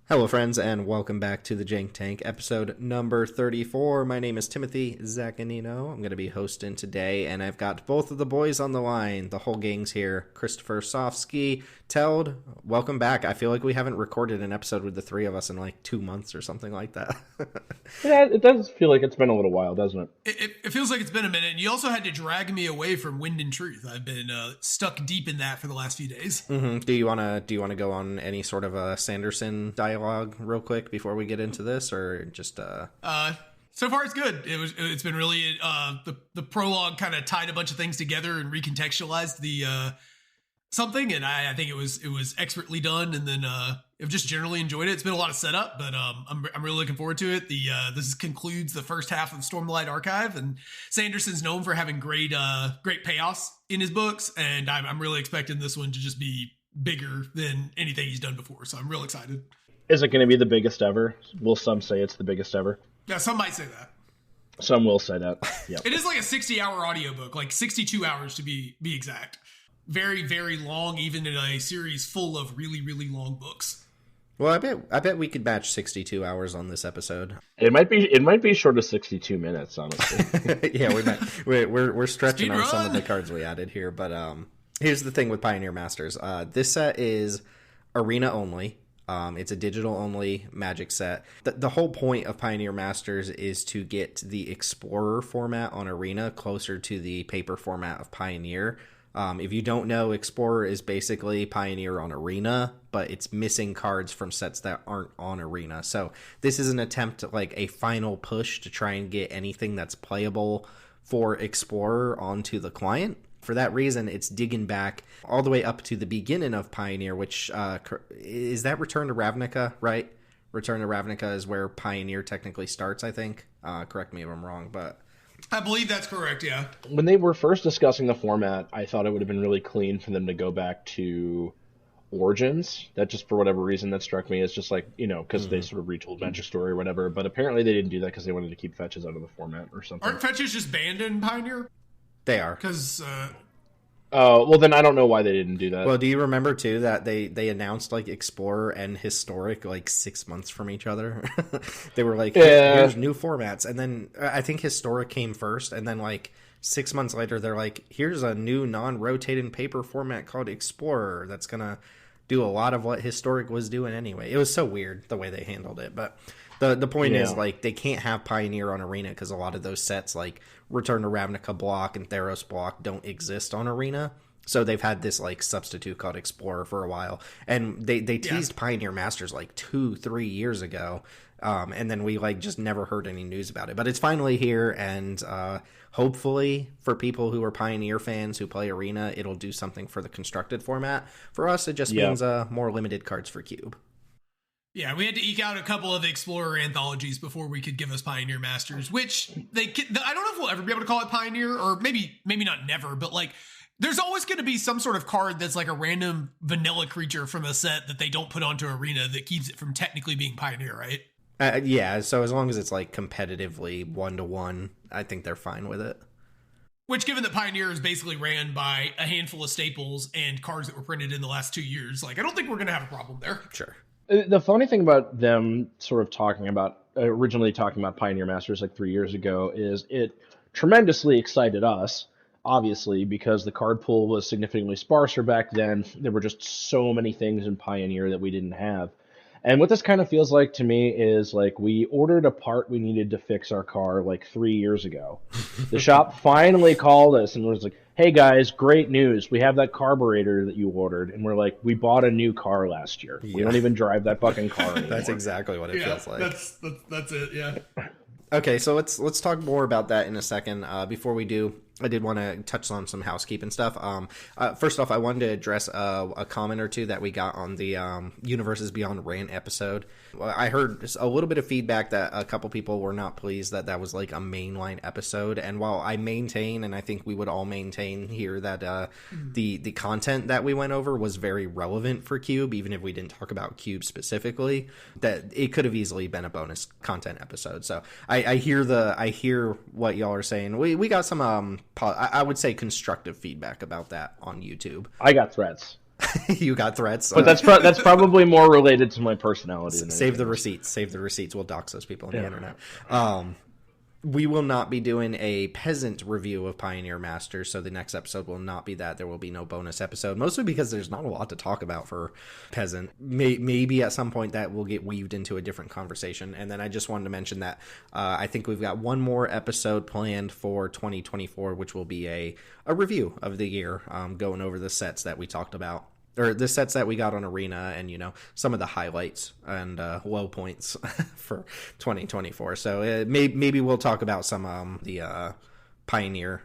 Hello, friends, and welcome back to the Jank Tank, episode number 34. My name is Timothy Zaccanino. I'm going to be hosting today, and I've got both of the boys on the line. The whole gang's here. Christopher Sofsky, Teld, welcome back. I feel like we haven't recorded an episode with the three of us in like 2 months or something like that. Yeah, it does feel like it's been a little while, doesn't it? It feels like it's been a minute, and you also had to drag me away from Wind and Truth. I've been stuck deep in that for the last few days. Mm-hmm. Do you want to go on any sort of a Sanderson dialogue real quick before we get into this, or just So far, it's good. It's been really the prologue kind of tied a bunch of things together and recontextualized the something, and I think it was expertly done. And then I've just generally enjoyed it. It's been a lot of setup, but I'm really looking forward to it. This concludes the first half of Stormlight Archive, and Sanderson's known for having great payoffs in his books, and I'm really expecting this one to just be bigger than anything he's done before. So I'm real excited. Is it going to be the biggest ever? Will some say it's the biggest ever? Yeah, some might say that. Some will say that. Yeah. It is like a 60-hour audiobook, like 62 hours to be exact. Very, very long, even in a series full of really, really long books. Well, I bet we could match 62 hours on this episode. It might be short of 62 minutes, honestly. Yeah, we're stretching on some of the cards we added here, but here's the thing with Pioneer Masters. This set is arena only. It's a digital only Magic set. The whole point of Pioneer Masters is to get the Explorer format on Arena closer to the paper format of Pioneer. If you don't know, Explorer is basically Pioneer on Arena, but it's missing cards from sets that aren't on Arena. So this is an attempt at like a final push to try and get anything that's playable for Explorer onto the client. For that reason, it's digging back all the way up to the beginning of Pioneer, which is that Return to Ravnica, right? Return to Ravnica is where Pioneer technically starts, I think. Correct me if I'm wrong, but I believe that's correct, yeah. When they were first discussing the format, I thought it would have been really clean for them to go back to Origins. That just, for whatever reason, that struck me as just like, because they sort of retooled Magic Story or whatever. But apparently they didn't do that because they wanted to keep fetches out of the format or something. Aren't fetches just banned in Pioneer? They are. Because well, then I don't know why they didn't do that. Well, do you remember, too, that they announced, like, Explorer and Historic, like, 6 months from each other? They were like, here's new formats. And then I think Historic came first, and then, like, 6 months later, they're like, here's a new non-rotating paper format called Explorer that's going to do a lot of what Historic was doing anyway. It was so weird, the way they handled it, but the point is, like, they can't have Pioneer on Arena because a lot of those sets, like Return to Ravnica block and Theros block, don't exist on Arena. So they've had this, like, substitute called Explorer for a while. And they teased Pioneer Masters, like, 2-3 years ago. And then we, like, just never heard any news about it. But it's finally here, and hopefully for people who are Pioneer fans who play Arena, it'll do something for the constructed format. For us, it just means more limited cards for Cube. Yeah, we had to eke out a couple of Explorer anthologies before we could give us Pioneer Masters, which I don't know if we'll ever be able to call it Pioneer, or maybe not never, but, like, there's always going to be some sort of card that's like a random vanilla creature from a set that they don't put onto Arena that keeps it from technically being Pioneer, right? Yeah, so as long as it's, like, competitively 1-to-1, I think they're fine with it. Which, given that Pioneer is basically ran by a handful of staples and cards that were printed in the last 2 years, like, I don't think we're going to have a problem there. Sure. The funny thing about them sort of originally talking about Pioneer Masters like 3 years ago is it tremendously excited us, obviously, because the card pool was significantly sparser back then. There were just so many things in Pioneer that we didn't have. And what this kind of feels like to me is like we ordered a part we needed to fix our car like 3 years ago. The shop finally called us and was like, hey guys, great news. We have that carburetor that you ordered. And we're like, we bought a new car last year. Yeah. We don't even drive that fucking car anymore. That's exactly what it feels like. That's it, yeah. Okay, so let's talk more about that in a second. Before we do, I did want to touch on some housekeeping stuff. First off, I wanted to address a comment or two that we got on the Universes Beyond rant episode. I heard a little bit of feedback that a couple people were not pleased that that was like a mainline episode. And while I maintain, and I think we would all maintain here, that the content that we went over was very relevant for Cube, even if we didn't talk about Cube specifically, that it could have easily been a bonus content episode. So I hear what y'all are saying. We got some I would say constructive feedback about that on YouTube. I got threats. You got threats. But that's probably more related to my personality. Than Save the else. receipts. Save the receipts. We'll dox those people on the internet. We will not be doing a peasant review of Pioneer Masters, so the next episode will not be that. There will be no bonus episode, mostly because there's not a lot to talk about for peasant. Maybe at some point that will get weaved into a different conversation. And then I just wanted to mention that I think we've got one more episode planned for 2024, which will be a review of the year, going over the sets that we talked about. Or the sets that we got on Arena and, some of the highlights and low points for 2024. So maybe we'll talk about some the Pioneer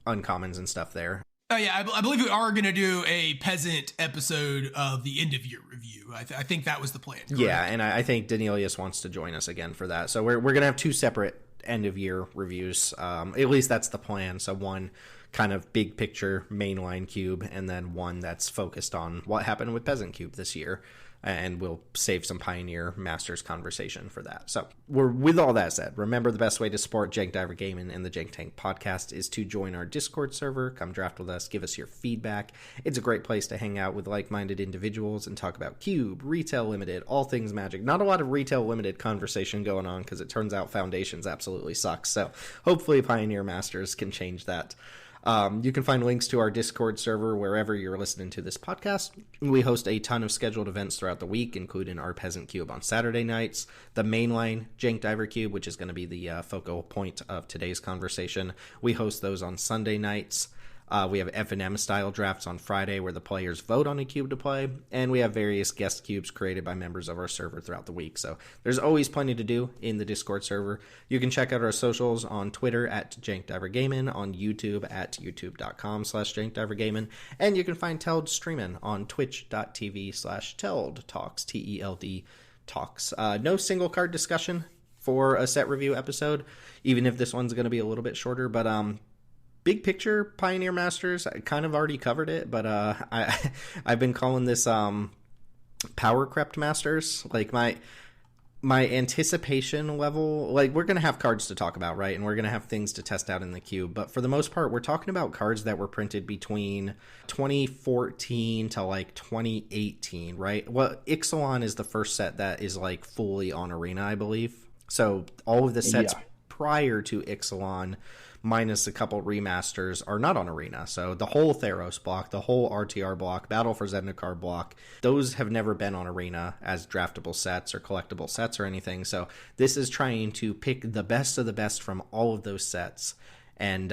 uncommons and stuff there. Oh, yeah, I believe we are going to do a peasant episode of the end-of-year review. I think that was the plan. Correct? Yeah, and I think Danelius wants to join us again for that. So we're going to have two separate end-of-year reviews. At least that's the plan. So one kind of big picture mainline cube, and then one that's focused on what happened with Peasant Cube this year, and we'll save some Pioneer Masters conversation for that. So with all that said, remember the best way to support Jank Diver Gaming and the Jank Tank podcast is to join our Discord server. Come draft with us, give us your feedback. It's a great place to hang out with like-minded individuals and talk about Cube, Retail Limited, all things Magic. Not a lot of Retail Limited conversation going on because it turns out Foundations absolutely sucks. So hopefully Pioneer Masters can change that. You can find links to our Discord server wherever you're listening to this podcast. We host a ton of scheduled events throughout the week, including our Peasant Cube on Saturday nights, the mainline Jank Diver Cube, which is going to be the focal point of today's conversation. We host those on Sunday nights. We have F&M style drafts on Friday where the players vote on a cube to play, and we have various guest cubes created by members of our server throughout the week. So there's always plenty to do in the Discord server. You can check out our socials on Twitter at JankDiverGaming, on YouTube at youtube.com/JankDiverGaming, and you can find Teld streaming on twitch.tv/Teld Talks, TELD Talks. No single card discussion for a set review episode, even if this one's going to be a little bit shorter, but big picture Pioneer Masters, I kind of already covered it, but I've been calling this Power Crept Masters. Like my anticipation level, like we're gonna have cards to talk about, right? And we're gonna have things to test out in the cube, but for the most part, we're talking about cards that were printed between 2014 to like 2018, right? Well, Ixalan is the first set that is like fully on Arena, I believe. So all of the sets prior to Ixalan, minus a couple remasters, are not on Arena. So the whole Theros block, the whole RTR block, Battle for Zendikar block, those have never been on Arena as draftable sets or collectible sets or anything. So this is trying to pick the best of the best from all of those sets. And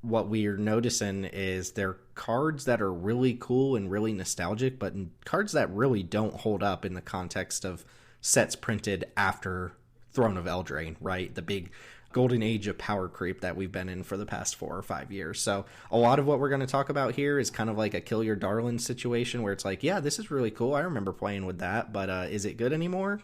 what we're noticing is they're cards that are really cool and really nostalgic, but cards that really don't hold up in the context of sets printed after Throne of Eldraine, right? The big golden age of power creep that we've been in for the past 4 or 5 years. So a lot of what we're going to talk about here is kind of like a kill your darling situation where it's like, yeah, this is really cool. I remember playing with that, but is it good anymore?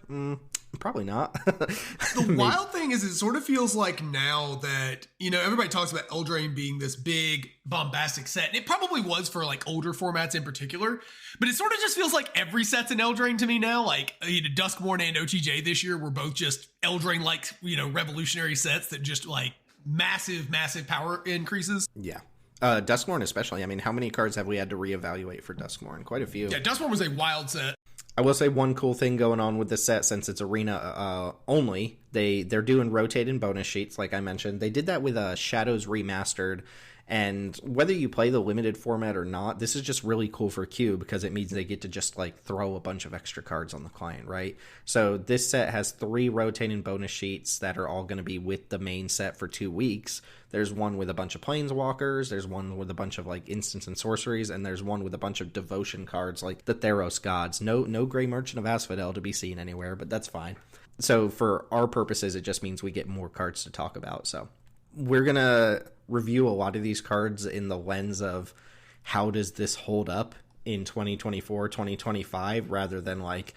Probably not. The wild thing is it sort of feels like now that, everybody talks about Eldraine being this big bombastic set, and it probably was for like older formats in particular, but it sort of just feels like every set's an Eldraine to me now. Like, Duskmourn and OTJ this year were both just Eldraine like, revolutionary sets that just like massive power increases. Yeah. Duskmourn especially. I mean, how many cards have we had to reevaluate for Duskmourn? Quite a few. Yeah, Duskmourn was a wild set. I will say one cool thing going on with this set, since it's Arena only, they're doing rotating bonus sheets, like I mentioned. They did that with Shadows Remastered, and whether you play the limited format or not, this is just really cool for Cube because it means they get to just like throw a bunch of extra cards on the client, right? So this set has 3 rotating bonus sheets that are all going to be with the main set for 2 weeks. There's one with a bunch of Planeswalkers, there's one with a bunch of like instants and sorceries, and there's one with a bunch of devotion cards like the Theros Gods. No Grey Merchant of Asphodel to be seen anywhere, but that's fine. So for our purposes, it just means we get more cards to talk about. So we're going to review a lot of these cards in the lens of how does this hold up in 2024, 2025, rather than like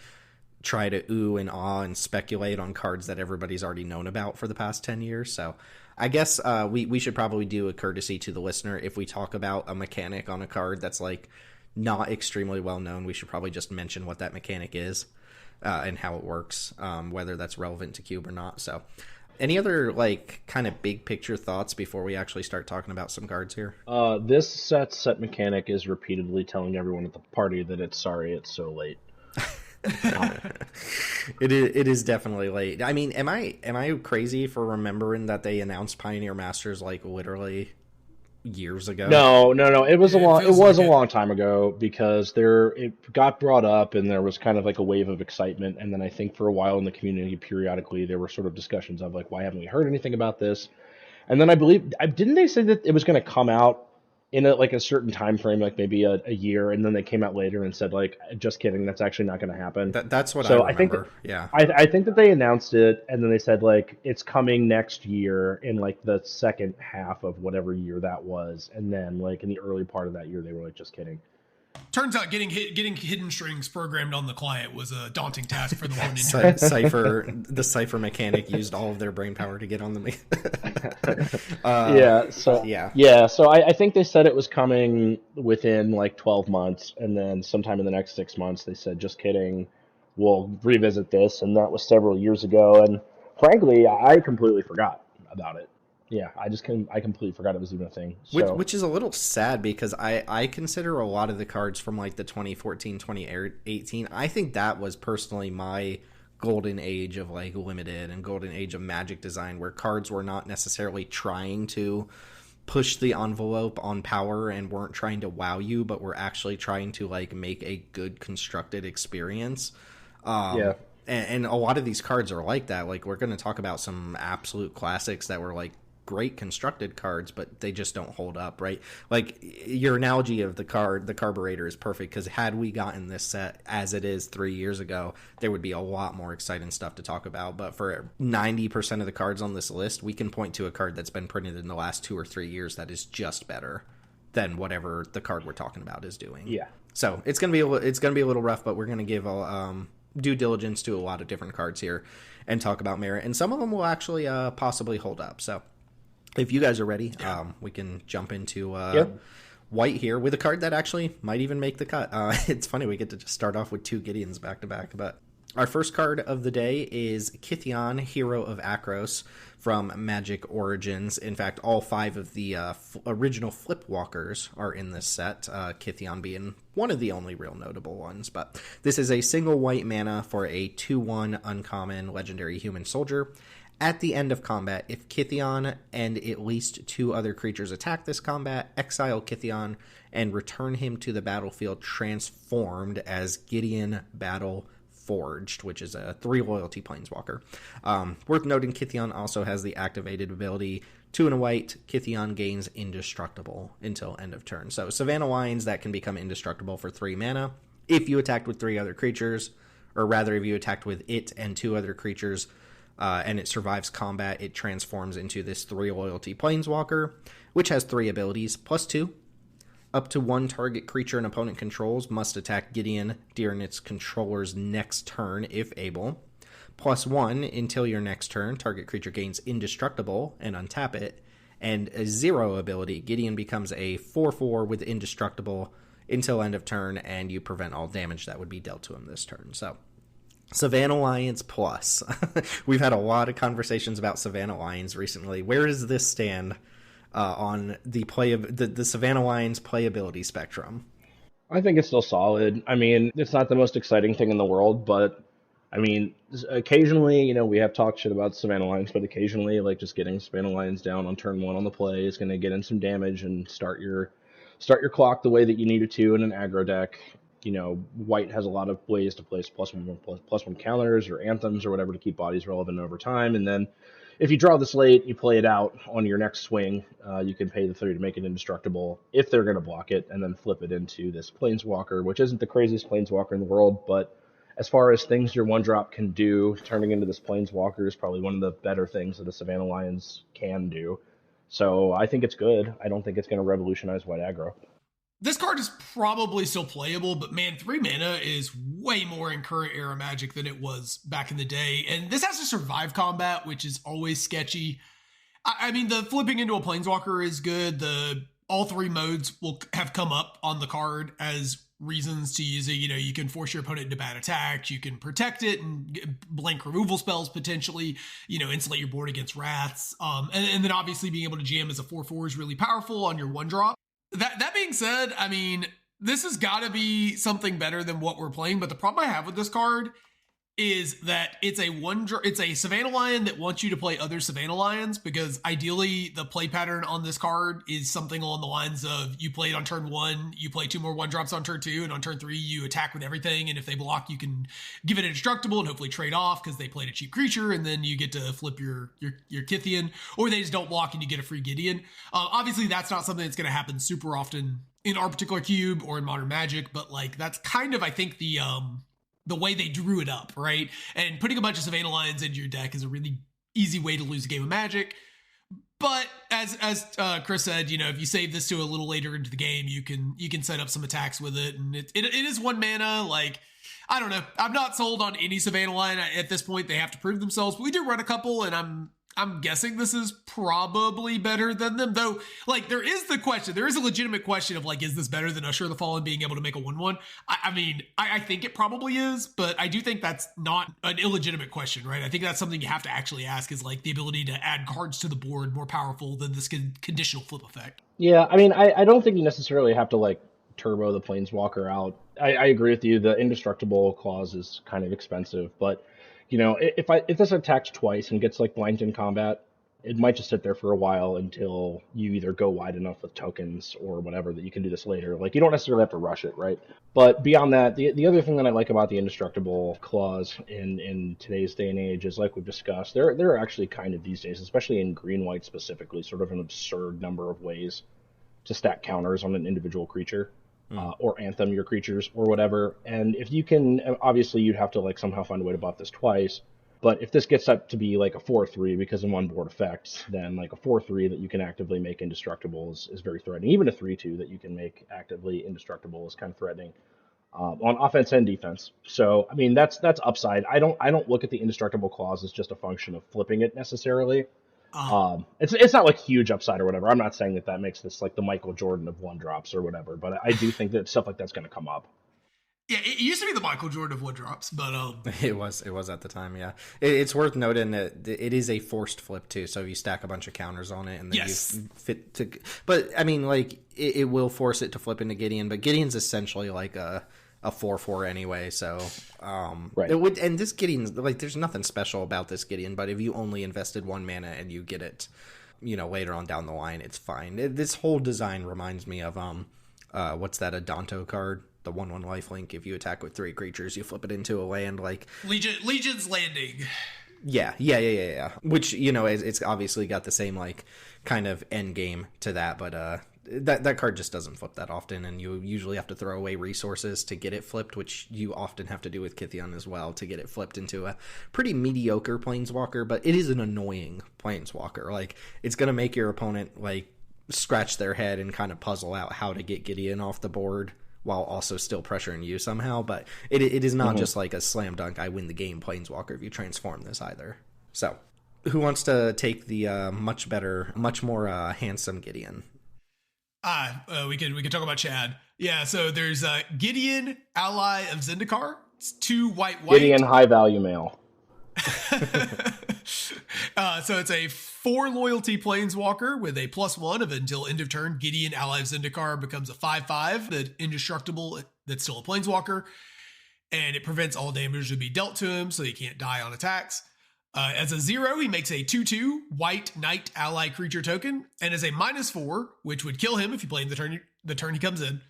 try to ooh and ah and speculate on cards that everybody's already known about for the past 10 years. So I guess we should probably do a courtesy to the listener. If we talk about a mechanic on a card that's like not extremely well known, we should probably just mention what that mechanic is and how it works, whether that's relevant to Cube or not. So Any other like kind of big picture thoughts before we actually start talking about some cards here? This set mechanic is repeatedly telling everyone at the party that it's sorry it's so late. It is definitely late. I mean, am I crazy for remembering that they announced Pioneer Masters like literally years ago? No. It was feels a like long time ago because it got brought up and there was kind of like a wave of excitement, and then I think for a while in the community, periodically there were sort of discussions of like, why haven't we heard anything about this? And then I believe, didn't they say that it was going to come out in a certain time frame, like maybe a year, and then they came out later and said like, just kidding, that's actually not going to happen. That's what So I I think remember. Yeah. I think that they announced it, and then they said like it's coming next year in like the second half of whatever year that was, and then like in the early part of that year they were like, just kidding. Turns out getting hidden strings programmed on the client was a daunting task for the one intern. The Cypher mechanic used all of their brain power to get on the So I think they said it was coming within like 12 months, and then sometime in the next 6 months they said, just kidding, we'll revisit this, and that was several years ago, and frankly I completely forgot about it. Yeah, I completely forgot it was even a thing. So. Which is a little sad because I consider a lot of the cards from like the 2014, 2018, I think that was personally my golden age of like Limited and golden age of Magic design, where cards were not necessarily trying to push the envelope on power and weren't trying to wow you, but were actually trying to like make a good constructed experience. And a lot of these cards are like that. Like, we're going to talk about some absolute classics that were like great constructed cards, but they just don't hold up, right? Like, your analogy of the carburetor is perfect, because had we gotten this set as it is 3 years ago, there would be a lot more exciting stuff to talk about. But for 90% of the cards on this list, we can point to a card that's been printed in the last 2 or 3 years that is just better than whatever the card we're talking about is doing. Yeah. So it's gonna be a little rough, but we're gonna give due diligence to a lot of different cards here and talk about merit, and some of them will actually possibly hold up. So if you guys are ready, we can jump into white here with a card that actually might even make the cut. It's funny, we get to just start off with 2 Gideons back to back. But our first card of the day is Kytheon, Hero of Akros from Magic Origins. In fact, all 5 of the original Flipwalkers are in this set, Kytheon being one of the only real notable ones. But this is a single white mana for a 2/1 uncommon legendary human soldier. At the end of combat, if Kytheon and at least 2 other creatures attack this combat, exile Kytheon and return him to the battlefield transformed as Gideon Battle Forged, which is a 3 loyalty planeswalker. Worth noting, Kytheon also has the activated ability 2 and a white, Kytheon gains indestructible until end of turn. So Savannah Lines, that can become indestructible for 3 mana. If you attacked with 3 other creatures, or rather if you attacked with it and 2 other creatures, and it survives combat, it transforms into this 3 loyalty planeswalker, which has 3 abilities, +2. Up to 1 target creature an opponent controls must attack Gideon during its controller's next turn, if able. +1, until your next turn, target creature gains indestructible and untap it. And a 0 ability, Gideon becomes a 4/4 with indestructible until end of turn, and you prevent all damage that would be dealt to him this turn. So, Savannah Lions Plus. We've had a lot of conversations about Savannah Lions recently. Where does this stand on the play of the Savannah Lions playability spectrum? I think it's still solid. I mean, it's not the most exciting thing in the world, but I mean, occasionally, we have talked shit about Savannah Lions, but occasionally, like, just getting Savannah Lions down on turn 1 on the play is going to get in some damage and start your clock the way that you need it to in an aggro deck. White has a lot of ways to place +1 counters or anthems or whatever to keep bodies relevant over time. And then if you draw this late, you play it out on your next swing. You can pay the 3 to make it indestructible if they're going to block it, and then flip it into this Planeswalker, which isn't the craziest Planeswalker in the world, but as far as things your 1-drop can do, turning into this Planeswalker is probably one of the better things that a Savannah Lions can do. So I think it's good. I don't think it's going to revolutionize white aggro. This card is probably still playable, but man, 3 mana is way more in current era Magic than it was back in the day. And this has to survive combat, which is always sketchy. I mean, the flipping into a Planeswalker is good. All 3 modes will have come up on the card as reasons to use it. You can force your opponent into bad attacks. You can protect it and get blank removal spells potentially, insulate your board against wraths. And then obviously being able to jam as a 4/4 is really powerful on your 1-drop. That being said, I mean, this has got to be something better than what we're playing. But the problem I have with this card is that it's a Savannah Lion that wants you to play other Savannah Lions, because ideally the play pattern on this card is something along the lines of you play it on turn 1, you play 2 more 1-drops on turn 2, and on turn 3 you attack with everything, and if they block you can give it indestructible and hopefully trade off because they played a cheap creature, and then you get to flip your Kithian, or they just don't block and you get a free Gideon. Obviously that's not something that's going to happen super often in our particular cube or in Modern Magic, but like that's kind of, I think, the way they drew it up, right? And putting a bunch of Savannah Lions into your deck is a really easy way to lose a game of Magic. But as Chris said, if you save this to a little later into the game, you can set up some attacks with it, and it is 1 mana. Like, I don't know, I'm not sold on any Savannah Lion at this point. They have to prove themselves. But we do run a couple, and I'm guessing this is probably better than them, though. Like, there is a legitimate question of like, is this better than Usher the Fallen being able to make a 1/1? I mean, I think it probably is, but I do think that's not an illegitimate question, right? I think that's something you have to actually ask, is like the ability to add cards to the board more powerful than this conditional flip effect. Yeah, I mean, I don't think you necessarily have to like turbo the Planeswalker out. I agree with you. The indestructible clause is kind of expensive, but if this attacks twice and gets like blanked in combat, it might just sit there for a while until you either go wide enough with tokens or whatever that you can do this later. Like, you don't necessarily have to rush it, right? But beyond that, the other thing that I like about the indestructible clause in today's day and age is, like we've discussed, there are actually kind of these days, especially in green-white specifically, sort of an absurd number of ways to stack counters on an individual creature. Or anthem your creatures or whatever. And if you can, obviously you'd have to like somehow find a way to buff this twice. But if this gets up to be like a 4/3 because of 1 board effects, then like a 4/3 that you can actively make indestructible is very threatening. Even a 3/2 that you can make actively indestructible is kind of threatening on offense and defense. So I mean that's upside. I don't look at the indestructible clause as just a function of flipping it necessarily. It's not like huge upside or whatever. I'm not saying that makes this like the Michael Jordan of 1-drops or whatever, but I do think that stuff like that's going to come up. Yeah, it used to be the Michael Jordan of 1-drops, but it was at the time. Yeah, it's worth noting that it is a forced flip too. So you stack a bunch of counters on it, and then you fit to. But I mean, like it will force it to flip into Gideon, but Gideon's essentially like a 4/4 anyway, so right. It would, and this Gideon, like, there's nothing special about this Gideon, but if you only invested 1 mana and you get it, later on down the line, it's fine. This whole design reminds me of what's that Adanto card, the 1/1 lifelink. If you attack with 3 creatures, you flip it into a land, like Legion's Landing. Yeah. Which it's obviously got the same like kind of end game to that, but that card just doesn't flip that often, and you usually have to throw away resources to get it flipped, which you often have to do with Kithian as well to get it flipped into a pretty mediocre planeswalker, but it is an annoying planeswalker. Like, it's going to make your opponent like scratch their head and kind of puzzle out how to get Gideon off the board while also still pressuring you somehow, but it is not just like a slam dunk, I win the game planeswalker if you transform this either. So, who wants to take the much more handsome Gideon? We can talk about Chad. Yeah, so there's Gideon, ally of Zendikar. It's 2 white. Gideon, high value male. So it's a 4 loyalty planeswalker with a +1 of until end of turn. Gideon, ally of Zendikar, becomes a 5/5 that indestructible. That's still a planeswalker, and it prevents all damage to be dealt to him, so he can't die on attacks. As a 0, he makes a 2/2 white knight ally creature token, and as a -4, which would kill him if you play in the turn he comes in,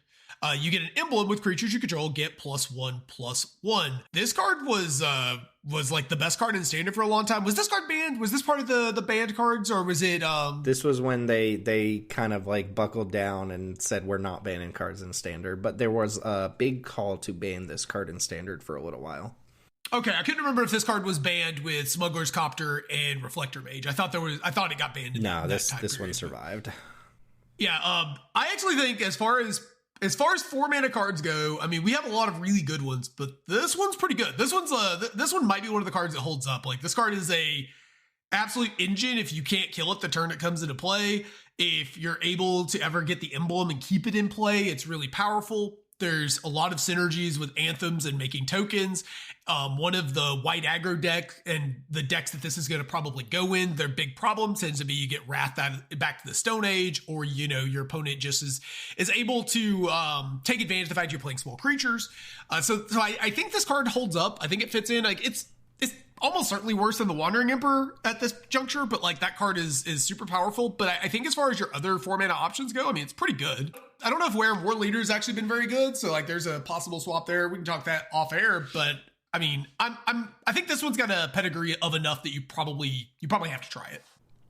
you get an emblem with creatures you control get +1/+1. This card was like the best card in Standard for a long time. Was this card banned? Was this part of the banned cards, or was it? This was when they kind of like buckled down and said we're not banning cards in Standard, but there was a big call to ban this card in Standard for a little while. Okay, I couldn't remember if this card was banned with Smuggler's Copter and Reflector Mage. I thought it got banned. No, this one survived. Yeah, I actually think as far as 4 mana cards go, I mean, we have a lot of really good ones, but this one's pretty good. This one might be one of the cards that holds up. Like, this card is a absolute engine if you can't kill it the turn it comes into play. If you're able to ever get the emblem and keep it in play, it's really powerful. There's a lot of synergies with anthems and making tokens. One of the white aggro deck and the decks that this is going to probably go in, their big problem tends to be you get Wrath back to the Stone Age, or your opponent just is able to take advantage of the fact you're playing small creatures. So I think this card holds up. I think it fits in. Like it's almost certainly worse than the Wandering Emperor at this juncture, but like that card is super powerful. But I think as far as your other 4-mana options go, I mean, it's pretty good. I don't know if Wear War Leader has actually been very good, so like there's a possible swap there. We can talk that off air, but I mean, I think this one's got a pedigree of enough that you probably have to try it.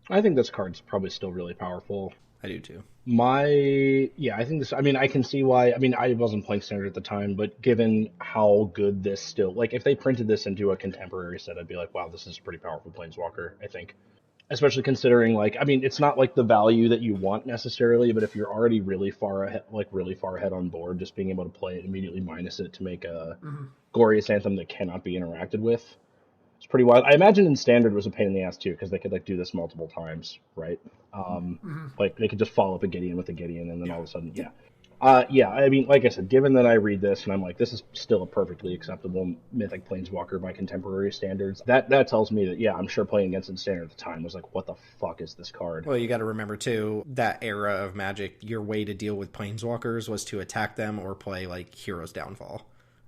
I think this card's probably still really powerful. I do too. I think this, I mean, I can see why, I mean, I wasn't playing Standard at the time, but given how good this still, like, if they printed this into a contemporary set, I'd be like, wow, this is a pretty powerful Planeswalker, I think. Especially considering, like, I mean, it's not, like, the value that you want necessarily, but if you're already really far ahead on board, just being able to play it, immediately minus it to make a glorious anthem that cannot be interacted with, it's pretty wild. I imagine in Standard was a pain in the ass too, because they could like do this multiple times, right? Like they could just follow up a Gideon with a Gideon, and then all of a sudden, I mean, like I said, given that I read this and I'm like, this is still a perfectly acceptable Mythic Planeswalker by contemporary standards, that tells me that, I'm sure playing against it in Standard at the time was like, what the fuck is this card? Well, you got to remember too, that era of Magic, your way to deal with Planeswalkers was to attack them or play like Hero's Downfall.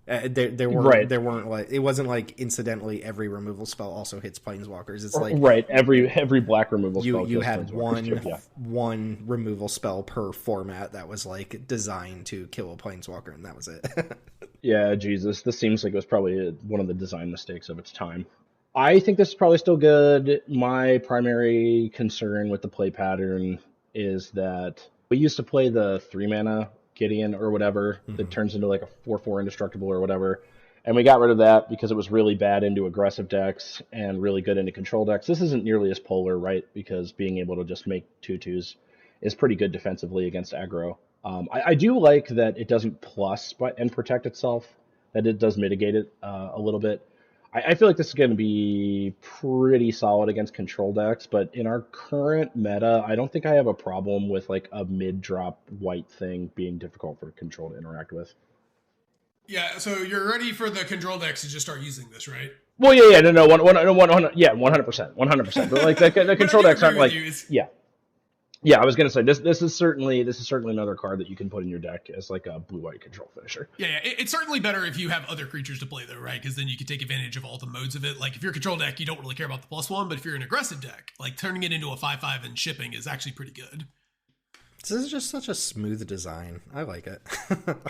There weren't like, it wasn't like incidentally every removal spell also hits Planeswalkers. It's like every black removal spell. You had one removal spell per format that was like designed to kill a Planeswalker, and that was it. Yeah, Jesus, this seems like it was probably one of the design mistakes of its time. I think this is probably still good. My primary concern with the play pattern is that we used to play the 3-mana Gideon or whatever that turns into like a 4/4 indestructible or whatever, and we got rid of that because it was really bad into aggressive decks and really good into control decks. This isn't nearly as polar, right? Because being able to just make 2/2s is pretty good defensively against aggro. I do like that it doesn't plus and protect itself, that it does mitigate it a little bit. I feel like this is going to be pretty solid against control decks, but in our current meta, I don't think I have a problem with like a mid-drop white thing being difficult for control to interact with. Yeah, so you're ready for the control decks to just start using this, right? Well, yeah, no, 100%. But like the control decks aren't like, Yeah, I was gonna say this is certainly another card that you can put in your deck as like a blue-white control finisher. Yeah, it's certainly better if you have other creatures to play though, right? Because then you can take advantage of all the modes of it. Like if you're a control deck, you don't really care about the +1, but if you're an aggressive deck, like turning it into a 5/5 and shipping is actually pretty good. This is just such a smooth design. I like it.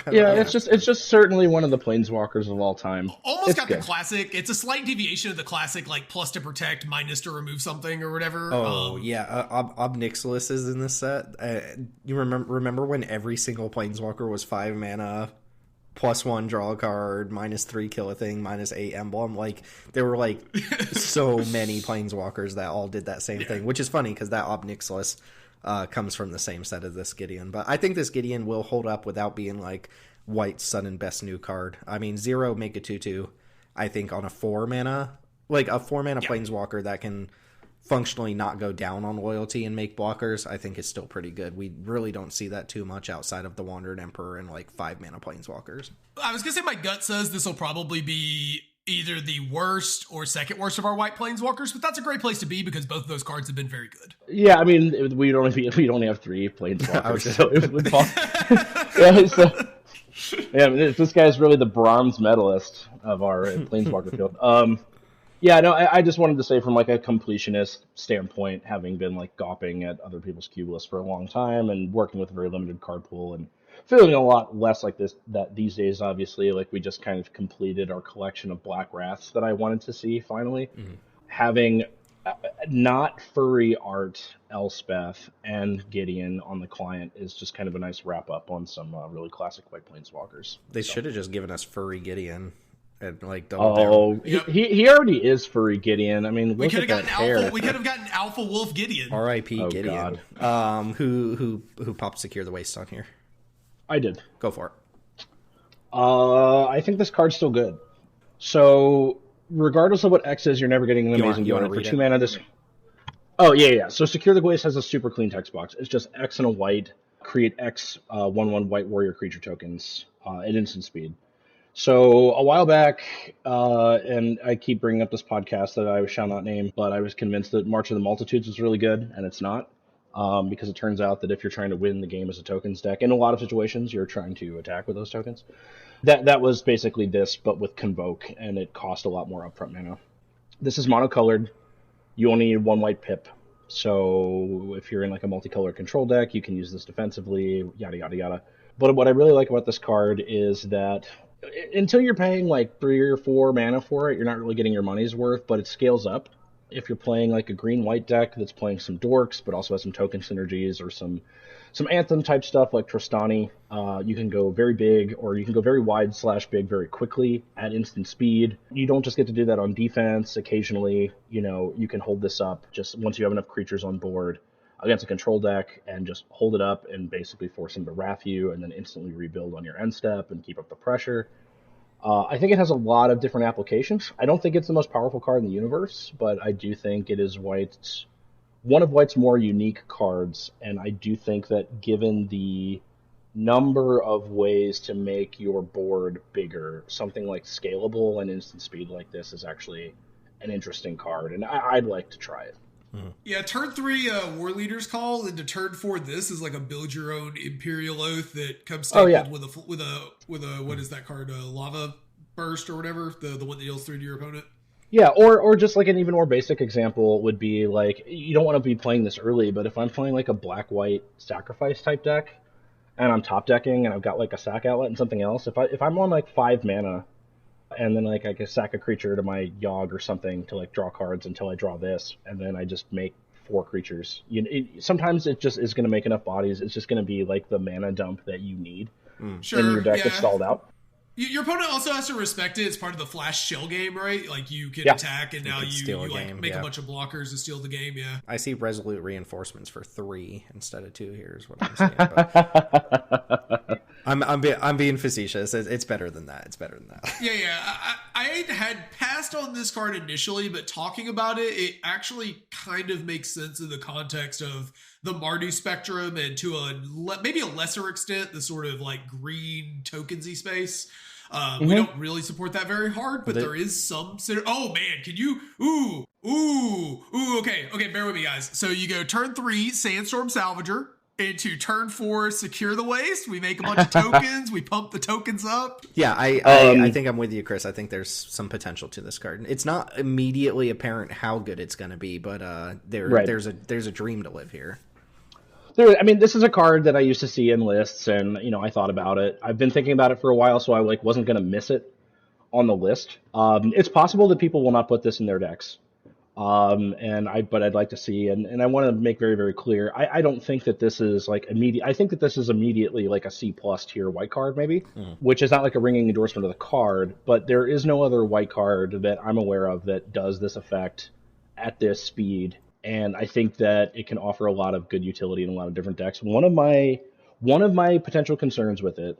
It's just certainly one of the Planeswalkers of all time. Almost got the classic. It's a slight deviation of the classic, like plus to protect, minus to remove something or whatever. Ob Nixilis is in this set. You remember when every single Planeswalker was 5 mana, +1 draw a card, -3 kill a thing, -8 emblem. Like there were like so many Planeswalkers that all did that same thing, which is funny because that Ob Nixilis comes from the same set as this Gideon. But I think this Gideon will hold up without being like White's sudden best new card. I mean, 0 make a 2/2. I think on a 4-mana, like a 4-mana Planeswalker that can functionally not go down on loyalty and make blockers, I think is still pretty good. We really don't see that too much outside of the Wandered Emperor and like 5-mana Planeswalkers. I was gonna say my gut says this will probably be either the worst or second worst of our white Planeswalkers, but that's a great place to be because both of those cards have been very good. Yeah, I mean, we'd only have 3 Planeswalkers, so it would fall. This guy's really the bronze medalist of our Planeswalker field. I just wanted to say from like a completionist standpoint, having been like gawping at other people's cube lists for a long time and working with a very limited card pool and feeling a lot less like this that these days, obviously, like we just kind of completed our collection of Black Wraths that I wanted to see finally. Having not furry art Elspeth and Gideon on the client is just kind of a nice wrap up on some really classic white Planeswalkers. They should have just given us furry Gideon and like double. He already is furry Gideon. I mean, we could have gotten Alpha. We could have gotten Alpha Wolf Gideon. R.I.P. Gideon. God. Who popped Secure the Waste on here? I did. Go for it. I think this card's still good. So, regardless of what X is, you're never getting an amazing unit for 2 mana. This. Oh yeah. So Secure the Waste has a super clean text box. It's just X and a white create X 1/1 White Warrior creature tokens at instant speed. So a while back, and I keep bringing up this podcast that I shall not name, but I was convinced that March of the Multitudes was really good, and it's not. Because it turns out that if you're trying to win the game as a tokens deck, in a lot of situations, you're trying to attack with those tokens. That was basically this, but with Convoke, and it cost a lot more upfront mana. This is monocolored. You only need 1 white pip. So if you're in like a multicolor control deck, you can use this defensively, yada, yada, yada. But what I really like about this card is that until you're paying like 3 or 4 mana for it, you're not really getting your money's worth, but it scales up. If you're playing like a green-white deck that's playing some dorks, but also has some token synergies or some Anthem type stuff like Trostani, you can go very big, or you can go very wide/big very quickly at instant speed. You don't just get to do that on defense. Occasionally, you can hold this up just once you have enough creatures on board against a control deck and just hold it up and basically force them to wrath you and then instantly rebuild on your end step and keep up the pressure. I think it has a lot of different applications. I don't think it's the most powerful card in the universe, but I do think it is one of White's more unique cards, and I do think that given the number of ways to make your board bigger, something like scalable and instant speed like this is actually an interesting card, and I'd like to try it. Yeah, turn 3 War Leader's Call, into turn 4 this is like a build your own Imperial Oath that comes stapled with a what is that card? A Lava Burst or whatever, the one that deals 3 to your opponent. Yeah, or just like an even more basic example would be like, you don't want to be playing this early, but if I'm playing like a black-white sacrifice type deck and I'm top decking and I've got like a sack outlet and something else, if I'm on like 5 mana and then like I can sack a creature to my Yogg or something to like draw cards until I draw this, and then I just make 4 creatures. Sometimes it just is going to make enough bodies. It's just going to be like the mana dump that you need, Sure, and your deck gets stalled out. Your opponent also has to respect it. It's part of the flash shell game, right? Like you can attack, and now you like make a bunch of blockers to steal the game. Yeah, I see resolute reinforcements for 3 instead of 2 here is what I'm saying. But I'm being facetious. It's better than that. It's better than that. Yeah. I had passed on this card initially, but talking about it, it actually kind of makes sense in the context of the Mardu spectrum, and to maybe a lesser extent, the sort of like green tokensy space. We don't really support that very hard, but there is some. Oh man, can you? Ooh. Okay. Bear with me, guys. So you go turn 3, Sandstorm Salvager. Into turn 4, Secure the Waste. We make a bunch of tokens. We pump the tokens up. Yeah, I think I'm with you, Chris. I think there's some potential to this card. It's not immediately apparent how good it's going to be, but there's a dream to live here. This is a card that I used to see in lists, and I thought about it. I've been thinking about it for a while, so I wasn't going to miss it on the list. It's possible that people will not put this in their decks. But I'd like to see, and I want to make very, very clear, I don't think that this is like immediate. I think that this is immediately like a C+ tier white card, maybe, which is not like a ringing endorsement of the card, but there is no other white card that I'm aware of that does this effect at this speed. And I think that it can offer a lot of good utility in a lot of different decks. One of my potential concerns with it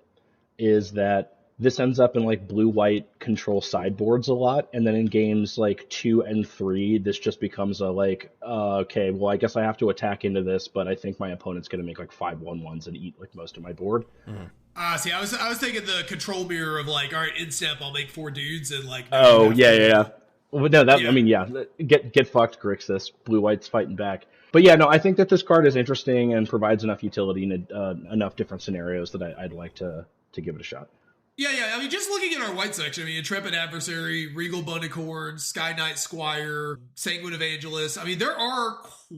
is that this ends up in like blue-white control sideboards a lot, and then in games like 2 and 3, this just becomes a like, okay, well, I guess I have to attack into this, but I think my opponent's going to make like 5 1/1s and eat like most of my board. See, I was thinking the control mirror of like, all right, in step, I'll make 4 dudes and like. Oh yeah. Well, no, get fucked, Grixis. Blue-white's fighting back. But yeah, no, I think that this card is interesting and provides enough utility in enough different scenarios that I'd like to give it a shot. Yeah. Just looking at our white section, Intrepid Adversary, Regal Bunnicorn, Sky Knight Squire, Sanguine Evangelist. There are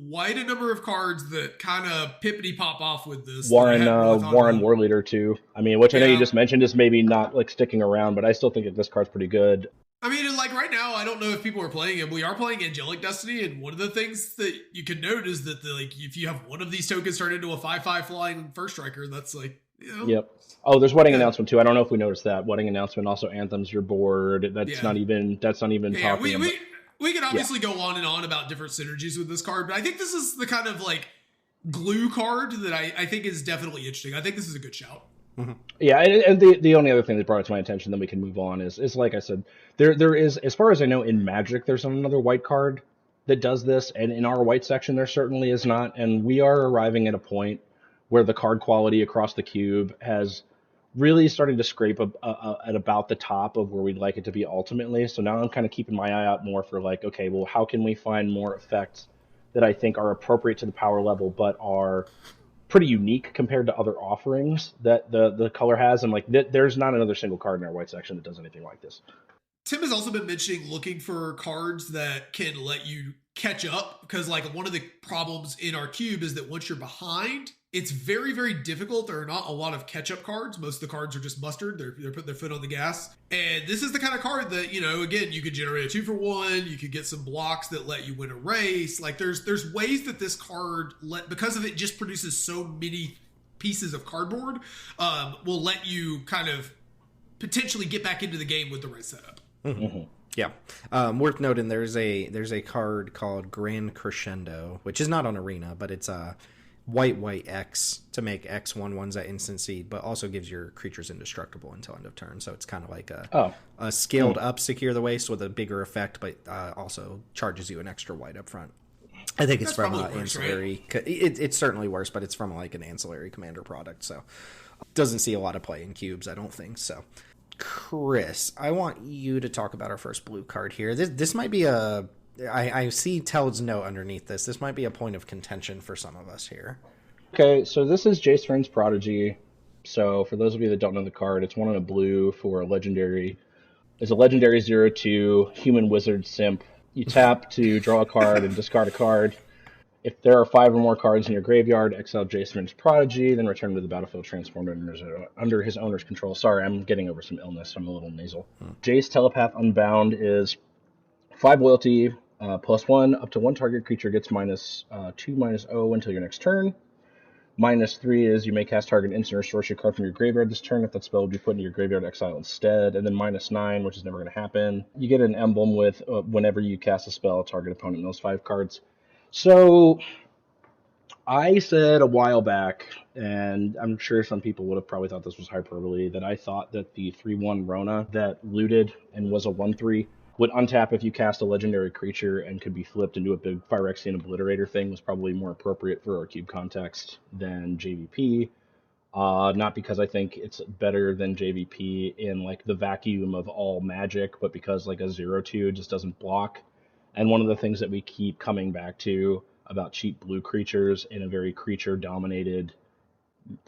quite a number of cards that kind of pippity pop off with this. Warren War Leader too. Which I know you just mentioned is maybe not like sticking around, but I still think that this card's pretty good. Like right now, I don't know if people are playing it. We are playing Angelic Destiny, and one of the things that you can note is that if you have one of these tokens turn into a 5/5 flying first striker, that's like. Yep. Oh, there's Wedding Announcement too. I don't know if we noticed that. Wedding Announcement also anthems your board. That's not even talking about. We can obviously go on and on about different synergies with this card, but I think this is the kind of like glue card that I think is definitely interesting. I think this is a good shout. Mm-hmm. Yeah, and the only other thing that brought it to my attention, then we can move on, is like I said, there is, as far as I know, in Magic, there's another white card that does this, and in our white section there certainly is not, and we are arriving at a point where the card quality across the cube has really starting to scrape at about the top of where we'd like it to be ultimately. So now I'm kind of keeping my eye out more for like, okay, well, how can we find more effects that I think are appropriate to the power level, but are pretty unique compared to other offerings that the color has. And like, there's not another single card in our white section that does anything like this. Tim has also been mentioning looking for cards that can let you catch up, because like one of the problems in our cube is that once you're behind, it's very, very difficult. There are not a lot of catch-up cards. Most of the cards are just mustard. They're putting their foot on the gas. And this is the kind of card that, you know, again, you could generate a 2-for-1. You could get some blocks that let you win a race. Like there's ways that this card, because of it just produces so many pieces of cardboard, will let you kind of potentially get back into the game with the right setup. Mm-hmm. Yeah. Worth noting, there's a card called Grand Crescendo, which is not on Arena, but it's a white X to make X 1/1s at instant seed, but also gives your creatures indestructible until end of turn. So it's kind of like a scaled up Secure the Waste with a bigger effect, but also charges you an extra white up front. I think it's from ancillary. Right? It's certainly worse, but it's from like an ancillary commander product, so doesn't see a lot of play in cubes, I don't think so. Chris, I want you to talk about our first blue card here. This might be I see Teld's note underneath this. This might be a point of contention for some of us here. Okay, so this is Jace Vryn's Prodigy. So for those of you that don't know the card, it's 1 in a blue for a legendary. It's a legendary 0/2 human wizard simp. You tap to draw a card and discard a card. If there are 5 or more cards in your graveyard, exile Jace Vryn's Prodigy, then return to the battlefield transformed under his owner's control. Sorry, I'm getting over some illness. I'm a little nasal. Jace Telepath Unbound is 5 loyalty, +1. Up to 1 target creature gets -2/-0 until your next turn. -3 is you may cast target instant or sorcery card from your graveyard this turn. If that spell would be put into your graveyard, exile instead. And then -9, which is never going to happen. You get an emblem with whenever you cast a spell, target opponent knows 5 cards. So I said a while back, and I'm sure some people would have probably thought this was hyperbole, that I thought that the 3/1 Rona that looted and was a 1/3 would untap if you cast a legendary creature and could be flipped into a big Phyrexian Obliterator thing was probably more appropriate for our cube context than JVP. Not because I think it's better than JVP in like the vacuum of all magic, but because like a 0/2 just doesn't block. And one of the things that we keep coming back to about cheap blue creatures in a very creature-dominated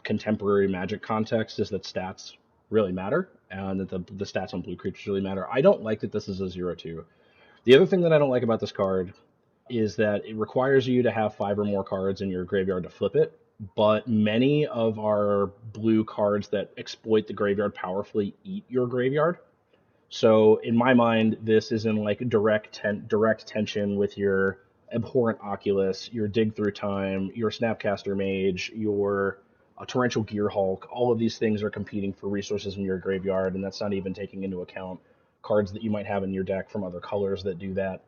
contemporary magic context is that stats really matter, and that the stats on blue creatures really matter. I don't like that this is a 0/2. The other thing that I don't like about this card is that it requires you to have 5 or more cards in your graveyard to flip it, but many of our blue cards that exploit the graveyard powerfully eat your graveyard. So in my mind, this is in like direct tension with your Abhorrent Oculus, your Dig Through Time, your Snapcaster Mage, your Torrential Gearhulk. All of these things are competing for resources in your graveyard, and that's not even taking into account cards that you might have in your deck from other colors that do that.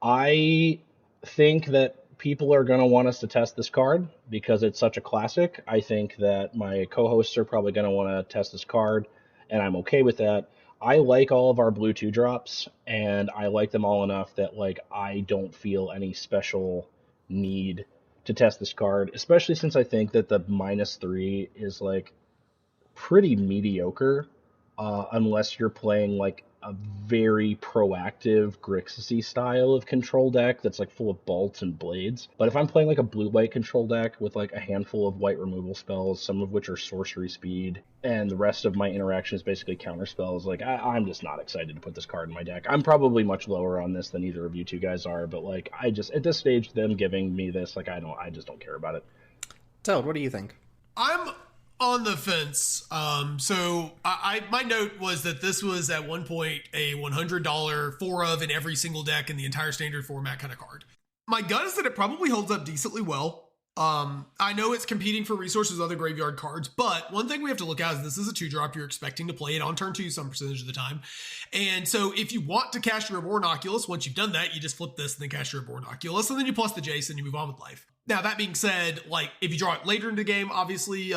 I think that people are going to want us to test this card because it's such a classic. I think that my co-hosts are probably going to want to test this card, and I'm okay with that. I like all of our blue 2-drops, and I like them all enough that like I don't feel any special need to test this card, especially since I think that the -3 is like pretty mediocre, unless you're playing like a very proactive Grixis style of control deck that's like full of bolts and blades. But if I'm playing like a blue-white control deck with like a handful of white removal spells, some of which are sorcery speed, and the rest of my interaction is basically counter spells, like I'm just not excited to put this card in my deck. I'm probably much lower on this than either of you two guys are, but like I just at this stage, them giving me this, like I just don't care about it. Teld, what do you think? I'm on the fence. So my note was that this was at one point a $100 4 of in every single deck in the entire standard format kind of card. My gut is that it probably holds up decently well. I know it's competing for resources with other graveyard cards, but one thing we have to look at is this is a 2-drop. You're expecting to play it on turn 2 some percentage of the time. And so if you want to cast your Reborn Oculus, once you've done that, you just flip this and then cast your Reborn Oculus, and then you plus the Jace and you move on with life. Now, that being said, like if you draw it later in the game, obviously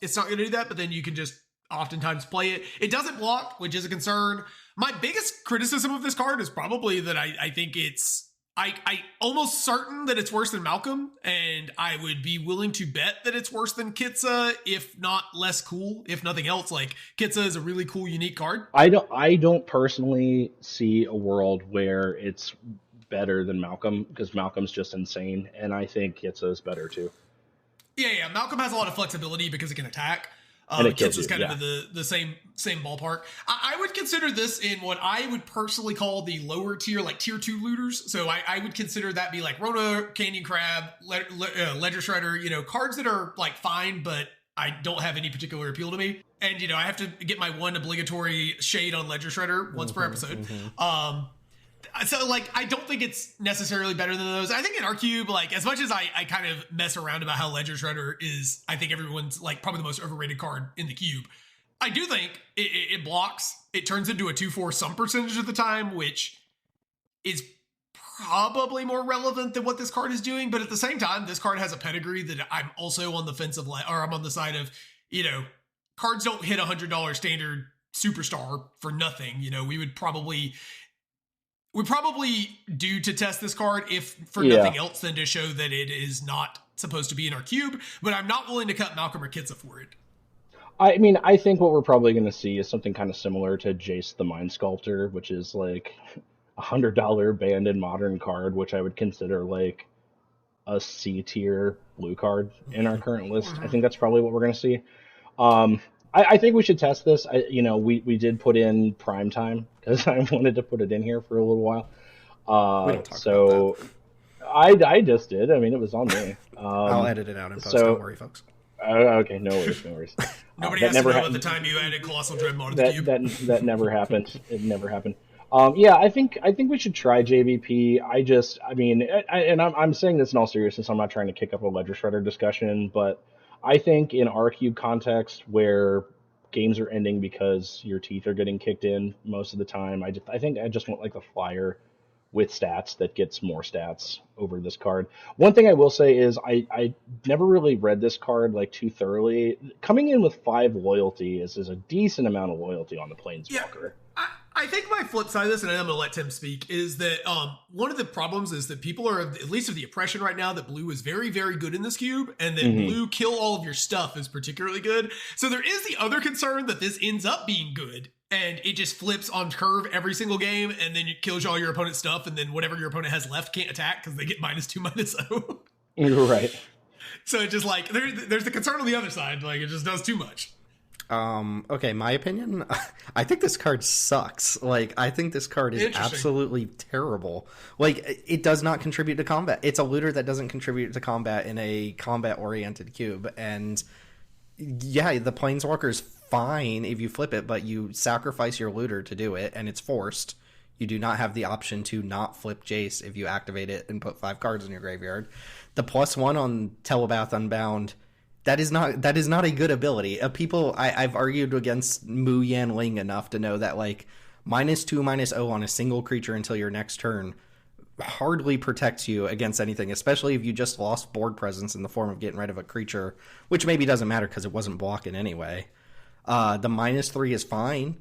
it's not going to do that, but then you can just oftentimes play it. It doesn't block, which is a concern. My biggest criticism of this card is probably that I think it's I almost certain that it's worse than Malcolm, and I would be willing to bet that it's worse than Kitza, if not less cool, if nothing else. Like, Kitza is a really cool, unique card. I don't personally see a world where it's better than Malcolm, because Malcolm's just insane, and I think Kitza is better too. Yeah. Malcolm has a lot of flexibility because it can attack. Kids is kind of the same ballpark. I would consider this in what I would personally call the lower tier, like tier 2 looters. So I would consider that be like Rona, Canyon Crab, Ledger Shredder, cards that are like fine, but I don't have any particular appeal to me. And, I have to get my one obligatory shade on Ledger Shredder once per episode. So, like, I don't think it's necessarily better than those. I think in our cube, like, as much as I kind of mess around about how Ledger Shredder is, I think everyone's, like, probably the most overrated card in the cube, I do think it blocks. It turns into a 2/4 some percentage of the time, which is probably more relevant than what this card is doing. But at the same time, this card has a pedigree that I'm also on the fence of, or I'm on the side of, cards don't hit $100 standard superstar for nothing. We probably do to test this card, if for nothing else than to show that it is not supposed to be in our cube, but I'm not willing to cut Malcolm or Kitza for it. I mean, I think what we're probably going to see is something kind of similar to Jace the Mind Sculptor, which is like $100 banned in modern card, which I would consider like a C tier blue card in our current list. I think that's probably what we're going to see. I think we should test this. We did put in prime time because I wanted to put it in here for a little while. We don't talk about that. I just did. I mean, it was on me. I'll edit it out in post. Don't worry, folks. Okay, no worries. Nobody has to know at the time you added Colossal Dreadmon to the cube. That never happened. It never happened. I think we should try JVP. I'm saying this in all seriousness. I'm not trying to kick up a Ledger Shredder discussion, but I think in our cube context, where games are ending because your teeth are getting kicked in most of the time, I think I just want like the flyer with stats that gets more stats over this card. One thing I will say is I never really read this card like too thoroughly. Coming in with 5 loyalty is a decent amount of loyalty on the Planeswalker. Yeah. I think my flip side of this, and I'm going to let Tim speak, is that one of the problems is that people are, at least of the impression right now, that blue is very, very good in this cube, and that blue kill all of your stuff is particularly good. So there is the other concern that this ends up being good, and it just flips on curve every single game, and then it kills all your opponent's stuff, and then whatever your opponent has left can't attack because they get -2, -0. You're right. So it's just like, there's the concern on the other side, like it just does too much. Okay, my opinion, I think this card sucks. Like, I think this card is absolutely terrible. Like, it does not contribute to combat. It's a looter that doesn't contribute to combat in a combat-oriented cube. And, yeah, the Planeswalker is fine if you flip it, but you sacrifice your looter to do it, and it's forced. You do not have the option to not flip Jace if you activate it and put 5 cards in your graveyard. The +1 on Telepath Unbound... That is not a good ability. I've argued against Mu Yan Ling enough to know that like -2 -0 on a single creature until your next turn hardly protects you against anything, especially if you just lost board presence in the form of getting rid of a creature, which maybe doesn't matter because it wasn't blocking anyway. The -3 is fine.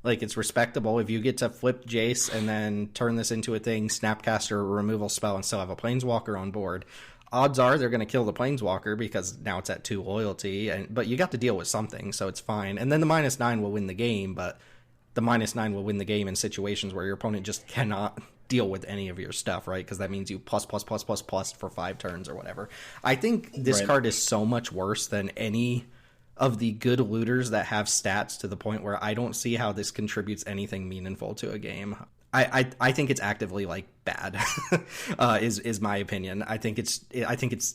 Like, it's respectable. If you get to flip Jace and then turn this into a thing, Snapcaster, removal spell, and still have a Planeswalker on board, odds are they're going to kill the Planeswalker because now it's at 2 loyalty, but you got to deal with something, so it's fine. And then the -9 will win the game, but the -9 will win the game in situations where your opponent just cannot deal with any of your stuff, right? Because that means you plus for 5 turns or whatever. I think this card is so much worse than any of the good looters that have stats to the point where I don't see how this contributes anything meaningful to a game. I think it's actively like bad is my opinion. I think it's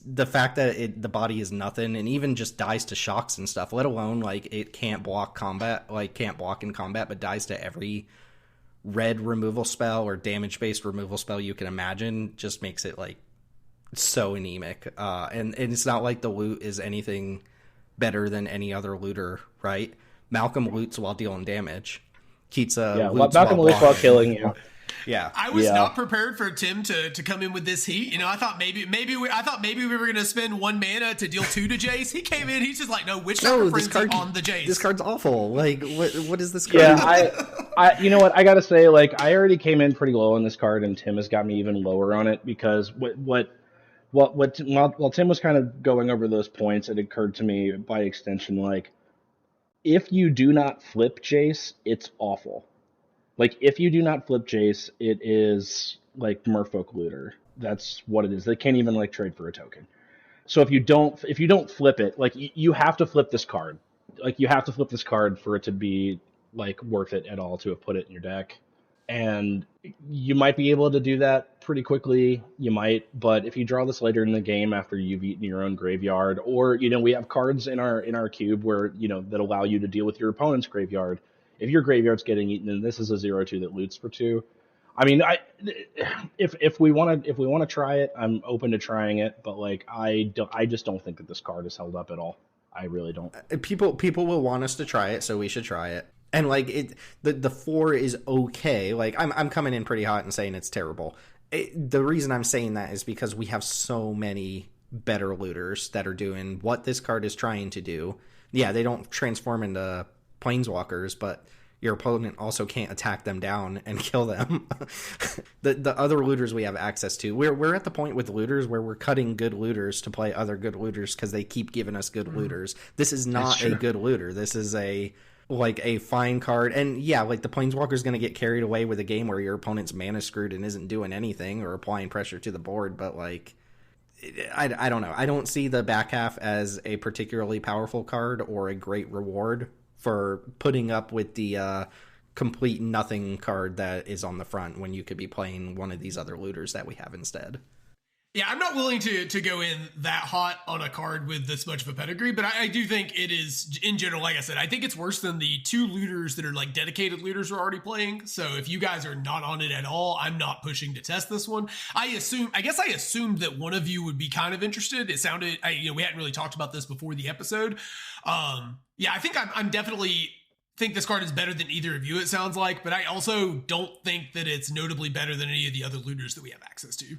the fact that the body is nothing and even just dies to shocks and stuff, let alone like it can't block in combat, but dies to every red removal spell or damage based removal spell you can imagine, just makes it like so anemic. And it's not like the loot is anything better than any other looter, right? Malcolm loots while dealing damage. Malcolm loots while killing you. Yeah. I was not prepared for Tim to come in with this heat. You know, I thought maybe we were going to spend 1 mana to deal 2 to Jace. He came in, he's just like, no, Witchcraft Frenzy on the Jace. This card's awful. Like, what is this card? Yeah, I you know what, I gotta say, like, I already came in pretty low on this card, and Tim has got me even lower on it, because while Tim was kind of going over those points, it occurred to me by extension, like, if you do not flip Jace, it's awful. Like, if you do not flip Jace, it is like Merfolk Looter. That's what it is. They can't even like trade for a token. So if you don't flip it, like, you have to flip this card. Like, you have to flip this card for it to be like worth it at all to have put it in your deck. And you might be able to do that pretty quickly. You might, but if you draw this later in the game after you've eaten your own graveyard, or, you know, we have cards in our cube where, you know, that allow you to deal with your opponent's graveyard. If your graveyard's getting eaten, and this is a 0/2 that loots for 2, I mean, if we want to try it, I'm open to trying it. But like, I just don't think that this card is held up at all. I really don't. People will want us to try it, so we should try it. And like, the 4 is okay. Like, I'm coming in pretty hot and saying it's terrible. The reason I'm saying that is because we have so many better looters that are doing what this card is trying to do. Yeah, they don't transform into planeswalkers, but your opponent also can't attack them down and kill them. the other looters we have access to, we're at the point with looters where we're cutting good looters to play other good looters because they keep giving us good looters. This is not a good looter. This is a fine card. And yeah, like, the Planeswalker's going to get carried away with a game where your opponent's mana screwed and isn't doing anything or applying pressure to the board, but like, I don't know. I don't see the back half as a particularly powerful card or a great reward for putting up with the complete nothing card that is on the front when you could be playing one of these other looters that we have instead. Yeah, I'm not willing to go in that hot on a card with this much of a pedigree, but I do think it is, in general, like I said, I think it's worse than the 2 looters that are like dedicated looters we're already playing. So if you guys are not on it at all, I'm not pushing to test this one. I guess I assumed that one of you would be kind of interested. It sounded, we hadn't really talked about this before the episode. Yeah, I think I'm definitely think this card is better than either of you, it sounds like, but I also don't think that it's notably better than any of the other looters that we have access to.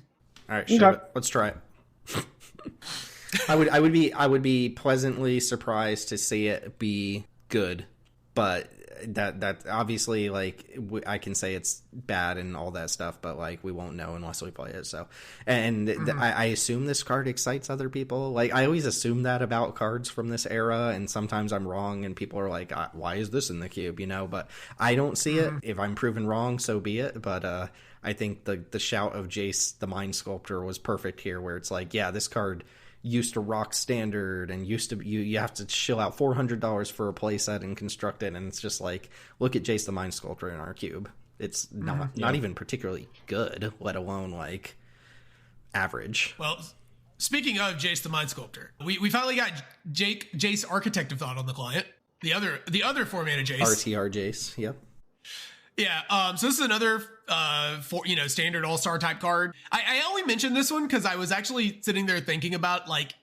All right, sure. Let's try it. I would be pleasantly surprised to see it be good, but that obviously, like, I can say it's bad and all that stuff, but like, we won't know unless we play it. So, and I assume this card excites other people. Like, I always assume that about cards from this era, and sometimes I'm wrong, and people are like, "Why is this in the cube?" You know, but I don't see it. If I'm proven wrong, so be it. But I think the shout of Jace the Mind Sculptor was perfect here, where it's like, yeah, this card used to rock standard and used to you have to shill out $400 for a playset and construct it, and it's just like, look at Jace the Mind Sculptor in our cube. It's not even particularly good, let alone like average. Well, speaking of Jace the Mind Sculptor, we finally got Jace Architect of Thought on the client. The other 4-mana Jace. RTR Jace, yep. Yeah, so this is another standard all-star type card. I only mentioned this one because I was actually sitting there thinking about, like,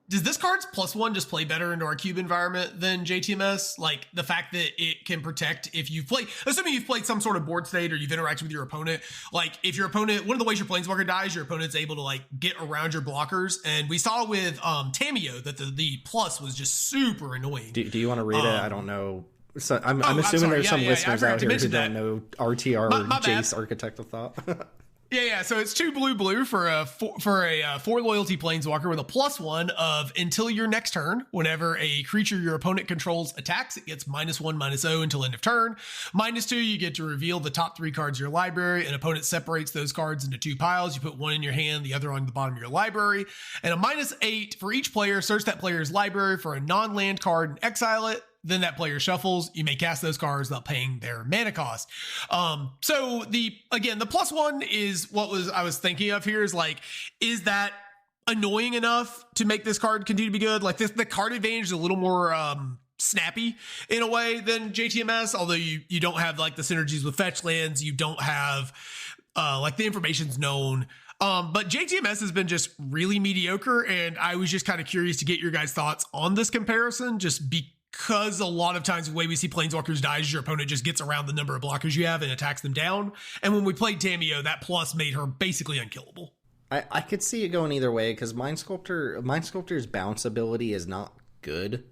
does this card's +1 just play better into our cube environment than JTMS? Like, the fact that it can protect if you've played, assuming you've played some sort of board state or you've interacted with your opponent, like, if your opponent, one of the ways your Planeswalker dies, your opponent's able to, like, get around your blockers. And we saw with Tamiyo that the plus was just super annoying. Do you want to read it? I don't know. So I'm assuming there's some listeners out here who don't know RTR Jace Architect of Thought. Yeah. So it's 2 blue for a 4 loyalty planeswalker with a +1 of until your next turn. Whenever a creature your opponent controls attacks, it gets -1/-0 until end of turn. -2, you get to reveal the top 3 cards of your library. An opponent separates those cards into 2 piles. You put one in your hand, the other on the bottom of your library. And a -8 for each player. Search that player's library for a non-land card and exile it. Then that player shuffles. You may cast those cards without paying their mana cost. So the +1 is what I was thinking of here, is like, is that annoying enough to make this card continue to be good? Like, the card advantage is a little more snappy in a way than JTMS, although you don't have like the synergies with fetch lands. You don't have like the information's known. But JTMS has been just really mediocre, and I was just kind of curious to get your guys' thoughts on this comparison, just because a lot of times the way we see Planeswalkers die is your opponent just gets around the number of blockers you have and attacks them down. And when we played Tamiyo, that plus made her basically unkillable. I could see it going either way, because Mind Sculptor's bounce ability is not good,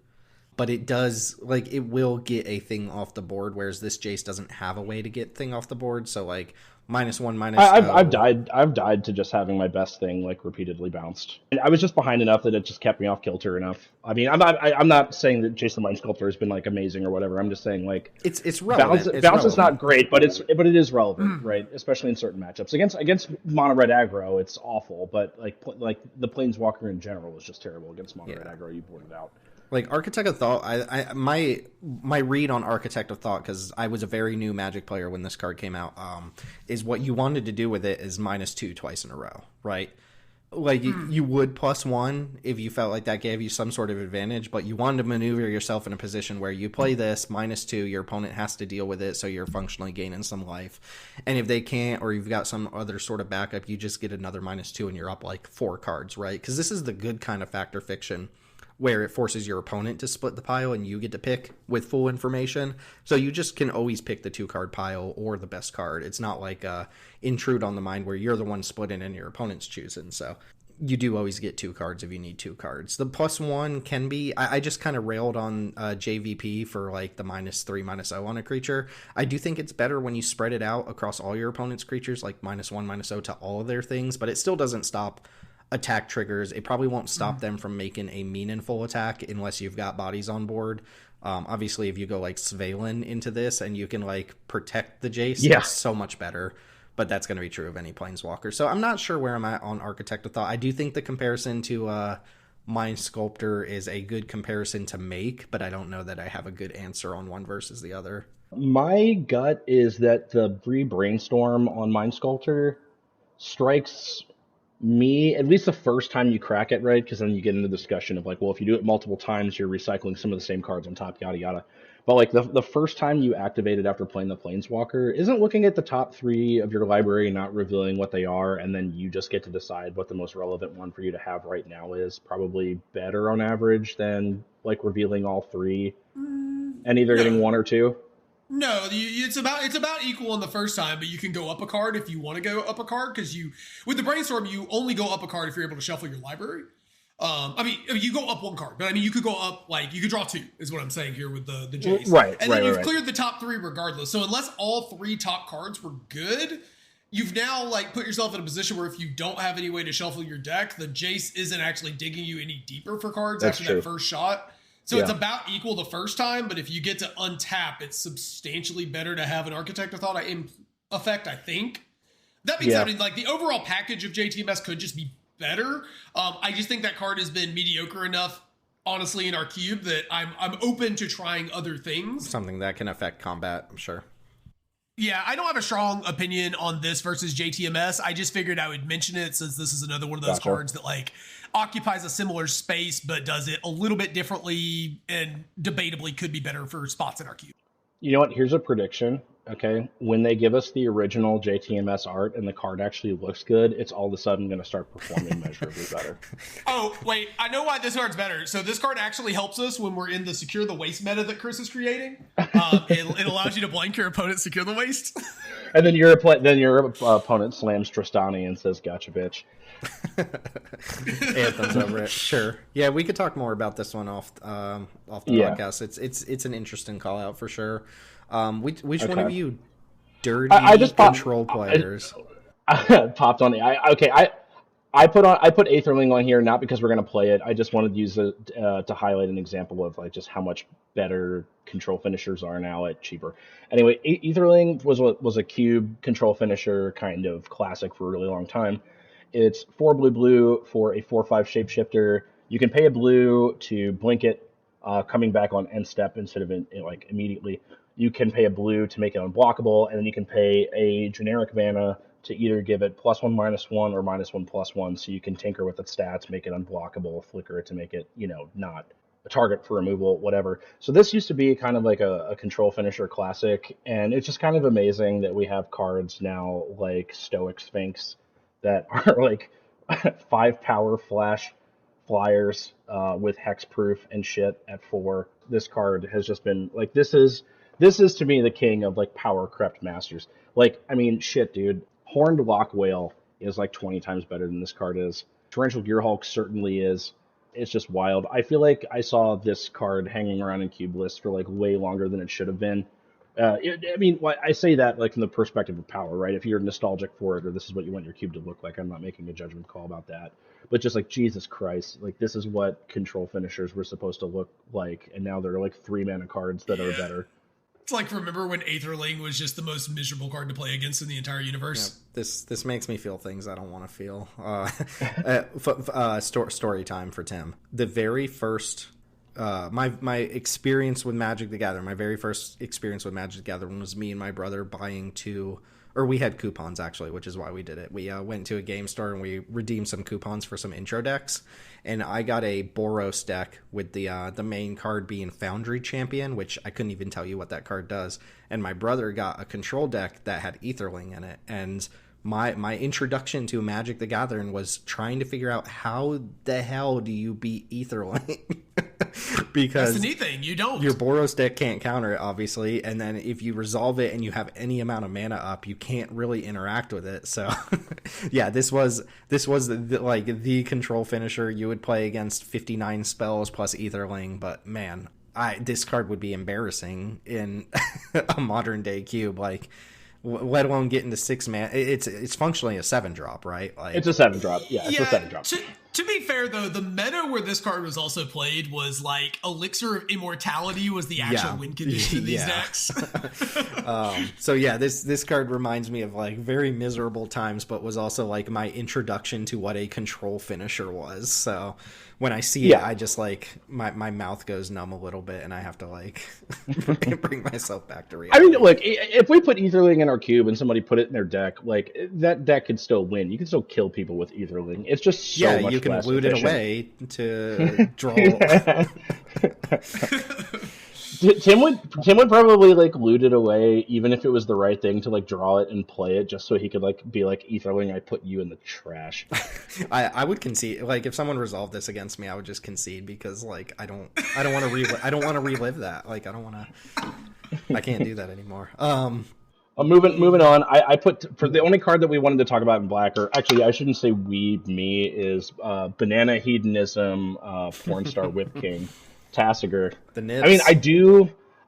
but it does, like, it will get a thing off the board, whereas this Jace doesn't have a way to get thing off the board. So, like, -1, I've died to just having my best thing like repeatedly bounced. And I was just behind enough that it just kept me off kilter enough. I mean, I'm not saying that Jason the Mind Sculptor has been like amazing or whatever. I'm just saying like it's relevant. Bounce is not great, but it is relevant, right? Especially in certain matchups. Against mono red aggro, it's awful, but like the Planeswalker in general is just terrible against mono red aggro. You pointed out. Like Architect of Thought, my read on Architect of Thought, because I was a very new Magic player when this card came out, is what you wanted to do with it is -2 twice in a row, right? Like you would +1 if you felt like that gave you some sort of advantage, but you wanted to maneuver yourself in a position where you play this -2, your opponent has to deal with it, so you're functionally gaining some life. And if they can't, or you've got some other sort of backup, you just get another -2 and you're up like 4 cards, right? Because this is the good kind of Fact or Fiction, where it forces your opponent to split the pile and you get to pick with full information. So you just can always pick the 2-card pile or the best card. It's not like Intrude on the Mind where you're the one splitting and your opponent's choosing. So you do always get 2 cards if you need 2 cards. The +1 can be... I just kind of railed on JVP for like the -3, -0 on a creature. I do think it's better when you spread it out across all your opponent's creatures, like -1, -0 to all of their things, but it still doesn't stop attack triggers. It probably won't stop them from making a meaningful attack unless you've got bodies on board. Obviously, if you go like Svalin into this and you can like protect the Jace, it's so much better. But that's going to be true of any Planeswalker. So I'm not sure where I'm at on Architect of Thought. I do think the comparison to Mind Sculptor is a good comparison to make, but I don't know that I have a good answer on one versus the other. My gut is that the Brainstorm on Mind Sculptor strikes me, at least the first time you crack it, right? Because then you get into the discussion of like, well, if you do it multiple times, you're recycling some of the same cards on top, yada yada. But like the first time you activate it after playing the Planeswalker isn't looking at the top 3 of your library, not revealing what they are, and then you just get to decide what the most relevant one for you to have right now is. Probably better on average than like revealing all 3 and either getting 1 or 2. No, it's about equal on the first time, but you can go up a card if you want to go up a card, because with the Brainstorm you only go up a card if you're able to shuffle your library. I mean you go up 1 card, but I mean you could go up, like you could draw 2 is what I'm saying here with the Jace. Right. And then you've cleared the top 3 regardless. So unless all 3 top cards were good, you've now like put yourself in a position where if you don't have any way to shuffle your deck, the Jace isn't actually digging you any deeper for cards after that first shot. So it's about equal the first time, but if you get to untap, it's substantially better to have an Architect of Thought effect, I think. That being said, I mean, like the overall package of JTMS could just be better. I just think that card has been mediocre enough, honestly, in our cube that I'm open to trying other things. Something that can affect combat, I'm sure. Yeah, I don't have a strong opinion on this versus JTMS. I just figured I would mention it since this is another one of those cards that like occupies a similar space but does it a little bit differently and debatably could be better for spots in our cube. You know what? Here's a prediction. Okay, when they give us the original JTMS art and the card actually looks good, it's all of a sudden going to start performing measurably better. Oh, wait, I know why this card's better. So this card actually helps us when we're in the Secure the Waste meta that Chris is creating. It allows you to blank your opponent Secure the Waste. And then your opponent slams Tristani and says, "Gotcha, bitch." Anthem's over it. Sure. Yeah, we could talk more about this one off the podcast. It's an interesting call out for sure. Which one of you dirty control players popped on the I put Aetherling on here not because we're going to play it. I just wanted to use it to highlight an example of like just how much better control finishers are now at cheaper. Anyway, Aetherling was a cube control finisher kind of classic for a really long time. It's 4 blue for a 4/5 shapeshifter. You can pay a blue to blink it, coming back on end step instead of like immediately. You can pay a blue to make it unblockable, and then you can pay a generic mana to either give it +1/-1 or -1/+1, so you can tinker with its stats, make it unblockable, flicker it to make it, not a target for removal, whatever. So this used to be kind of like a control finisher classic, and it's just kind of amazing that we have cards now like Stoic Sphinx that are like 5 power flash flyers with hexproof and shit at 4. This card has just been like this is to me the king of like Power Crept Masters. Like, I mean, shit, dude. Horned Lock Whale is like 20 times better than this card is. Torrential Gearhulk certainly is. It's just wild. I feel like I saw this card hanging around in Cube List for like way longer than it should have been. I mean, I say that like from the perspective of power, right? If you're nostalgic for it, or this is what you want your cube to look like, I'm not making a judgment call about that. But just like, Jesus Christ, like this is what control finishers were supposed to look like, and now they're like 3-mana cards that are better. It's like, remember when Aetherling was just the most miserable card to play against in the entire universe? Yeah, this makes me feel things I don't want to feel. Story time for Tim. The very first... my experience with Magic the Gathering, my very first experience with Magic the Gathering was me and my brother buying 2, or we had coupons actually, which is why we did it. We went to a game store and we redeemed some coupons for some intro decks, and I got a Boros deck with the main card being Foundry Champion, which I couldn't even tell you what that card does, and my brother got a control deck that had Aetherling in it, and my introduction to Magic the Gathering was trying to figure out how the hell do you beat Aetherling. Because that's the neat thing, you don't. Your Boros deck can't counter it, obviously, and then if you resolve it and you have any amount of mana up, you can't really interact with it. So, yeah, this was the control finisher. You would play against 59 spells plus Aetherling, but man, this card would be embarrassing in a modern day cube. Like, let alone get into 6-man. It's functionally a 7-drop, right? Like, it's a 7-drop. Yeah, it's a 7-drop. To be fair, though, the meta where this card was also played was like Elixir of Immortality was the actual win condition in these decks. So yeah, this card reminds me of like very miserable times, but was also like my introduction to what a control finisher was. So when I see it, I just like my mouth goes numb a little bit, and I have to like bring myself back to reality. I mean, look, if we put Aetherling in our cube and somebody put it in their deck, like that deck could still win. You can still kill people with Aetherling. It's just so much you can less loot efficient. it away to draw. Tim would probably like loot it away, even if it was the right thing to like draw it and play it, just so he could like be like, Aetherling, I put you in the trash. I would concede. Like, if someone resolved this against me, I would just concede, because like I don't want to relive that. Like, I can't do that anymore. Moving on. I put for the only card that we wanted to talk about in black, or actually I shouldn't say me, is Banana Hedonism, Pornstar Whip King, Tassiger. The Nips. I mean,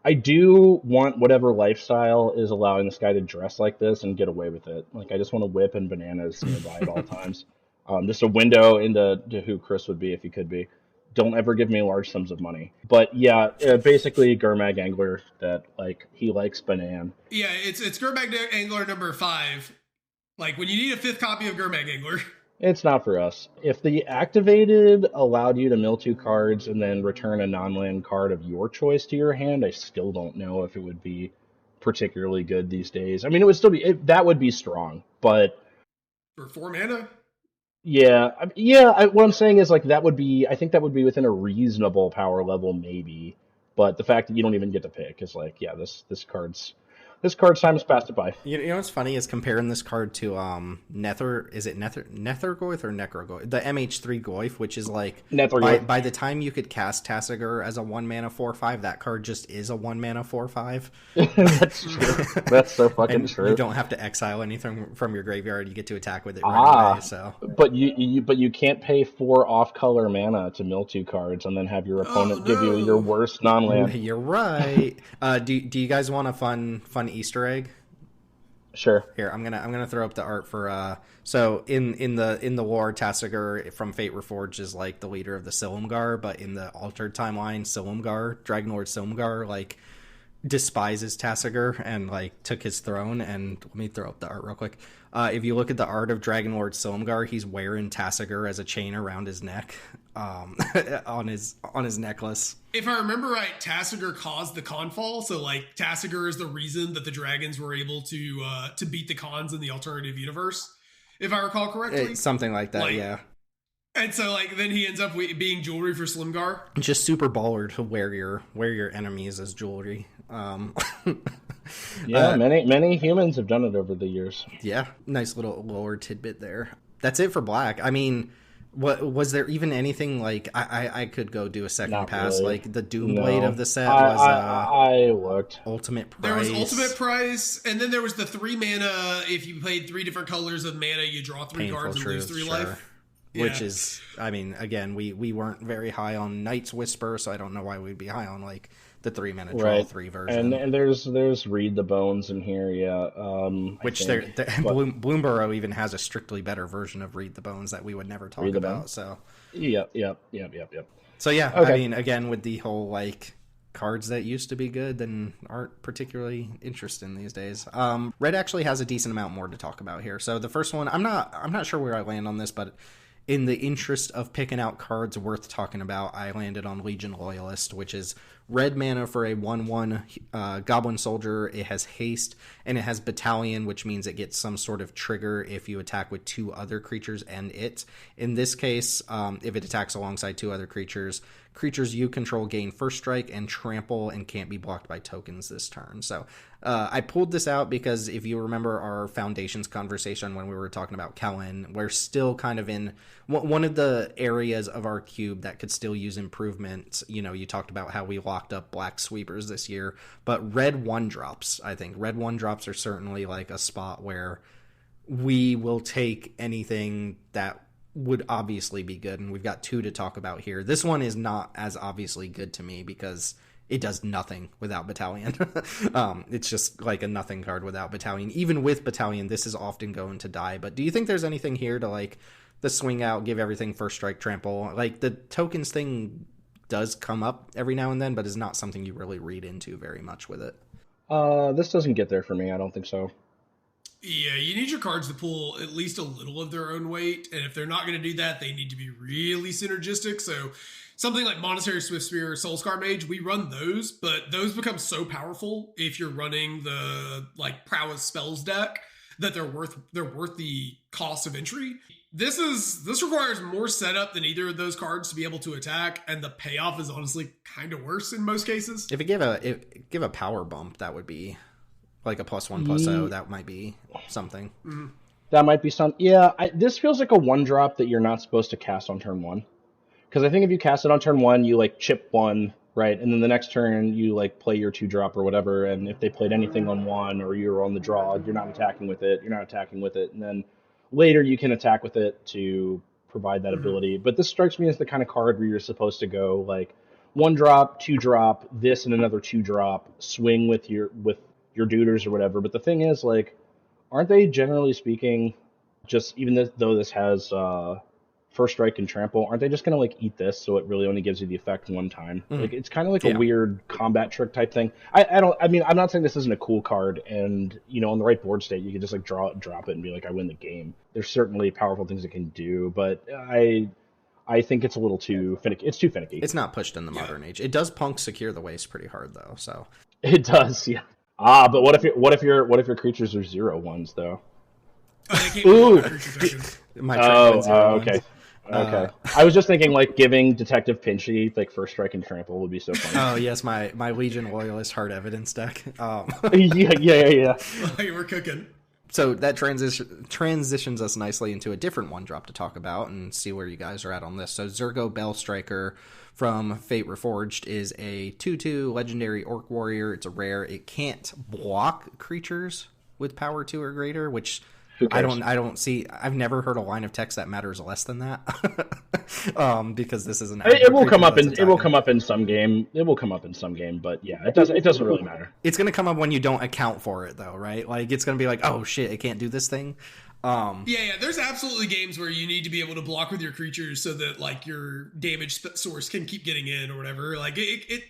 I do want whatever lifestyle is allowing this guy to dress like this and get away with it. Like, I just want to whip and bananas nearby at all times. Just a window into who Chris would be if he could be. Don't ever give me large sums of money. But yeah, basically Gurmag Angler that like he likes Banan. Yeah, it's Gurmag Angler number 5. Like, when you need a 5th copy of Gurmag Angler. It's not for us. If the activated allowed you to mill 2 cards and then return a non-land card of your choice to your hand, I still don't know if it would be particularly good these days. I mean, it would still be that would be strong, but for 4 mana. Yeah. What I'm saying is like that would be. I think that would be within a reasonable power level, maybe. But the fact that you don't even get to pick is like, yeah, this card's time has passed it by. You know what's funny is comparing this card to Nethergoyf or Necrogoyf? The MH3 Goyf, which is like by the time you could cast Tassiger as a 1-mana 4/5, that card just is a 1-mana 4/5. That's true. That's so fucking true. You don't have to exile anything from your graveyard. You get to attack with it right away. So, but you can't pay 4 off-color mana to mill 2 cards and then have your opponent give you your worst non-land. You're right. Do you guys want a fun Easter egg? Sure. Here, I'm gonna throw up the art for so in the lore, Tassiger from Fate Reforged is like the leader of the Silumgar, but in the altered timeline, Dragonlord Silumgar like despises Tassiger and like took his throne. And let me throw up the art real quick. If you look at the art of Dragonlord Silumgar, he's wearing Tassiger as a chain around his neck, on his necklace. If I remember right, Tassiger caused the con fall, so like Tassiger is the reason that the dragons were able to beat the cons in the alternative universe, if I recall correctly. Something like that, yeah. And so like then he ends up being jewelry for Slimgar. Just super baller to wear your enemies as jewelry. Yeah, many humans have done it over the years. Yeah, nice little lore tidbit there. That's it for black. I mean, What was there even anything like? I could go do a second Not pass. really. Like the Doom No. Blade of the set was I looked. ultimate price. There was ultimate price, and then there was the 3 mana. If you played 3 different colors of mana, you draw 3 Painful cards and lose Truth, 3 sure. life. Which is, I mean, again, we weren't very high on Knight's Whisper, so I don't know why we'd be high on like the 3 mana draw 3 version. And there's Read the Bones in here, yeah. Which Bloomborough even has a strictly better version of Read the Bones that we would never talk about. So Yep. So yeah, okay. I mean, again, with the whole like cards that used to be good then aren't particularly interesting these days. Red actually has a decent amount more to talk about here. So the first one, I'm not sure where I land on this, but in the interest of picking out cards worth talking about, I landed on Legion Loyalist, which is red mana for a 1/1 Goblin Soldier. It has haste, and it has Battalion, which means it gets some sort of trigger if you attack with 2 other creatures and it. In this case, if it attacks alongside 2 other creatures you control gain first strike and trample and can't be blocked by tokens this turn. So I pulled this out because if you remember our Foundations conversation when we were talking about Kellen, we're still kind of in one of the areas of our cube that could still use improvement. You know, you talked about how we locked up Black Sweepers this year, but red 1-drops, I think. Red 1-drops are certainly like a spot where we will take anything that would obviously be good, and we've got 2 to talk about here. This one is not as obviously good to me because it does nothing without Battalion. It's just like a nothing card without Battalion. Even with Battalion, this is often going to die. But do you think there's anything here to like the swing out, give everything first strike, trample? Like the tokens thing does come up every now and then, but is not something you really read into very much with it. This doesn't get there for me. I don't think so. Yeah, you need your cards to pull at least a little of their own weight, and if they're not going to do that, they need to be really synergistic. So something like Monastery Swift Spear or Soulscar Mage, we run those, but those become so powerful if you're running the like prowess spells deck that they're worth the cost of entry. This requires more setup than either of those cards to be able to attack, and the payoff is honestly kind of worse in most cases. If it give a power bump, that would be like a +1/+0, that might be something. Mm-hmm. That might be some. Yeah, this feels like a 1-drop that you're not supposed to cast on turn 1. Because I think if you cast it on turn 1, you like chip 1, right? And then the next turn you like play your 2-drop or whatever. And if they played anything on 1 or you're on the draw, you're not attacking with it. And then later you can attack with it to provide that ability. But this strikes me as the kind of card where you're supposed to go like 1-drop, 2-drop, this and another 2-drop, swing with your duders or whatever. But the thing is, like, aren't they generally speaking, just even though this has first strike and trample, aren't they just gonna like eat this so it really only gives you the effect one time? Like it's kind of like a weird combat trick type thing. I'm not saying this isn't a cool card, and you know, on the right board state you can just like drop it and be like, I win the game. There's certainly powerful things it can do, but I think it's a little too finicky. It's too finicky. It's not pushed in the modern age. It does punk Secure the Waste pretty hard though, so it does, yeah. But what if your creatures are 0/1s though? Ooh. Okay. I was just thinking like giving Detective Pinchy like first strike and trample would be so funny. Oh yes, my Legion Loyalist Hard Evidence deck. Yeah. Hey, we're cooking. So that transitions us nicely into a different 1-drop to talk about and see where you guys are at on this. So Zurgo Bellstriker from Fate Reforged is a 2/2 legendary orc warrior. It's a rare. It can't block creatures with power 2 or greater, which I don't see. I've never heard a line of text that matters less than that. Because this is an. It will come up in some game. It will come up in some game, but yeah, it doesn't really matter. It's going to come up when you don't account for it, though, right? Like it's going to be like, oh shit, it can't do this thing. Yeah. There's absolutely games where you need to be able to block with your creatures so that like your damage source can keep getting in or whatever. Like it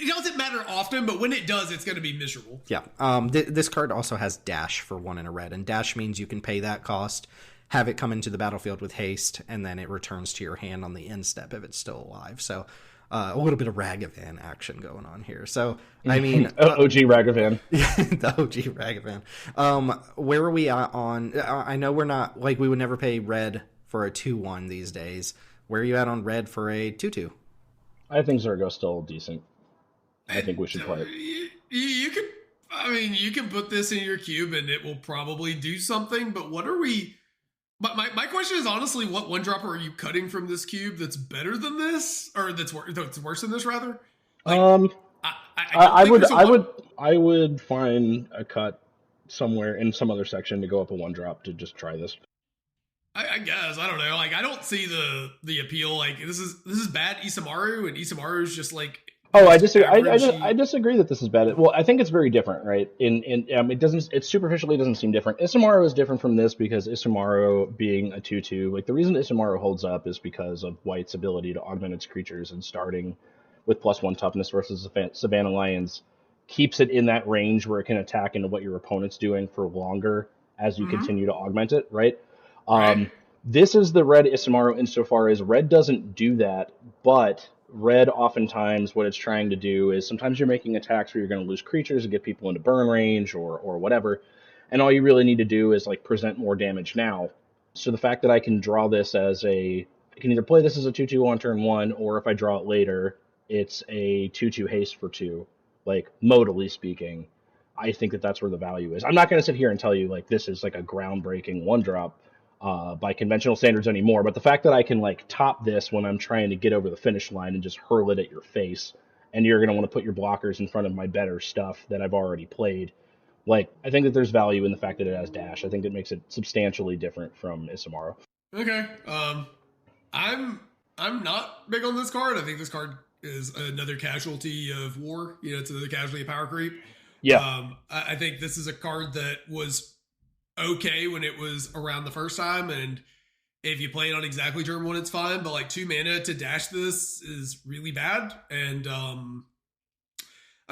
doesn't matter often, but when it does, it's going to be miserable. Yeah. This card also has Dash for 1 and a red, and Dash means you can pay that cost, have it come into the battlefield with haste, and then it returns to your hand on the end step if it's still alive. So a little bit of Ragavan action going on here. So, I mean... OG Ragavan. The OG Ragavan. Where are we at on... I know we're not... Like, we would never pay red for a 2/1 these days. Where are you at on red for a 2/2? I think Zurgo's still decent. I think we should play it. You can put this in your cube and it will probably do something, but what are we But my question is honestly, what one dropper are you cutting from this cube that's better than this, or that's worse than this rather? Like, I would find a cut somewhere in some other section to go up a one drop to just try this. I guess I don't know. Like, I don't see the appeal. Like, this is bad Isamaru, and Isamaru is just like. Oh, I disagree. I disagree that this is bad. Well, I think it's very different, right? It superficially doesn't seem different. Isamaru is different from this because Isamaru being a 2/2, like the reason Isamaru holds up is because of White's ability to augment its creatures, and starting with +1 toughness versus Savannah Lions keeps it in that range where it can attack into what your opponent's doing for longer as you continue to augment it, right? This is the red Isamaru insofar as red doesn't do that, but red oftentimes what it's trying to do is sometimes you're making attacks where you're going to lose creatures and get people into burn range or whatever, and all you really need to do is like present more damage now. So the fact that I can draw this as I can either play this as a 2/2 on turn 1, or if I draw it later, it's a 2/2 haste for 2, like modally speaking. I think that that's where the value is. I'm not going to sit here and tell you like this is like a groundbreaking one drop by conventional standards anymore, but the fact that I can like top this when I'm trying to get over the finish line and just hurl it at your face, and you're going to want to put your blockers in front of my better stuff that I've already played, like I think that there's value in the fact that it has dash. I think it makes it substantially different from Isamaru. Okay, I'm not big on this card. I think this card is another casualty of war. You know, it's another casualty of power creep. Yeah. I think this is a card that was okay when it was around the first time, and if you play it on exactly turn 1, it's fine, but like 2 mana to dash this is really bad. And I'm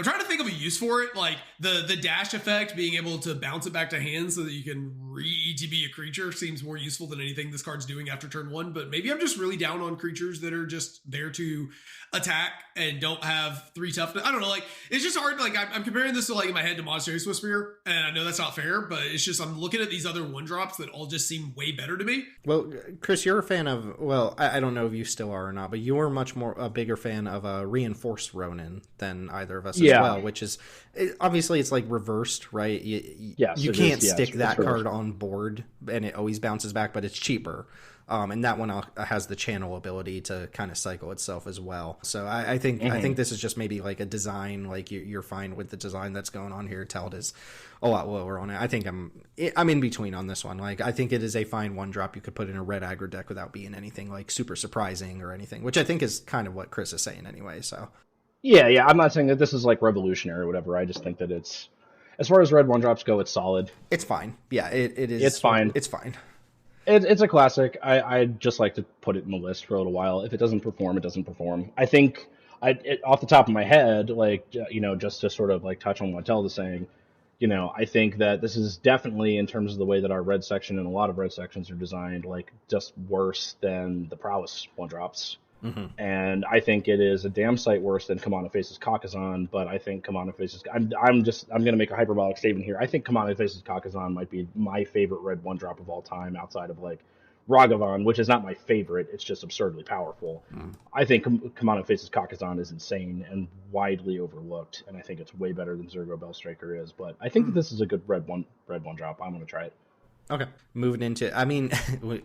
trying to think of a use for it, like the dash effect, being able to bounce it back to hand so that you can re-ETB a creature seems more useful than anything this card's doing after turn 1. But maybe I'm just really down on creatures that are just there to attack and don't have 3 toughness. I don't know, like it's just hard. Like I'm comparing this to like in my head to Monstrous Whisperer, and I know that's not fair, but it's just I'm looking at these other one drops that all just seem way better to me. Well, Chris, you're a fan of, well, I don't know if you still are or not, but you are much more a bigger fan of a reinforced Ronin than either of us as well, which is obviously it's like reversed, right? You can't stick that card on board and it always bounces back, but it's cheaper. And that one has the channel ability to kind of cycle itself as well. So I think this is just maybe like a design, like you're fine with the design that's going on here. Teld is a lot lower on it. I think I'm in between on this one. Like I think it is a fine one drop you could put in a red aggro deck without being anything like super surprising or anything, which I think is kind of what Chris is saying anyway. So yeah, I'm not saying that this is like revolutionary or whatever. I just think that it's, as far as red one drops go, it's solid. It's fine. Yeah, it is. It's fine. It's fine. It's a classic. I'd just like to put it in the list for a little while. If it doesn't perform, it doesn't perform. I think, off the top of my head, like, you know, just to sort of like touch on what Teld is saying, you know, I think that this is definitely, in terms of the way that our red section and a lot of red sections are designed, like just worse than the prowess one drops. Mm-hmm. And I think it is a damn sight worse than Kamana Faces Kakazan, but I think Kamana Faces... I'm going to make a hyperbolic statement here. I think Kamana Faces Kakazan might be my favorite red one-drop of all time, outside of, like, Ragavan, which is not my favorite. It's just absurdly powerful. Mm. I think Kamana Faces Kakazan is insane and widely overlooked, and I think it's way better than Zergo Bellstriker is, but I think that this is a good red one-drop. I'm going to try it. Okay, moving into, I mean,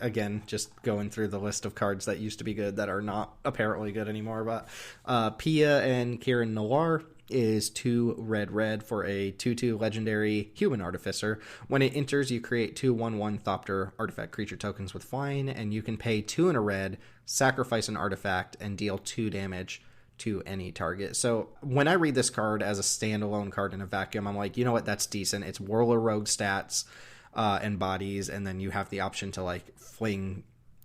again, just going through the list of cards that used to be good that are not apparently good anymore, but Pia and Kieran Noir is 2 red for a 2/2 legendary human artificer. When it enters, you create 2 1/1 Thopter artifact creature tokens with flying, and you can pay 2 and a red, sacrifice an artifact, and deal 2 damage to any target. So when I read this card as a standalone card in a vacuum, I'm like, you know what, that's decent. It's Whirler Rogue stats, and bodies, and then you have the option to like fling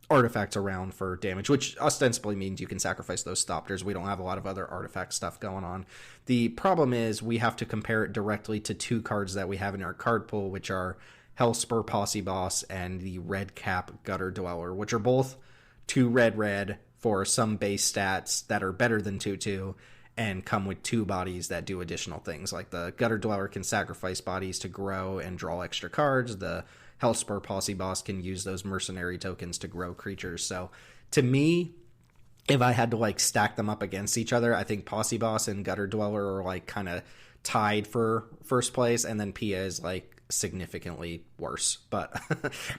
artifacts around for damage, which ostensibly means you can sacrifice those Thopters. We don't have a lot of other artifact stuff going on. The problem is we have to compare it directly to 2 cards that we have in our card pool, which are Hellspur Posse Boss and the Red Cap Gutter Dweller, which are both 2 red for some base stats that are better than 2/2 and come with 2 bodies that do additional things. Like the Gutter Dweller can sacrifice bodies to grow and draw extra cards. The Hellspur Posse Boss can use those mercenary tokens to grow creatures. So to me, if I had to like stack them up against each other, I think Posse Boss and Gutter Dweller are like kind of tied for first place, and then Pia is like significantly worse. But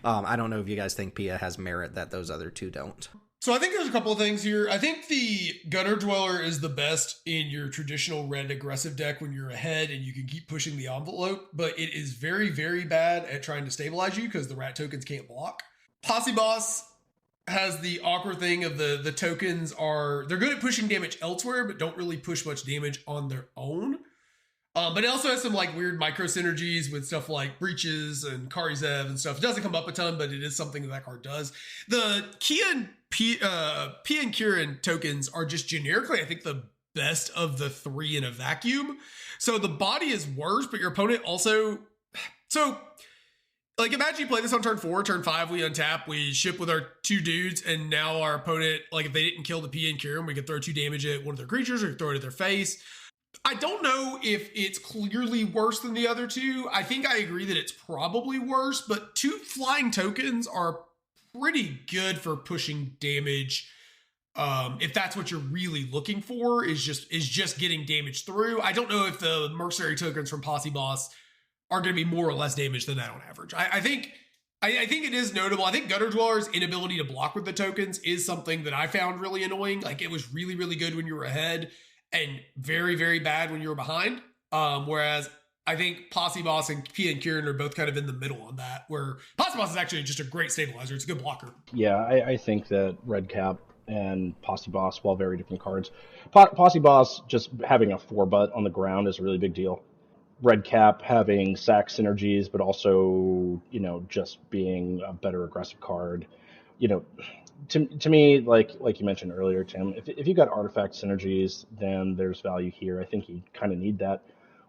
I don't know if you guys think Pia has merit that those other two don't. So I think there's a couple of things here. I think the Gunner Dweller is the best in your traditional red aggressive deck when you're ahead and you can keep pushing the envelope, but it is very, very bad at trying to stabilize you because the rat tokens can't block. Posse Boss has the awkward thing of the tokens they're good at pushing damage elsewhere, but don't really push much damage on their own. But it also has some like weird micro synergies with stuff like Breaches and Karizev and stuff. It doesn't come up a ton, but it is something that card does. The Pia and Kieran tokens are just generically, I think, the best of the three in a vacuum. So the body is worse, but your opponent also... So, like, imagine you play this on turn 4, turn 5, we untap, we ship with our 2 dudes, and now our opponent, like, if they didn't kill the Pia and Kieran, we could throw 2 damage at one of their creatures or throw it at their face. I don't know if it's clearly worse than the other two. I think I agree that it's probably worse, but 2 flying tokens are pretty good for pushing damage. If that's what you're really looking for, is just getting damage through. I don't know if the mercenary tokens from Posse Boss are going to be more or less damage than that on average. I think it is notable. I think Gutter Dweller's inability to block with the tokens is something that I found really annoying. Like, it was really, really good when you were ahead and very, very bad when you were behind. Whereas I think Posse Boss and Pia and Kieran are both kind of in the middle on that, where Posse Boss is actually just a great stabilizer. It's a good blocker. Yeah, I think that Red Cap and Posse Boss, while very different cards, Posse Boss just having a 4-butt on the ground is a really big deal. Red Cap having sack synergies, but also, just being a better aggressive card. To me, like you mentioned earlier, Tim, if you got artifact synergies, then there's value here. I think you kind of need that.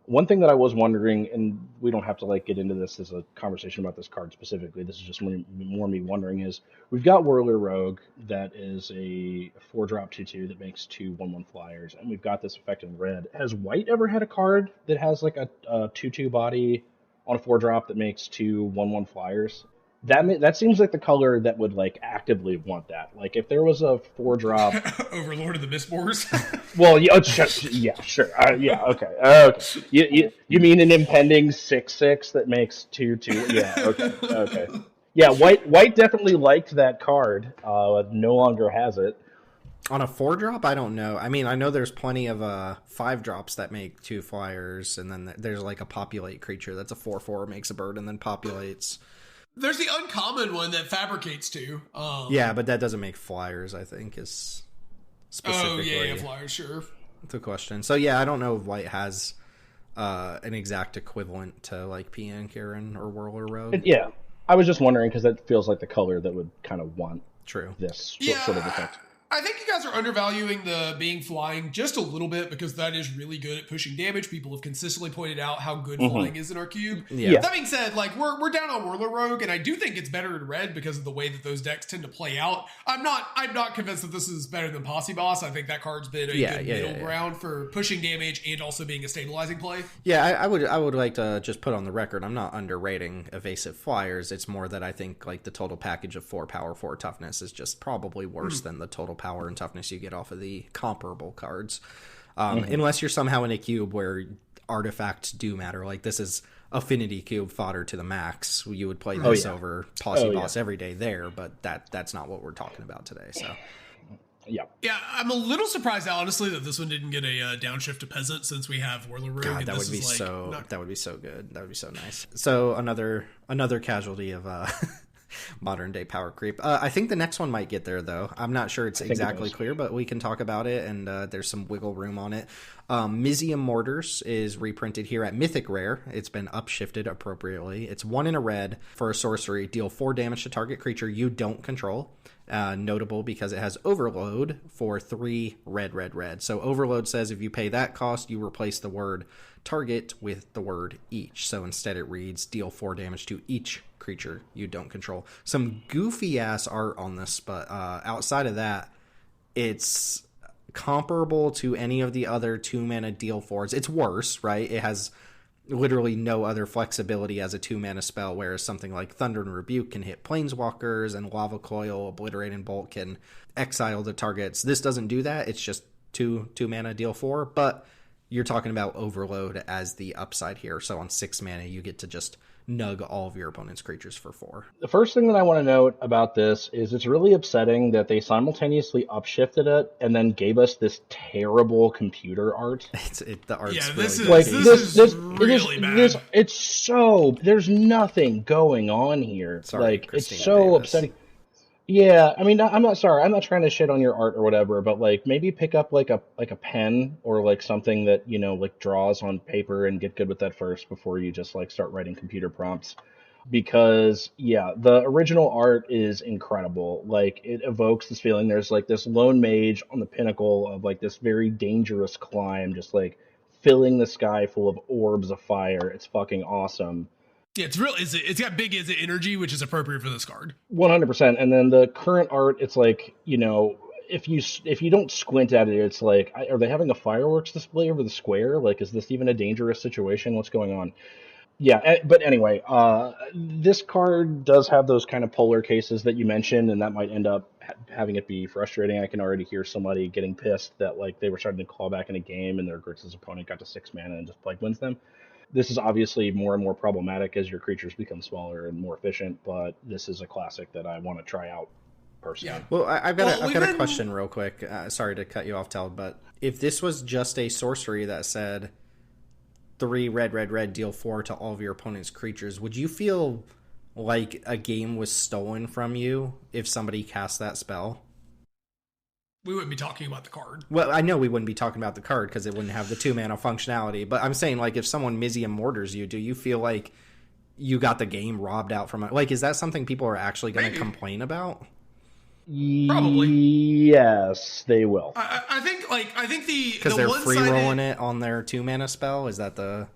One thing that I was wondering, and we don't have to get into this as a conversation about this card specifically, this is just more me wondering, is we've got Whirler Rogue that is a 4-drop 2/2 that makes 2 1/1 flyers, and we've got this effect in red. Has White ever had a card that has like a 2/2 body on a 4-drop that makes 2 1/1 flyers? That seems like the color that would actively want that. Like if there was a 4-drop Overlord of the Mistborers. Well, yeah, sure. Yeah, okay. You mean an impending 6/6 that makes 2/2? Yeah, okay. Yeah, White definitely liked that card. No longer has it. On a 4-drop, I don't know. I mean, I know there's plenty of 5-drops that make 2 flyers, and then there's like a populate creature that's a 4/4, makes a bird and then populates. There's the uncommon one that fabricates 2. Yeah, but that doesn't make flyers, I think, is specifically. Oh, yeah, flyers, sure. The question. So, yeah, I don't know if White has an exact equivalent to, Pia and Kieran or Whirler Rogue. Yeah, I was just wondering, because that feels like the color that would kind of want this sort of effect. I think you guys are undervaluing the being flying just a little bit, because that is really good at pushing damage. People have consistently pointed out how good flying is in our cube. Yeah. That being said, we're down on Whirler Rogue, and I do think it's better in red because of the way that those decks tend to play out. I'm not convinced that this is better than Posse Boss. I think that card's been a good middle ground for pushing damage and also being a stabilizing play. Yeah, I would like to just put on the record, I'm not underrating evasive flyers. It's more that I think the total package of 4 power, 4 toughness is just probably worse than the total power and toughness you get off of the comparable cards, unless you're somehow in a cube where artifacts do matter. Like this is affinity cube fodder to the max. You would play this over Posse Boss every day there, but that's not what we're talking about today. So yeah, I'm a little surprised, honestly, that this one didn't get a downshift to Peasant, since we have Whirler Rogue. God, that would be that would be so good. That would be so nice. So another casualty of modern day power creep. I think the next one might get there, though. I'm not sure it's exactly clear, but we can talk about it, and there's some wiggle room on it. Mizium Mortars is reprinted here at Mythic Rare. It's been upshifted appropriately. It's 1 in a red for a sorcery. Deal 4 damage to target creature you don't control. Notable because it has Overload for 3 red. So Overload says if you pay that cost, you replace the word target with the word each. So instead it reads deal 4 damage to each creature you don't control. Some goofy ass art on this, but outside of that, it's comparable to any of the other 2-mana deal 4s. It's worse, right? It has literally no other flexibility as a 2-mana spell, whereas something like Thunder and Rebuke can hit Planeswalkers, and Lava Coil, Obliterate, and Bolt can exile the targets. This doesn't do that. It's just 2-mana deal 4, but you're talking about Overload as the upside here. So on 6 mana, you get to just nug all of your opponent's creatures for 4. The first thing that I want to note about this is it's really upsetting that they simultaneously upshifted it and then gave us this terrible computer art. The art's this really is really bad. It's so, there's nothing going on here. Sorry, it's Christina so Davis. upsetting. Yeah, I mean, I'm not sorry. I'm not trying to shit on your art or whatever, but like maybe pick up like a pen or like something that, like draws on paper and get good with that first before you just like start writing computer prompts. Because yeah, the original art is incredible. Like it evokes this feeling. There's like this lone mage on the pinnacle of like this very dangerous climb, just like filling the sky full of orbs of fire. It's fucking awesome. Yeah, it's got big Is It energy, which is appropriate for this card. 100%. And then the current art, it's like, if you don't squint at it, it's like, are they having a fireworks display over the square? Like, is this even a dangerous situation? What's going on? Yeah, but anyway, this card does have those kind of polar cases that you mentioned, and that might end up having it be frustrating. I can already hear somebody getting pissed that like they were starting to claw back in a game and their Grixis opponent got to 6 mana and just plague wins them. This is obviously more and more problematic as your creatures become smaller and more efficient, but this is a classic that I want to try out personally. Yeah. Well, I've got a question real quick. Sorry to cut you off, Teld, but if this was just a sorcery that said 3 red, deal 4 to all of your opponent's creatures, would you feel like a game was stolen from you if somebody cast that spell? We wouldn't be talking about the card. Well, I know we wouldn't be talking about the card because it wouldn't have the 2 mana functionality, but I'm saying, like, if someone Mizium Mortars you, do you feel like you got the game robbed out from it? Like, is that something people are actually going to complain about? Probably. Yes, they will. I think because they're free rolling it on their 2 mana spell. Is that the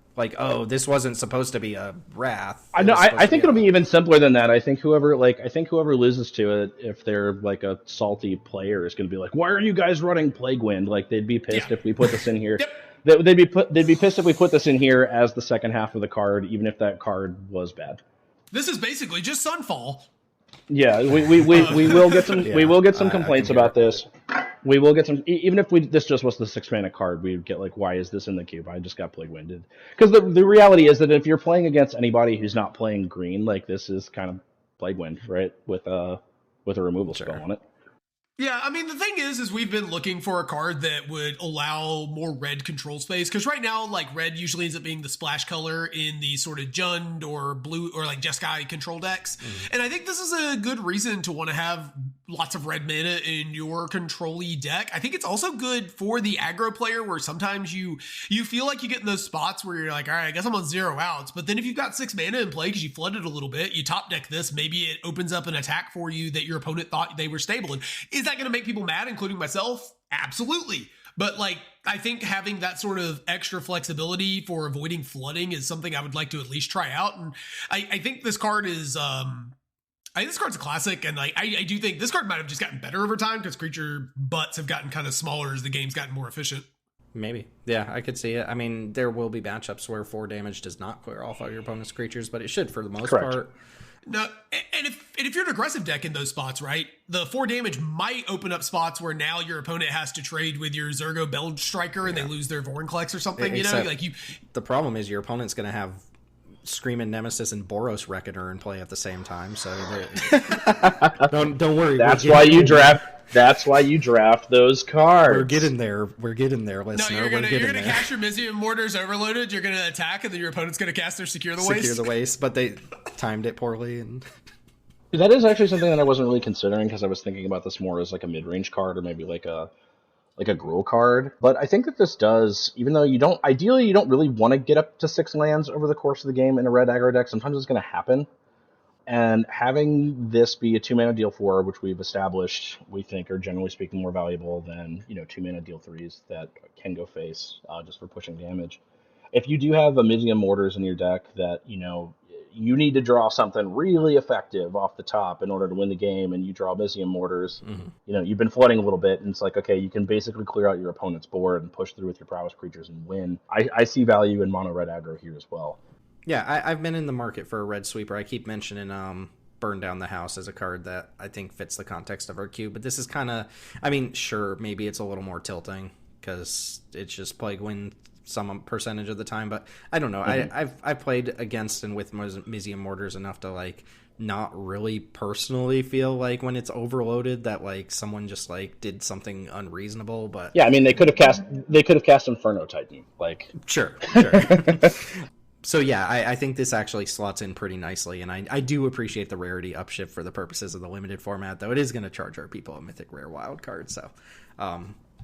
this wasn't supposed to be a wrath? I think it'll be even simpler than that. I think whoever loses to it, if they're like a salty player, is going to be like, "Why are you guys running Plague Wind?" Like they'd be pissed if we put this in here. Yep. They'd be pissed if we put this in here as the second half of the card, even if that card was bad. This is basically just Sunfall. Yeah, we will get some we will get some complaints about this. We will get some, even if this just was the 6 mana card, we'd get like, why is this in the cube? I just got Plague Winded. Because the reality is that if you're playing against anybody who's not playing green, like this is kind of Plague Wind, right? With a removal spell on it. Yeah, I mean, the thing is we've been looking for a card that would allow more red control space, because right now, like, red usually ends up being the splash color in the sort of Jund or blue or like Jeskai control decks. And I think this is a good reason to want to have lots of red mana in your control-y deck. I think it's also good for the aggro player, where sometimes you feel like you get in those spots where you're like, all right, I guess I'm on 0 outs, but then if you've got 6 mana in play because you flooded a little bit, you top deck this, maybe it opens up an attack for you that your opponent thought they were stable in. Is that going to make people mad, including myself? Absolutely. But like, I think having that sort of extra flexibility for avoiding flooding is something I would like to at least try out. And I think this card is, I think this card's a classic, and like I do think this card might have just gotten better over time because creature butts have gotten kind of smaller as the game's gotten more efficient. Maybe. Yeah, I could see it. I mean, there will be matchups where 4 damage does not clear off all your opponent's creatures, but it should for the most part. No, and if you're an aggressive deck in those spots, right, the 4 damage might open up spots where now your opponent has to trade with your Zergo Belge Striker and they lose their Vorinclex or something. The problem is your opponent's going to have Screaming Nemesis and Boros Reckoner in play at the same time, so don't worry. That's why you draft those cards. We're getting there, listener. No, you're gonna cast your Mizium Mortars overloaded, you're gonna attack, and then your opponent's gonna cast their Secure the Waste, but they timed it poorly. And that is actually something that I wasn't really considering, because I was thinking about this more as like a mid-range card, or maybe like a Gruul card. But I think that this does, even though you don't really want to get up to 6 lands over the course of the game in a red aggro deck, sometimes it's going to happen. And having this be a 2 mana deal 4, which we've established, we think are generally speaking more valuable than 2 mana deal 3s that can go face just for pushing damage. If you do have a Mizium Mortars in your deck that you need to draw something really effective off the top in order to win the game, and you draw Mizium Mortars, you've been flooding a little bit, and it's like, okay, you can basically clear out your opponent's board and push through with your prowess creatures and win. I see value in mono red aggro here as well. Yeah, I've been in the market for a red sweeper. I keep mentioning Burn Down the House as a card that I think fits the context of our cube, but this is kind of, I mean, sure, maybe it's a little more tilting because it's just Plague Wind some percentage of the time, but I don't know. I've played against and with Mizium Mortars enough to like not really personally feel like when it's overloaded that like someone just like did something unreasonable. But yeah, I mean they could have cast Inferno Titan, like sure. So yeah, I think this actually slots in pretty nicely, and I do appreciate the rarity upshift for the purposes of the limited format, though it is going to charge our people a Mythic Rare wild card. So,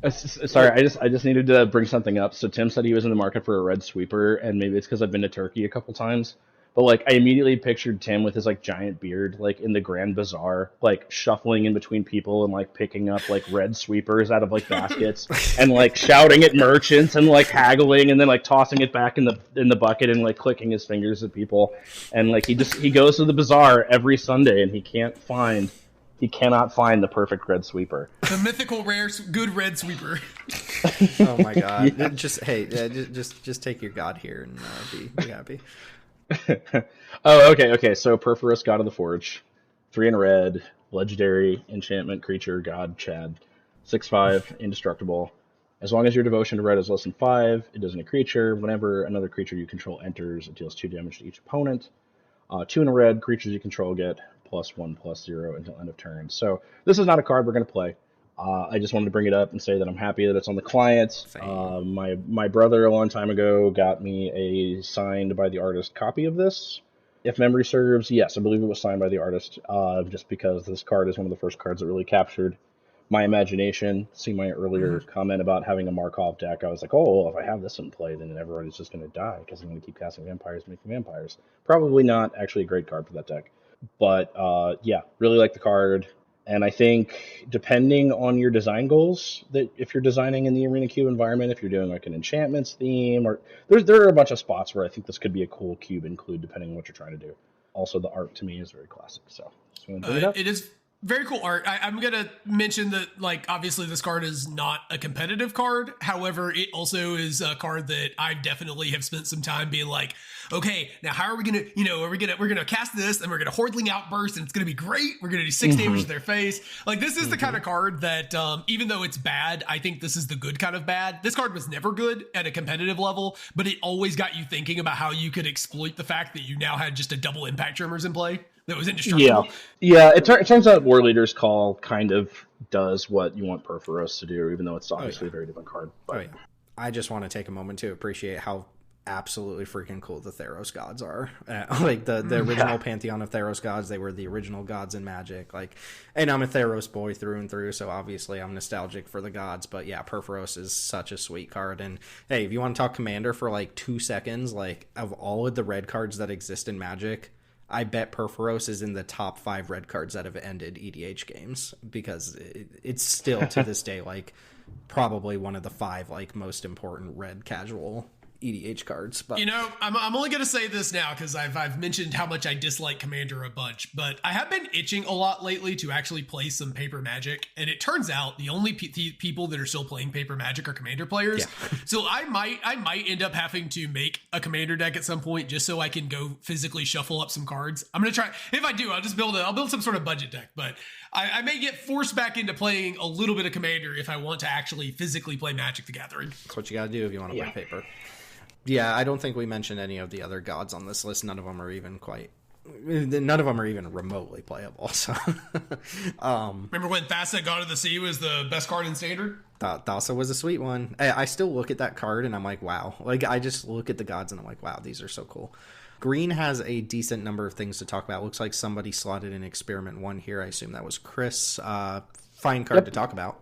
sorry, I just needed to bring something up. So Tim said he was in the market for a red sweeper, and maybe it's because I've been to Turkey a couple times. But like, I immediately pictured Tim with his like giant beard, like in the Grand Bazaar, like shuffling in between people and like picking up like red sweepers out of like baskets and like shouting at merchants and like haggling and then like tossing it back in the bucket and like clicking his fingers at people. And like he goes to the bazaar every Sunday and he cannot find the perfect red sweeper. The mythical rare good red sweeper. Oh my god! Yeah. Just take your god here and be happy. Oh, okay. So Perforos, God of the Forge, 3 in red, legendary enchantment creature, god Chad, 6/5, indestructible. As long as your devotion to red is less than 5, it isn't a creature. Whenever another creature you control enters, it deals 2 damage to each opponent. 2 in a red, creatures you control get +1/+0 until end of turn. So this is not a card we're going to play. I just wanted to bring it up and say that I'm happy that it's on the client. My brother a long time ago got me a signed by the artist copy of this. If memory serves, yes, I believe it was signed by the artist, just because this card is one of the first cards that really captured my imagination. See my earlier comment about having a Markov deck. I was like, oh, well, if I have this in play, then everybody's just going to die because I'm going to keep casting vampires, making vampires. Probably not actually a great card for that deck. But yeah, really like the card. And I think depending on your design goals, that if you're designing in the Arena Cube environment, if you're doing like an enchantments theme, or there are a bunch of spots where I think this could be a cool cube include depending on what you're trying to do. Also, the art to me is very classic. So just want to bring it up. It is very cool art. I'm going to mention that, like, obviously this card is not a competitive card. However, it also is a card that I definitely have spent some time being like, okay, now how are we going to, we're going to cast this and we're going to Hordling Outburst and it's going to be great. We're going to do 6 damage to their face. Like, this is the kind of card that, even though it's bad, I think this is the good kind of bad. This card was never good at a competitive level, but it always got you thinking about how you could exploit the fact that you now had just a double impact trimmers in play. That was indestructible. Yeah. It turns out War Leader's Call kind of does what you want Perforos to do, even though it's obviously a very different card. But I just want to take a moment to appreciate how absolutely freaking cool the Theros gods are. Like the original pantheon of Theros gods, they were the original gods in Magic. Like, and I'm a Theros boy through and through, so obviously I'm nostalgic for the gods. But yeah, Perforos is such a sweet card. And hey, if you want to talk Commander for like 2 seconds, like of all of the red cards that exist in Magic, I bet Perforos is in the top 5 red cards that have ended EDH games, because it's still to this day like probably one of the 5 like most important red casual EDH cards. But I'm only going to say this now because I've mentioned how much I dislike Commander a bunch, but I have been itching a lot lately to actually play some Paper Magic, and it turns out the only people that are still playing Paper Magic are Commander players. Yeah. So I might end up having to make a Commander deck at some point just so I can go physically shuffle up some cards. I'm going to try. If I do, I'll build some sort of budget deck, but I may get forced back into playing a little bit of Commander if I want to actually physically play Magic the Gathering. That's what you got to do if you want to play Paper. Yeah, I don't think we mentioned any of the other gods on this list. None of them are even remotely playable. So, remember when Thassa, God of the Sea, was the best card in Standard? Thassa was a sweet one. I still look at that card and I'm like, wow. Like, I just look at the gods and I'm like, wow, these are so cool. Green has a decent number of things to talk about. Looks like somebody slotted in Experiment 1 here. I assume that was Chris. Fine card to talk about.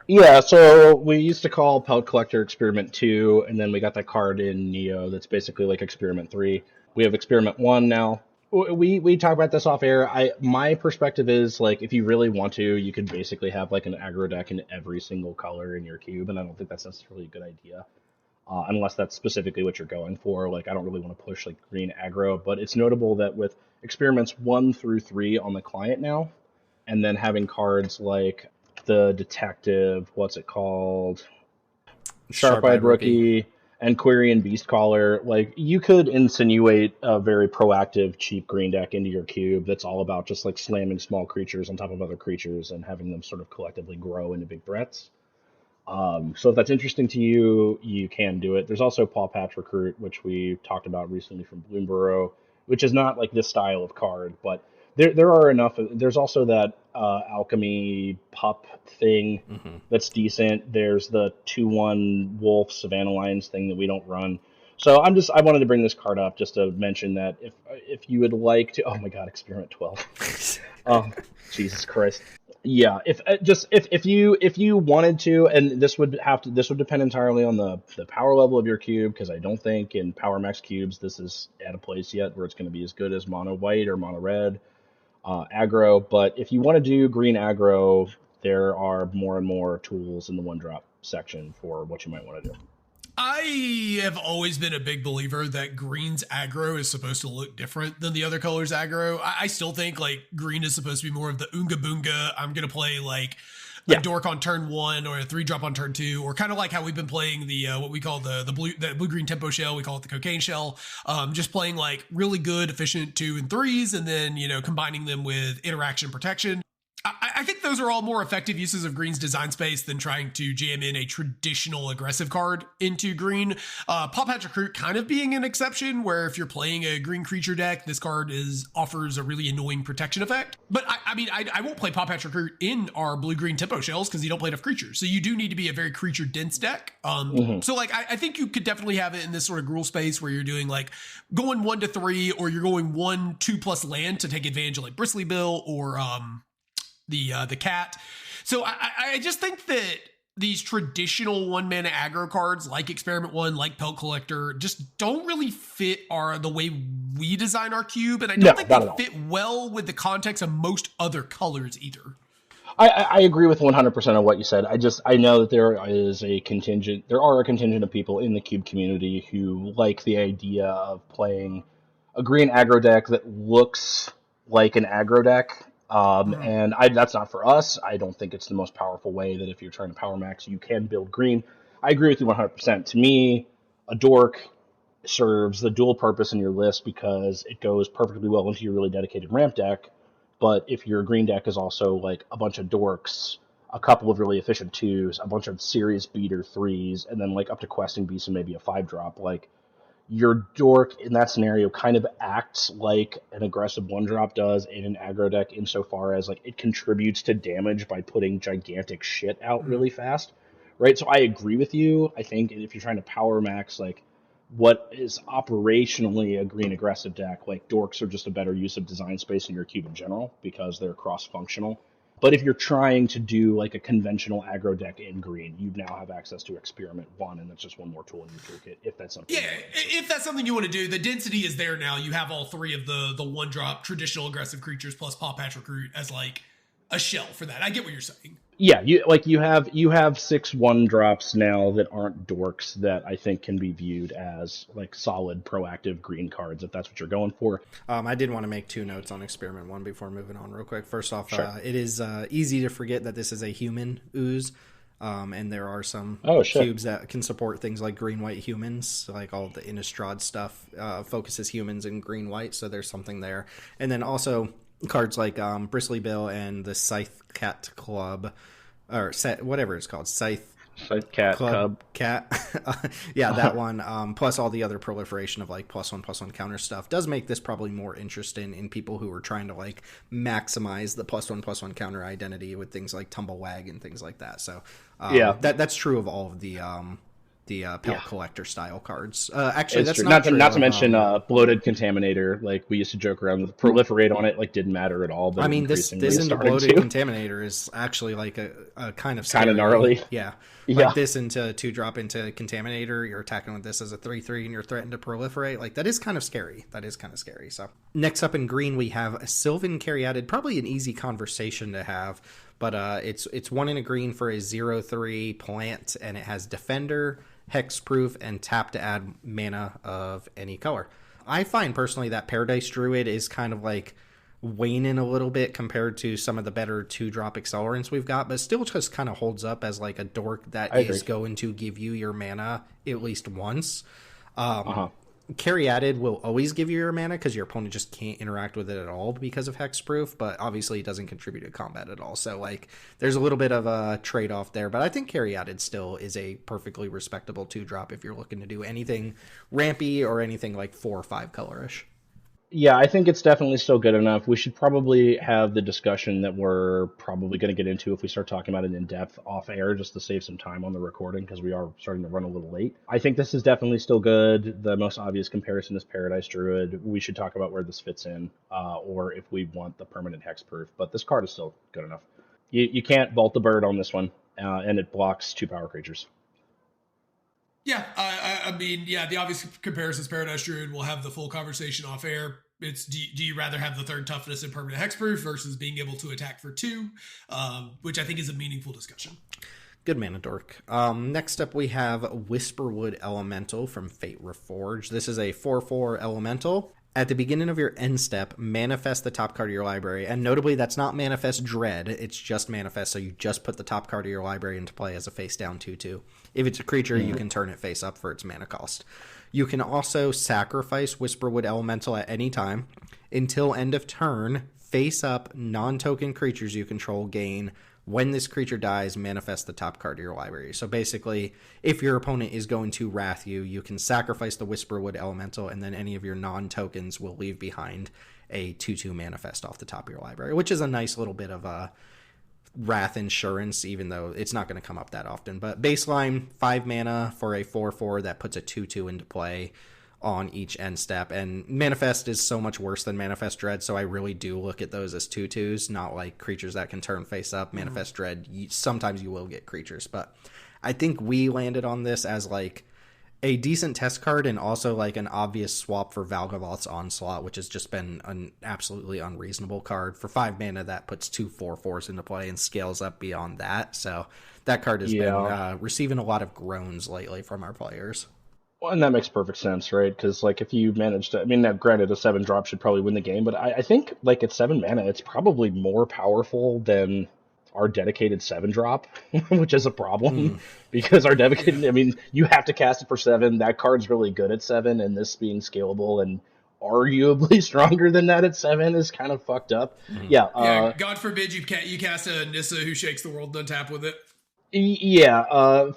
Yeah, so we used to call Pelt Collector Experiment 2, and then we got that card in Neo that's basically like Experiment 3. We have Experiment 1 now. We talk about this off air. My perspective is, like, if you really want to, you could basically have like an aggro deck in every single color in your cube, and I don't think that's necessarily a good idea. Unless that's specifically what you're going for. Like, I don't really want to push like green aggro, but it's notable that with Experiments 1 through 3 on the client now, and then having cards like the Detective, what's it called? Sharp-Eyed Rookie, and Quirion Beastcaller. Like, you could insinuate a very proactive, cheap green deck into your cube that's all about just like slamming small creatures on top of other creatures and having them sort of collectively grow into big threats. So if that's interesting to you, you can do it. There's also Paw Patch Recruit, which we talked about recently from Bloomborough, which is not like this style of card, but there are enough. There's also that Alchemy Pup thing Hmm. that's decent. There's the 2/1 Wolf Savannah Lions thing that we don't run. So I wanted to bring this card up just to mention that if you would like to, oh my God, Experiment 12. Oh, Jesus Christ. Yeah, if you wanted to, and this would depend entirely on the power level of your cube, because I don't think in Power Max cubes this is at a place yet where it's going to be as good as mono white or mono red aggro. But if you want to do green aggro, there are more and more tools in the one drop section for what you might want to do. I have always been a big believer that green's aggro is supposed to look different than the other colors aggro. I still think like green is supposed to be more of the Oonga Boonga. I'm going to play like a dork on turn 1 or a 3-drop on turn 2, or kind of like how we've been playing the what we call the blue green tempo shell. We call it the cocaine shell. Just playing like really good, efficient 2 and 3s, and then, you know, combining them with interaction protection. I think those are all more effective uses of green's design space than trying to jam in a traditional aggressive card into green. Paw Patch Recruit kind of being an exception, where if you're playing a green creature deck, this card offers a really annoying protection effect. But I won't play Paw Patch Recruit in our blue-green tempo shells because you don't play enough creatures. So you do need to be a very creature-dense deck. So like I think you could definitely have it in this sort of gruel space where you're doing like going 1 to 3, or you're going 1/2+ land to take advantage of like Bristly Bill or the cat. So I just think that these traditional 1-mana aggro cards like Experiment 1, like Pelt Collector, just don't really fit the way we design our cube, and I don't think they fit well with the context of most other colors either. I agree with 100% of what you said. I know that there are a contingent of people in the cube community who like the idea of playing a green aggro deck that looks like an aggro deck. And that's not for us. I don't think it's the most powerful way that if you're trying to power max, you can build green. I agree with you 100%. To me, a dork serves the dual purpose in your list because it goes perfectly well into your really dedicated ramp deck. But if your green deck is also like a bunch of dorks, a couple of really efficient 2s, a bunch of serious beater 3s, and then like up to questing beast and maybe a 5-drop, like your dork in that scenario kind of acts like an aggressive 1-drop does in an aggro deck, insofar as like it contributes to damage by putting gigantic shit out really fast, right? So I agree with you. I think if you're trying to power max like what is operationally a green aggressive deck, like dorks are just a better use of design space in your cube in general because they're cross-functional. But if you're trying to do like a conventional aggro deck in green, you now have access to Experiment 1, and that's just one more tool in your toolkit, if that's something. Yeah, if that's something you want to do, the density is there now. You have all 3 of the 1-drop traditional aggressive creatures plus Paw Patch Recruit as like a shell for that. I get what you're saying. Yeah, you have 6 1-drops now that aren't dorks that I think can be viewed as like solid proactive green cards if that's what you're going for. I did want to make 2 notes on Experiment 1 before moving on real quick. First off, it is easy to forget that this is a human ooze. And there are some cubes that can support things like green-white humans, like all the Innistrad stuff focuses humans in green-white, so there's something there. And then also cards like Bristly Bill and the Scythe Cat Club, or whatever it's called, Scythe Cat Club Cat. Yeah, that one. Plus all the other proliferation of like +1/+1 counter stuff does make this probably more interesting in people who are trying to like maximize the +1/+1 counter identity with things like Tumblewag and things like that. So that's true of all of the Pelt Collector style cards. Actually, it's that's true. not true. Not to mention Bloated Contaminator. Like we used to joke around with Proliferate on it, like didn't matter at all. But I mean, this into Bloated Contaminator is actually like a kind of scary. Kind of gnarly. Yeah. Like this into 2-drop into Contaminator, you're attacking with this as a 3/3 and you're threatened to proliferate. Like that is kind of scary. So next up in green we have a Sylvan Caryatid, probably an easy conversation to have, but it's 1 in a green for a 0/3 plant, and it has Defender, Hexproof, and tap to add mana of any color. I find personally that Paradise Druid is kind of like waning a little bit compared to some of the better 2-drop accelerants we've got, but still just kind of holds up as like a dork that is going to give you your mana at least once. Caryatid will always give you your mana because your opponent just can't interact with it at all because of hexproof, but obviously it doesn't contribute to combat at all. So like there's a little bit of a trade-off there, but I think Caryatid still is a perfectly respectable 2-drop if you're looking to do anything rampy or anything like 4 or 5 colorish. Yeah, I think it's definitely still good enough. We should probably have the discussion that we're probably going to get into if we start talking about it in depth off air, just to save some time on the recording because we are starting to run a little late. I think this is definitely still good. The most obvious comparison is Paradise Druid. We should talk about where this fits in, or if we want the permanent hexproof. But this card is still good enough. You can't vault the bird on this one, and it blocks 2 power creatures. Yeah, I mean, yeah, the obvious comparison is Paradise Druid. We'll have the full conversation off air. It's do you rather have the 3rd toughness and permanent hexproof versus being able to attack for 2, which I think is a meaningful discussion. Good mana dork. Next up we have Whisperwood Elemental from Fate Reforged. This is a 4/4 elemental. At the beginning of your end step, manifest the top card of your library. And notably, that's not Manifest Dread. It's just Manifest, so you just put the top card of your library into play as a face-down 2/2. If it's a creature, you can turn it face-up for its mana cost. You can also sacrifice Whisperwood Elemental at any time. Until end of turn, face-up non-token creatures you control gain. When this creature dies, manifest the top card of your library. So basically, if your opponent is going to wrath you, you can sacrifice the Whisperwood Elemental, and then any of your non-tokens will leave behind a 2/2 manifest off the top of your library, which is a nice little bit of a wrath insurance, even though it's not going to come up that often. But baseline, 5 mana for a 4/4 that puts a 2/2 into play on each end step, and Manifest is so much worse than Manifest Dread, so I really do look at those as 2/2s, not like creatures that can turn face up. Manifest Dread, sometimes you will get creatures, but I think we landed on this as like a decent test card and also like an obvious swap for Valgavoth's Onslaught, which has just been an absolutely unreasonable card. For 5 mana, that puts 2 4/4s into play and scales up beyond that, so that card has been receiving a lot of groans lately from our players. Well, and that makes perfect sense, right? Because, like, if you manage to... I mean, now, granted, a 7-drop should probably win the game, but I think, like, at 7 mana, it's probably more powerful than our dedicated 7-drop, which is a problem. Because our dedicated... I mean, you have to cast it for 7. That card's really good at 7, and this being scalable and arguably stronger than that at 7 is kind of fucked up. Yeah, God forbid you cast a Nissa who shakes the world and untap with it. Yeah,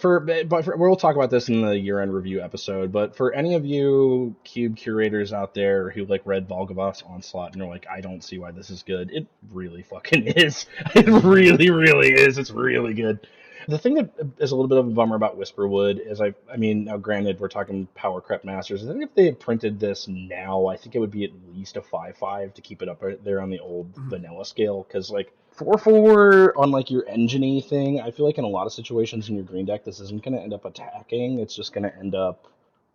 we'll talk about this in the year-end review episode, but for any of you Cube curators out there who like read Valgavoth's Onslaught and are like, I don't see why this is good, it really fucking is. It really, really is. It's really good. The thing that is a little bit of a bummer about Whisperwood is, I mean, now granted, we're talking Power Crept Masters. I think if they had printed this now, I think it would be at least a 5/5 to keep it up there on the old vanilla scale, because, like, 4/4 on, like, your engine-y thing, I feel like in a lot of situations in your green deck, this isn't going to end up attacking. It's just going to end up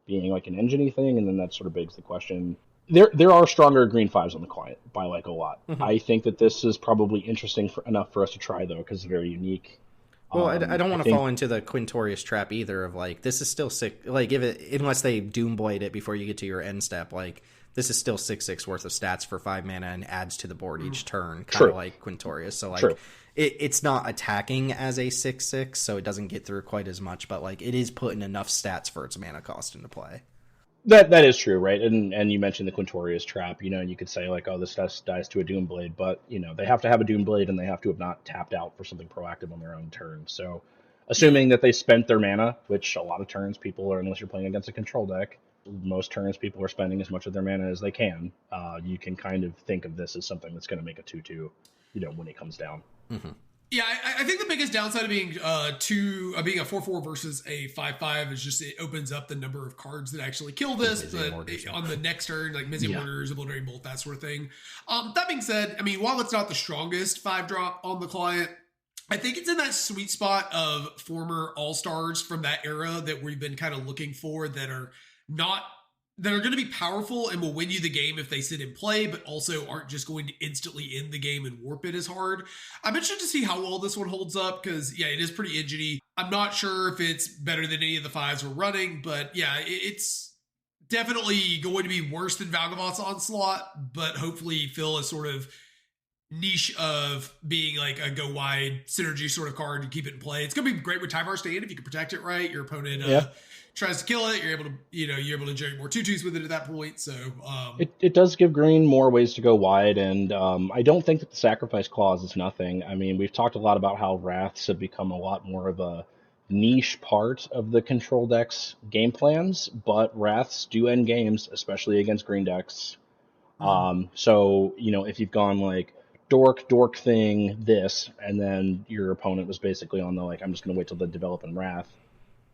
being, like, an engine-y thing, and then that sort of begs the question. There are stronger green 5s on the client by, like, a lot. I think that this is probably interesting enough for us to try, though, because it's very unique. Well, I don't want to fall into the Quintorius trap either of, like, this is still sick. Like, unless they Doomblade it before you get to your end step, like, this is still 6/6 worth of stats for 5 mana and adds to the board each turn, kind of like Quintorius. So, like, it's not attacking as a 6/6, so it doesn't get through quite as much, but, like, it is putting enough stats for its mana cost into play. That is true, right? And you mentioned the Quintorius trap. You know, you could say, like, oh, this dies to a Doomblade, but, you know, they have to have a Doomblade and they have to have not tapped out for something proactive on their own turn. So, assuming that they spent their mana, which a lot of turns people are, unless you're playing against a control deck, most turns people are spending as much of their mana as they can. You can kind of think of this as something that's going to make a 2/2, you know, when it comes down. Yeah, I think the biggest downside of being being a 4/4 versus a 5/5 is just it opens up the number of cards that actually kill this. But on the next turn, like Mizzy Mortars, Obliterating Bolt, that sort of thing. That being said, I mean, while it's not the strongest 5-drop on the client, I think it's in that sweet spot of former all-stars from that era that we've been kind of looking for that are going to be powerful and will win you the game if they sit in play, but also aren't just going to instantly end the game and warp it as hard. I'm interested to see how well this one holds up because, yeah, it is pretty engine-y. I'm not sure if it's better than any of the 5s we're running, but yeah, it's definitely going to be worse than Valgavoth's Onslaught, but hopefully Phil has sort of niche of being like a go wide synergy sort of card to keep it in play. It's gonna be great with Tyvar Stand if you can protect it right. Your opponent tries to kill it, you're able to generate more 2/2s with it at that point. So it does give green more ways to go wide, and I don't think that the sacrifice clause is nothing. I mean, we've talked a lot about how Wraths have become a lot more of a niche part of the control deck's game plans, but Wraths do end games, especially against green decks. So, if you've gone like dork thing, this, and then your opponent was basically on the like, I'm just going to wait till they develop in Wrath.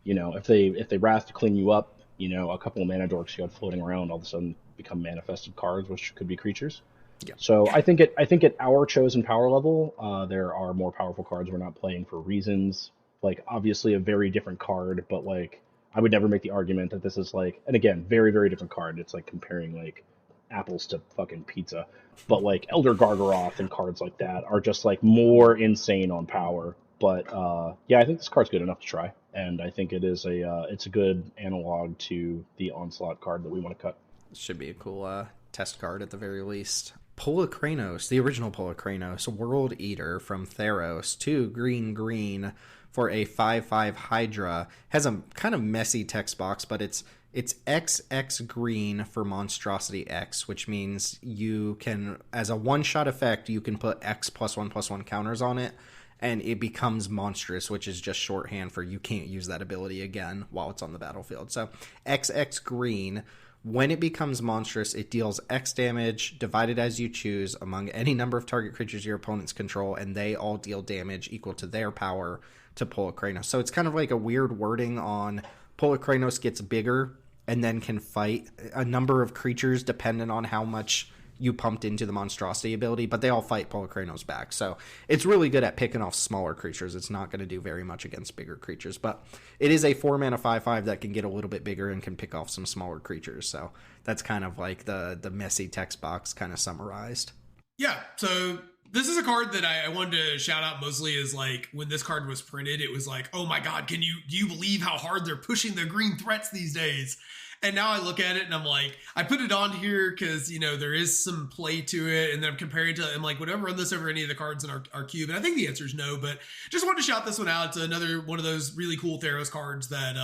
If they Wrath to clean you up, a couple of mana dorks you had floating around all of a sudden become manifested cards, which could be creatures. Yeah. So I think at our chosen power level, there are more powerful cards we're not playing for reasons. Like, obviously a very different card, but like, I would never make the argument that this is like, and again, very, very different card. It's like comparing like apples to fucking pizza. But like Elder Gargaroth and cards like that are just like more insane on power. But I think this card's good enough to try, and I think it's a good analog to the Onslaught card that we want to cut. Should be a cool test card at the very least. Polokranos, the original Polokranos, World Eater from Theros, 2 green for a 5/5 Hydra. Has a kind of messy text box, but it's XX green for Monstrosity X, which means you can, as a one-shot effect, you can put X +1/+1 counters on it, and it becomes monstrous, which is just shorthand for you can't use that ability again while it's on the battlefield. So XX green, when it becomes monstrous, it deals X damage divided as you choose among any number of target creatures your opponents control, and they all deal damage equal to their power to Polokranos. So it's kind of like a weird wording on Polokranos gets bigger and then can fight a number of creatures dependent on how much you pumped into the monstrosity ability, but they all fight Polokranos back. So it's really good at picking off smaller creatures. It's not going to do very much against bigger creatures, but it is a 4-mana 5/5 that can get a little bit bigger and can pick off some smaller creatures. So that's kind of like the messy text box kind of summarized. Yeah, so this is a card that I wanted to shout out mostly as like when this card was printed, it was like, oh my god, do you believe how hard they're pushing the green threats these days? And now I look at it and I'm like, I put it on here because, there is some play to it. And then I'm comparing it to, I'm like, would I ever run this over any of the cards in our cube? And I think the answer is no, but just wanted to shout this one out. It's another one of those really cool Theros cards that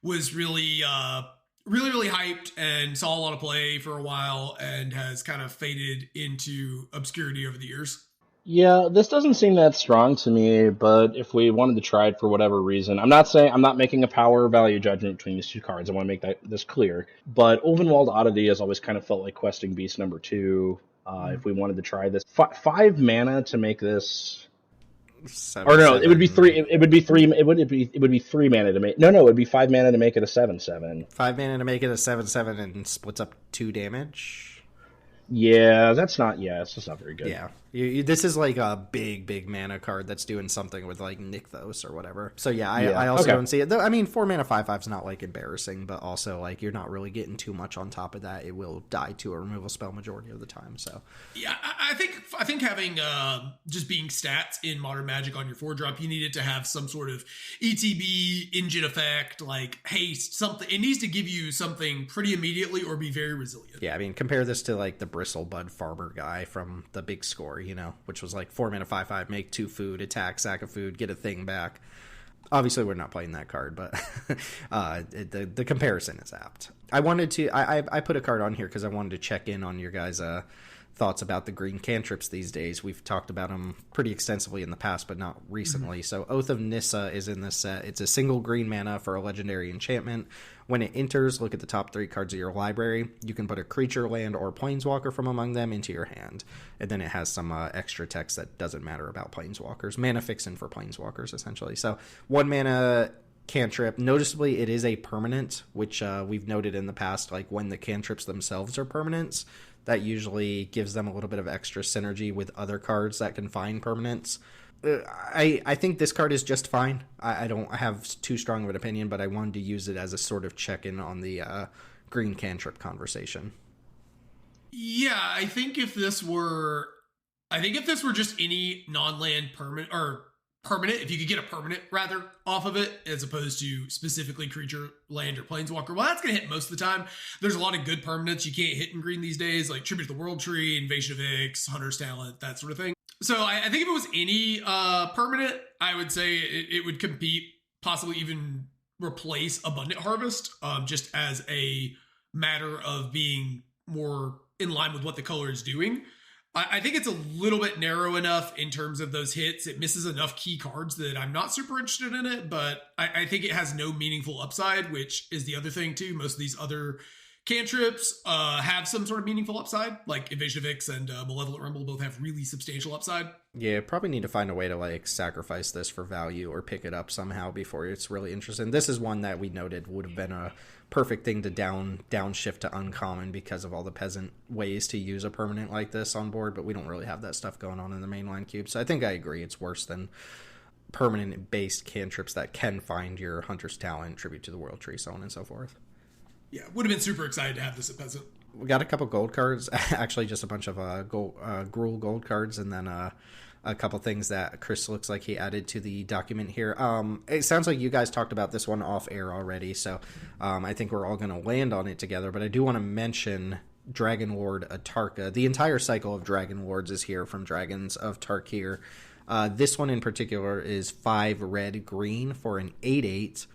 was really, really hyped and saw a lot of play for a while and has kind of faded into obscurity over the years. Yeah, this doesn't seem that strong to me, but if we wanted to try it for whatever reason, I'm not making a power value judgment between these two cards. I want to make this clear. But Ulvenwald Oddity has always kind of felt like Questing Beast number 2. If we wanted to try this, 5 mana to make this, it would be 3. It would be 3. It would be 3 mana to make. No, it would be 5 mana to make it a 7/7. 5 mana to make it a 7/7 and splits up 2 damage. Yeah, it's just not very good. Yeah. This is like a big mana card that's doing something with like Nykthos or whatever. So I also don't see it. I mean, 4 mana 5/5 is not like embarrassing, but also like you're not really getting too much on top of that. It will die to a removal spell majority of the time. So yeah, I think having just being stats in Modern Magic on your 4-drop, you need it to have some sort of ETB engine effect, like haste, something. It needs to give you something pretty immediately or be very resilient. Yeah, I mean, compare this to like the Bristlebud Farmer guy from the Big Score, which was like 4 mana 5/5, make 2 food, attack, sack a food, get a thing back. Obviously, we're not playing that card, but the comparison is apt. I put a card on here because I wanted to check in on your guys' thoughts about the green cantrips these days. We've talked about them pretty extensively in the past, but not recently. So Oath of Nissa is in this set. It's a single green mana for a legendary enchantment. When it enters, look at the top 3 cards of your library. You can put a creature, land, or planeswalker from among them into your hand. And then it has some extra text that doesn't matter about planeswalkers. Mana fixin' for planeswalkers, essentially. So 1 mana cantrip. Noticeably, it is a permanent, which we've noted in the past, like when the cantrips themselves are permanents, that usually gives them a little bit of extra synergy with other cards that can find permanents. I think this card is just fine. I don't have too strong of an opinion, but I wanted to use it as a sort of check-in on the green cantrip conversation. Yeah, I think if this were just any non-land permanent or permanent, if you could get a permanent rather off of it, as opposed to specifically creature, land, or planeswalker, well, that's going to hit most of the time. There's a lot of good permanents you can't hit in green these days, like Tribute to the World Tree, Invasion of Ix, Hunter's Talent, that sort of thing. So I think if it was any permanent, I would say it would compete, possibly even replace Abundant Harvest, just as a matter of being more in line with what the color is doing. I think it's a little bit narrow enough in terms of those hits. It misses enough key cards that I'm not super interested in it, but I think it has no meaningful upside, which is the other thing too. Most of these other cantrips have some sort of meaningful upside, like Invasion of Ix and Malevolent Rumble both have really substantial upside. Yeah, probably need to find a way to like sacrifice this for value or pick it up somehow before it's really interesting. This is one that we noted would have been a perfect thing to downshift to uncommon because of all the peasant ways to use a permanent like this on board, but we don't really have that stuff going on in the mainline cube. So I think I agree it's worse than permanent based cantrips that can find your Hunter's Talent, Tribute to the World Tree, so on and so forth. Yeah, would have been super excited to have this at peasant. We got a couple gold cards, actually just a bunch of Gruul gold cards, and then a couple things that Chris looks like he added to the document here. It sounds like you guys talked about this one off air already, so I think we're all going to land on it together, but I do want to mention Dragon Lord Atarka. The entire cycle of Dragon Lords is here from Dragons of Tarkir. This one in particular is 5 red green for an 8/8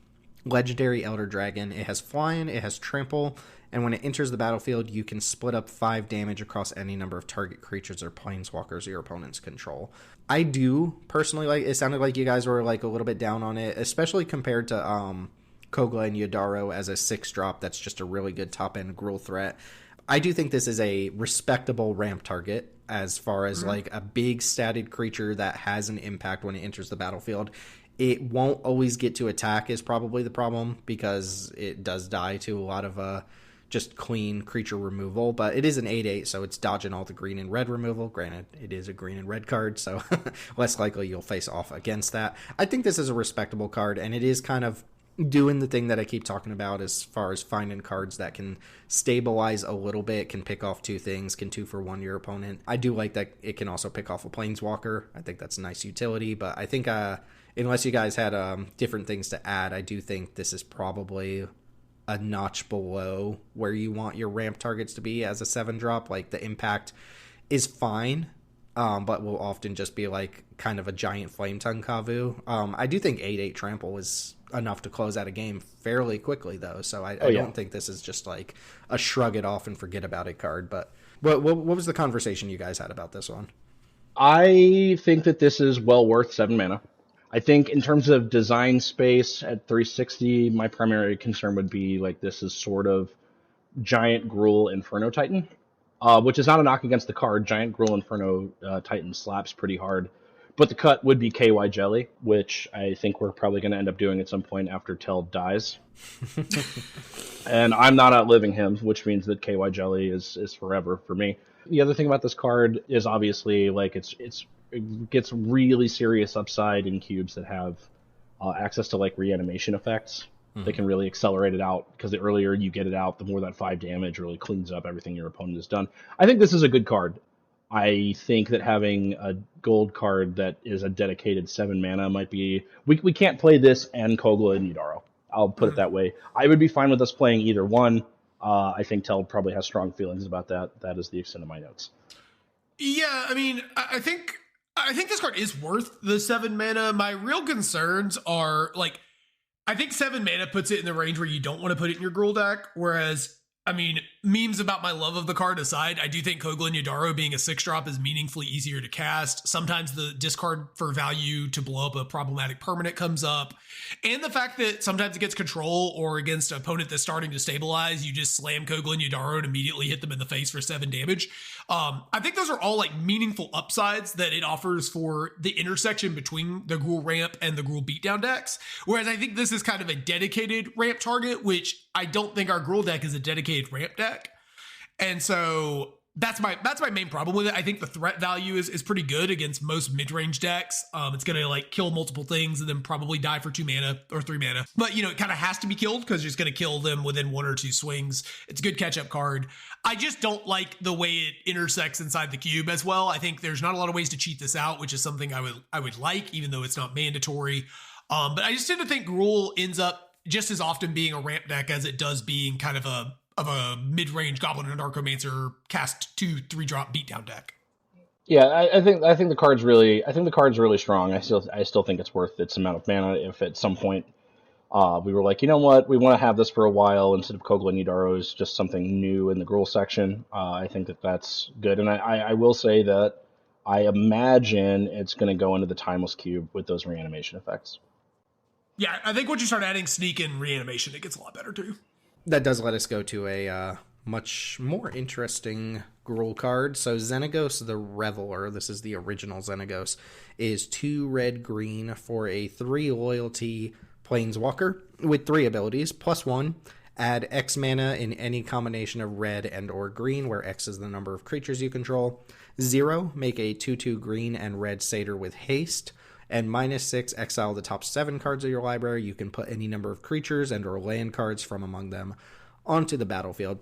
legendary Elder Dragon. It has flying, it has trample, and when it enters the battlefield, you can split up 5 damage across any number of target creatures or planeswalkers your opponents control. I do personally like it. Sounded like you guys were like a little bit down on it, especially compared to Kogla and Yodaro as a 6-drop that's just a really good top-end Gruul threat. I do think this is a respectable ramp target as far as like a big statted creature that has an impact when it enters the battlefield. It won't always get to attack is probably the problem because it does die to a lot of just clean creature removal, but it is an 8/8, so it's dodging all the green and red removal. Granted, it is a green and red card, so less likely you'll face off against that. I think this is a respectable card, and it is kind of doing the thing that I keep talking about as far as finding cards that can stabilize a little bit, can pick off 2 things, can 2-for-1 your opponent. I do like that it can also pick off a Planeswalker. I think that's a nice utility, but I think unless you guys had different things to add, I do think this is probably a notch below where you want your ramp targets to be as a 7-drop. Like, the impact is fine, but will often just be like kind of a giant flame tongue Kavu. I do think 8/8 trample is enough to close out a game fairly quickly, though, so I don't think this is just like a shrug it off and forget about it card. But what was the conversation you guys had about this one? I think that this is well worth 7 mana. I think in terms of design space at 360, my primary concern would be like this is sort of Giant Gruul Inferno Titan, which is not a knock against the card. Giant Gruul Inferno Titan slaps pretty hard, but the cut would be KY Jelly, which I think we're probably going to end up doing at some point after Teld dies. And I'm not outliving him, which means that KY Jelly is forever for me. The other thing about this card is obviously like it gets really serious upside in cubes that have access to like reanimation effects. They can really accelerate it out because the earlier you get it out, the more that 5 damage really cleans up everything your opponent has done. I think this is a good card. I think that having a gold card that is a dedicated 7 mana might be... We can't play this and Kogla and Yodaro. I'll put it that way. I would be fine with us playing either one. I think Teld probably has strong feelings about that. That is the extent of my notes. Yeah, I mean, I think this card is worth the 7 mana. My real concerns are, like, I think 7 mana puts it in the range where you don't want to put it in your Gruul deck, whereas, I mean, memes about my love of the card aside, I do think Kogla and Yodaro being a 6-drop is meaningfully easier to cast. Sometimes the discard for value to blow up a problematic permanent comes up. And the fact that sometimes against control or against an opponent that's starting to stabilize, you just slam Kogla and Yodaro and immediately hit them in the face for 7 damage. I think those are all like meaningful upsides that it offers for the intersection between the Gruul ramp and the Gruul beatdown decks. Whereas I think this is kind of a dedicated ramp target, which I don't think our Gruul deck is a dedicated ramp deck. And so That's my main problem with it. I think the threat value is pretty good against most mid-range decks. It's gonna like kill multiple things and then probably die for 2 mana or 3 mana. But it kind of has to be killed because you're just gonna kill them within 1 or 2 swings. It's a good catch-up card. I just don't like the way it intersects inside the cube as well. I think there's not a lot of ways to cheat this out, which is something I would like, even though it's not mandatory. But I just tend to think Gruul ends up just as often being a ramp deck as it does being kind of a mid-range Goblin and Narcomancer cast 2-3 drop beatdown deck. Yeah, I think the card's really strong. I still think it's worth its amount of mana. If at some point we were like, you know what, we want to have this for a while instead of Kogla and Yidaro is just something new in the Gruul section, I think that's good. And I will say that I imagine it's going to go into the Timeless Cube with those reanimation effects. Yeah, I think once you start adding Sneak and reanimation, it gets a lot better too. That does let us go to a much more interesting Gruul card. So Xenagos the Reveler, this is the original Xenagos, is 2 red-green for a 3 loyalty planeswalker with 3 abilities. +1, add X mana in any combination of red and or green, where X is the number of creatures you control. 0, make a 2/2 green and red satyr with haste. And -6, exile the top 7 cards of your library. You can put any number of creatures and or land cards from among them onto the battlefield.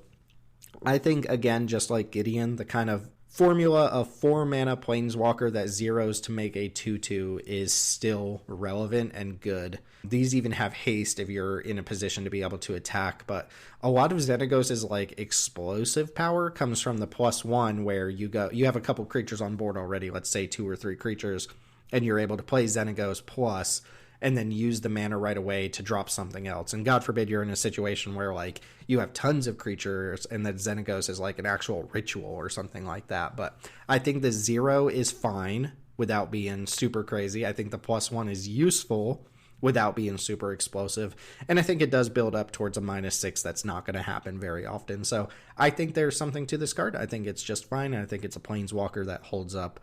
I think, again, just like Gideon, the kind of formula of 4 mana planeswalker that zeros to make a 2/2 is still relevant and good. These even have haste if you're in a position to be able to attack, but a lot of Xenagos' like explosive power comes from the +1, where you have a couple creatures on board already, let's say 2 or 3 creatures, and you're able to play Xenagos plus and then use the mana right away to drop something else. And God forbid you're in a situation where like you have tons of creatures and that Xenagos is like an actual ritual or something like that. But I think the 0 is fine without being super crazy. I think the +1 is useful without being super explosive. And I think it does build up towards a -6 that's not going to happen very often. So I think there's something to this card. I think it's just fine. And I think it's a planeswalker that holds up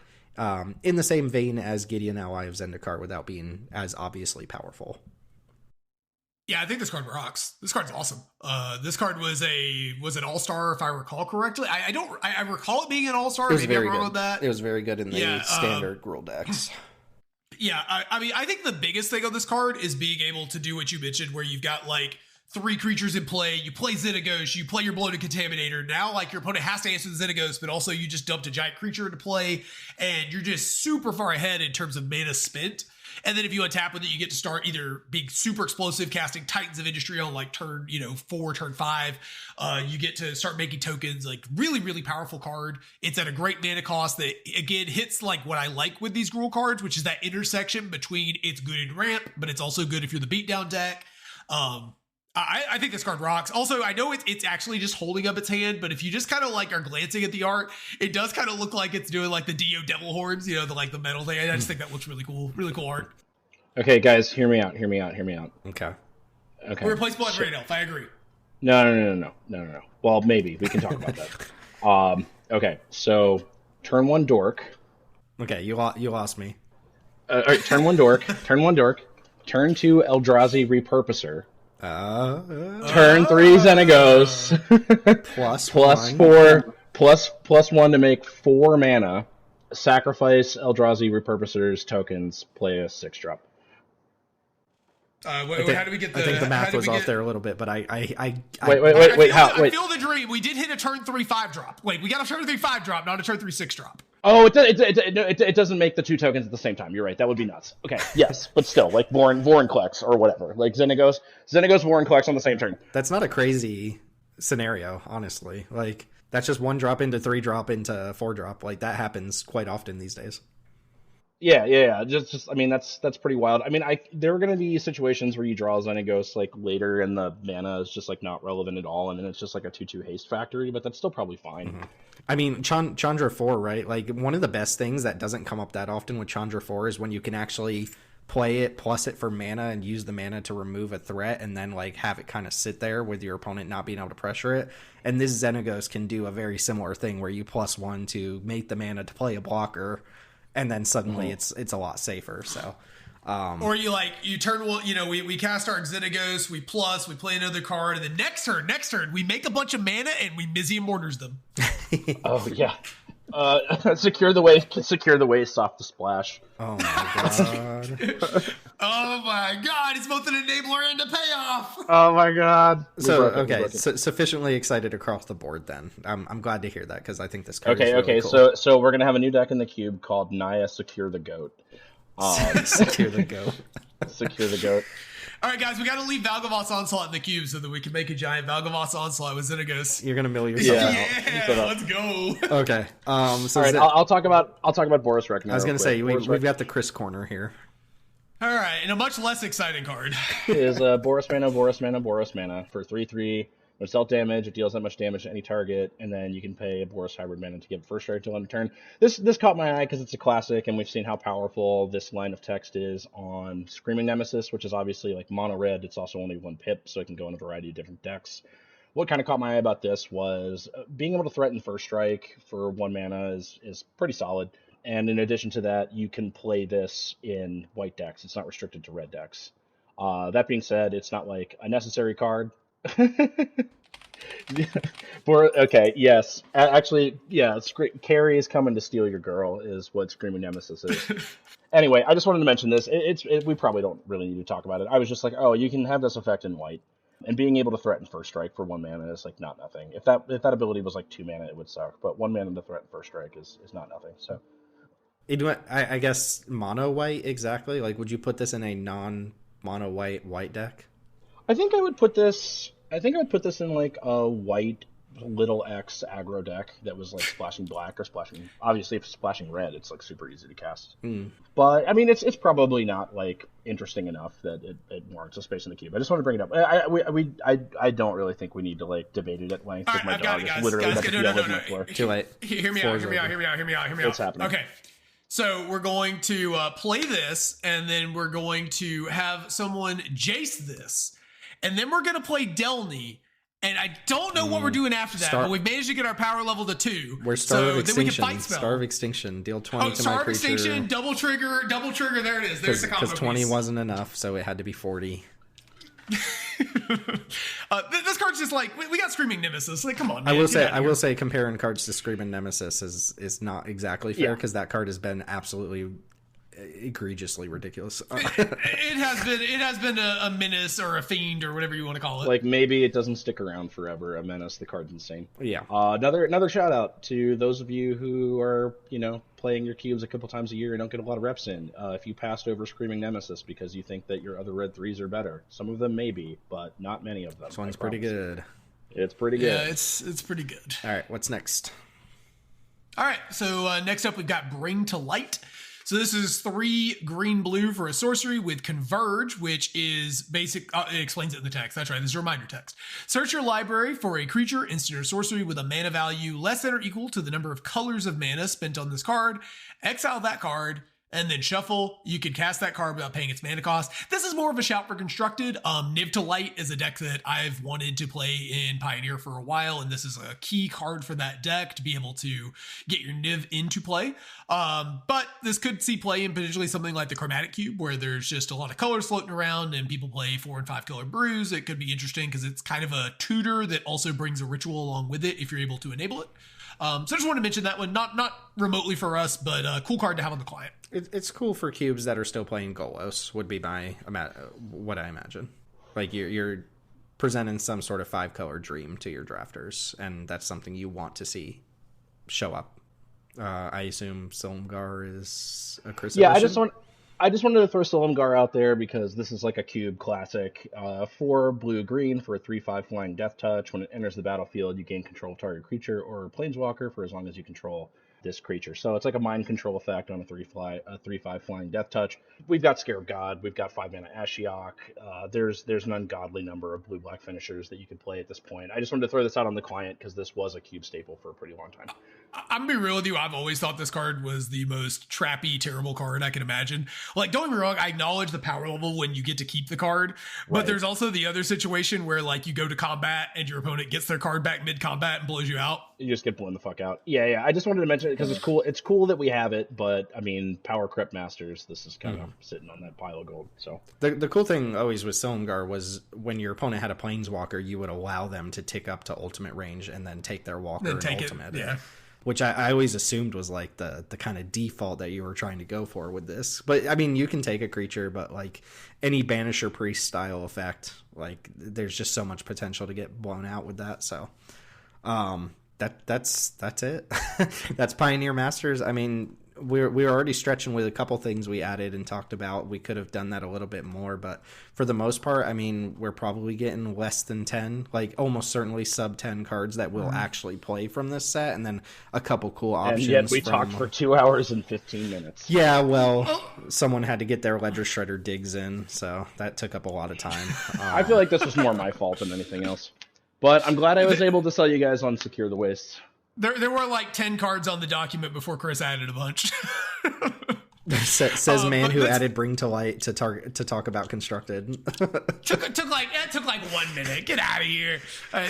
in the same vein as Gideon Ally of Zendikar without being as obviously powerful. Yeah, I think this card rocks. This card's awesome. This card was an all-star if I recall correctly. I recall it being an all-star. Maybe I'm wrong with that. It was very good in the standard Gruul decks. Yeah, I mean, I think the biggest thing on this card is being able to do what you mentioned, where you've got like 3 creatures in play, you play Xenagos, you play your Bloated Contaminator. Now, like, your opponent has to answer the Xenagos, but also you just dumped a giant creature into play, and you're just super far ahead in terms of mana spent. And then if you untap with it, you get to start either being super explosive, casting Titans of Industry on like turn 4, turn 5. You get to start making tokens, like really, really powerful card. It's at a great mana cost that, again, hits like what I like with these Gruul cards, which is that intersection between it's good in ramp, but it's also good if you're the beatdown deck. I think this card rocks. Also, I know it's actually just holding up its hand, but if you just kind of like are glancing at the art, it does kind of look like it's doing like the Dio Devil Horns, the metal thing. I just think that looks really cool art. Okay, guys, hear me out. Okay. We're replaceable at Great Elf. I agree. No. Well, maybe we can talk about that. Okay, so turn 1 Dork. Okay, you lost me. All right, turn 1 Dork. Turn 2 Eldrazi Repurposer. Turn 3 Xenagos. +1 to make 4 mana. Sacrifice Eldrazi Repurposer's tokens. Play a 6-drop. How do we get the? I think the math was off there a little bit, but I wait. I feel the dream. We did hit a turn 3 5-drop. Wait, we got a turn 3 5-drop, not a turn 3 6-drop. Oh, it doesn't make the 2 tokens at the same time. You're right. That would be nuts. Okay, yes, but still, like Vorinclex or whatever. Like Xenagos, Vorinclex on the same turn. That's not a crazy scenario, honestly. Like, that's just 1 drop into 3 drop into 4 drop. Like, that happens quite often these days. Yeah. Just I mean, that's pretty wild. I mean, there are going to be situations where you draw Xenagos like later and the mana is just like not relevant at all, and then it's just like a 2/2 haste factory, but that's still probably fine. Mm-hmm. I mean, Chandra 4, right? Like, one of the best things that doesn't come up that often with Chandra 4 is when you can actually play it, plus it for mana, and use the mana to remove a threat, and then like have it kind of sit there with your opponent not being able to pressure it. And this Xenagos can do a very similar thing where you +1 to make the mana to play a blocker, and then suddenly it's a lot safer. So, or you turn one, we cast our Xenagos, we play another card, and then next turn we make a bunch of mana and we Mizzy Mortars them. Oh yeah. Secure the waist off the splash. Oh my god. Oh my god, it's both an enabler and a payoff. Oh my god. So sufficiently excited across the board then. I'm glad to hear that because I think this card is really cool. So we're gonna have a new deck in the cube called Naya Secure the Goat. Secure the goat. Secure the goat. All right, guys, we got to leave Valgavoth's Onslaught in the cube so that we can make a giant Valgavoth's Onslaught with Xenagos. You're gonna mill yourself out. Yeah, let's go. Okay. So all right, I'll talk about Boris Reckoner. I was gonna say we've got the Chris corner here. All right, and a much less exciting card is Boris Mana for 3/3. When it's dealt damage, it deals that much damage to any target, and then you can pay a Boris Hybrid Mana to give first strike to end of turn. This caught my eye because it's a classic, and we've seen how powerful this line of text is on Screaming Nemesis, which is obviously like mono red. It's also only 1 pip, so it can go in a variety of different decks. What kind of caught my eye about this was being able to threaten first strike for 1 mana is pretty solid. And in addition to that, you can play this in white decks. It's not restricted to red decks. That being said, it's not like a necessary card. Yes. Actually, yeah, Carrie is coming to steal your girl is what Screaming Nemesis is. Anyway, I just wanted to mention this. We probably don't really need to talk about it. I was just like, oh, you can have this effect in white. And being able to threaten first strike for 1 mana is like not nothing. If that ability was like 2 mana, it would suck. But 1 mana to threaten first strike is not nothing. So I guess mono white exactly. Like, would you put this in a non-mono white deck? I think I would put this in like a white little X aggro deck that was like splashing black or splashing. Obviously, if it's splashing red, it's like super easy to cast. But I mean, it's probably not like interesting enough that it warrants a space in the cube. I just want to bring it up. I don't really think we need to like debate it at length because my dog is literally about to pee all over my floor. Too late. Hear me out. What's happening? Okay. So we're going to play this, and then we're going to have someone Jace this, and then we're going to play Delny. And I don't know what we're doing after that, but we've managed to get our power level to 2. We're Star of Extinction. Star of Extinction. Deal 20 to my creature. Star of Extinction, double trigger. There it is. There's the combo. Because 20 wasn't enough, so it had to be 40. This card's just like we got Screaming Nemesis. Like, come on, man. I will say, comparing cards to Screaming Nemesis is not exactly fair because that card has been absolutely egregiously ridiculous. It has been a menace or a fiend or whatever you want to call it. Like, maybe it doesn't stick around forever. A menace. The card's insane. Yeah. Another shout out to those of you who are playing your cubes a couple times a year and don't get a lot of reps in. If you passed over Screaming Nemesis because you think that your other red 3s are better, some of them maybe, but not many of them. This one's pretty good. It's pretty good. Yeah, it's pretty good. All right, what's next? All right, so next up we've got Bring to Light. So this is 3 green-blue for a sorcery with Converge, which is basic. It explains it in the text. That's right. This is a reminder text. Search your library for a creature, instant or sorcery with a mana value less than or equal to the number of colors of mana spent on this card. Exile that card, and then shuffle. You can cast that card without paying its mana cost. This is more of a shout for Constructed. Niv to Light is a deck that I've wanted to play in Pioneer for a while, and this is a key card for that deck to be able to get your Niv into play. But this could see play in potentially something like the Chromatic Cube, where there's just a lot of colors floating around and people play 4 and 5 color brews. It could be interesting because it's kind of a tutor that also brings a ritual along with it if you're able to enable it. So I just wanted to mention that one, not remotely for us, but a cool card to have on the client. It's cool for cubes that are still playing Golos, would be what I imagine. Like you're presenting some sort of 5-color dream to your drafters, and that's something you want to see show up. I assume Silumgar is a Chrysalis. Yeah, I just wanted to throw Silumgar out there because this is like a cube classic. 4 blue-green for a 3/5 flying death touch. When it enters the battlefield, you gain control of target creature or planeswalker for as long as you control this creature. So it's like a mind control effect on a 3/5 flying death touch. We've got Scarab God, we've got 5-mana Ashiok. There's an ungodly number of blue-black finishers that you can play at this point. I just wanted to throw this out on the client because this was a cube staple for a pretty long time. I'm gonna be real with you. I've always thought this card was the most trappy, terrible card I can imagine. Like, don't get me wrong, I acknowledge the power level when you get to keep the card, but there's also the other situation where like you go to combat and your opponent gets their card back mid-combat and blows you out. You just get blown the fuck out. Yeah. I just wanted to mention it because it's cool. It's cool that we have it, but I mean, Power Crept Masters, this is kind of sitting on that pile of gold. So the cool thing always with Silumgar was when your opponent had a Planeswalker, you would allow them to tick up to ultimate range and then take their Walker and ultimate. Yeah. Which I always assumed was like the kind of default that you were trying to go for with this. But I mean, you can take a creature, but like any Banisher Priest style effect, like there's just so much potential to get blown out with that. So that's it. That's Pioneer Masters. I mean, we're already stretching with a couple things we added and talked about. We could have done that a little bit more, but for the most part, I mean, we're probably getting less than 10, like almost certainly sub 10 cards that will actually play from this set, and then a couple cool options. And yet we talked for 2 hours and 15 minutes. Yeah, well, someone had to get their Ledger Shredder digs in, so that took up a lot of time. I feel like this was more my fault than anything else. But I'm glad I was able to sell you guys on Secure the Wastes. There were like 10 cards on the document before Chris added a bunch. Says man who added Bring to Light to talk about Constructed. took like 1 minute. Get out of here.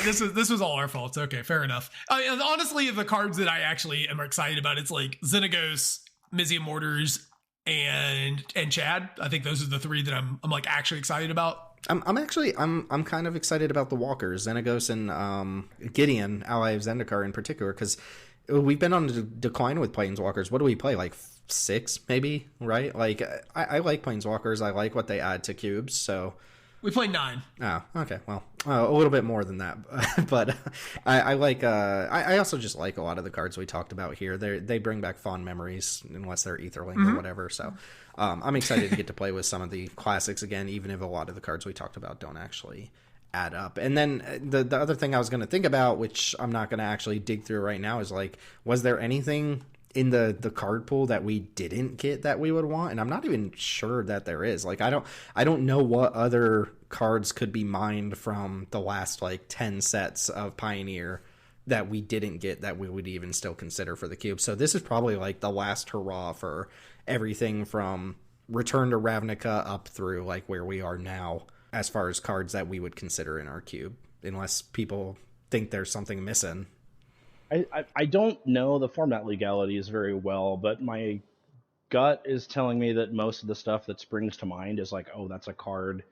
This was all our fault. Okay, fair enough. Honestly, the cards that I actually am excited about, it's like Xenagos, Mizium Mortars, and Chad. I think those are the 3 that I'm like actually excited about. I'm kind of excited about the Walkers, Xenagos and Gideon, ally of Zendikar in particular, because we've been on a decline with Planeswalkers. What do we play, like 6 maybe, right? Like I like Planeswalkers. I like what they add to cubes, so we played 9. Oh, okay. Well, a little bit more than that, but I like. I also just like a lot of the cards we talked about here. They bring back fond memories, unless they're Etherlink or whatever. So, I'm excited to get to play with some of the classics again, even if a lot of the cards we talked about don't actually add up. And then the other thing I was going to think about, which I'm not going to actually dig through right now, is like, was there anything in the card pool that we didn't get that we would want? And I'm not even sure that there is. Like, I don't know what other cards could be mined from the last like 10 sets of Pioneer that we didn't get that we would even still consider for the cube. So this is probably like the last hurrah for everything from Return to Ravnica up through like where we are now as far as cards that we would consider in our cube, unless people think there's something missing. I don't know the format legalities very well, but my gut is telling me that most of the stuff that springs to mind is like, oh, that's a card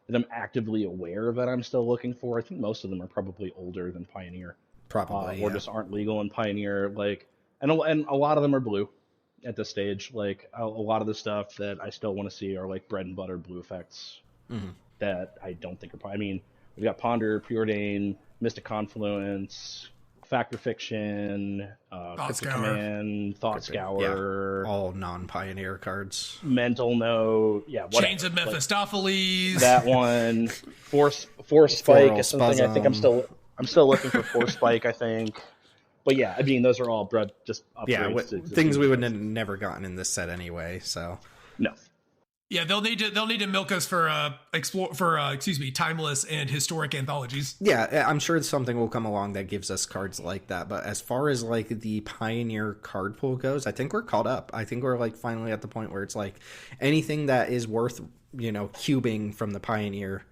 that I'm actively aware that I'm still looking for. I think most of them are probably older than Pioneer. Probably, or just aren't legal in Pioneer. Like, and a lot of them are blue at this stage. Like, a lot of the stuff that I still want to see are like bread and butter blue effects that I don't think are. I mean, we've got Ponder, Preordain, Mystic Confluence, Fact or Fiction, Cryptic Command, Thought Scour, all non-Pioneer cards. Mental Note, whatever. Chains of Mephistopheles. That one, Force Spike is something I think I'm still looking for. Force Spike, I think. But yeah, I mean, those are all just upgrades. Things we would have never gotten in this set anyway. So no. Yeah, they'll need to milk us for timeless and historic anthologies. Yeah, I'm sure something will come along that gives us cards like that. But as far as like the Pioneer card pool goes, I think we're caught up. I think we're like finally at the point where it's like anything that is worth, cubing from the Pioneer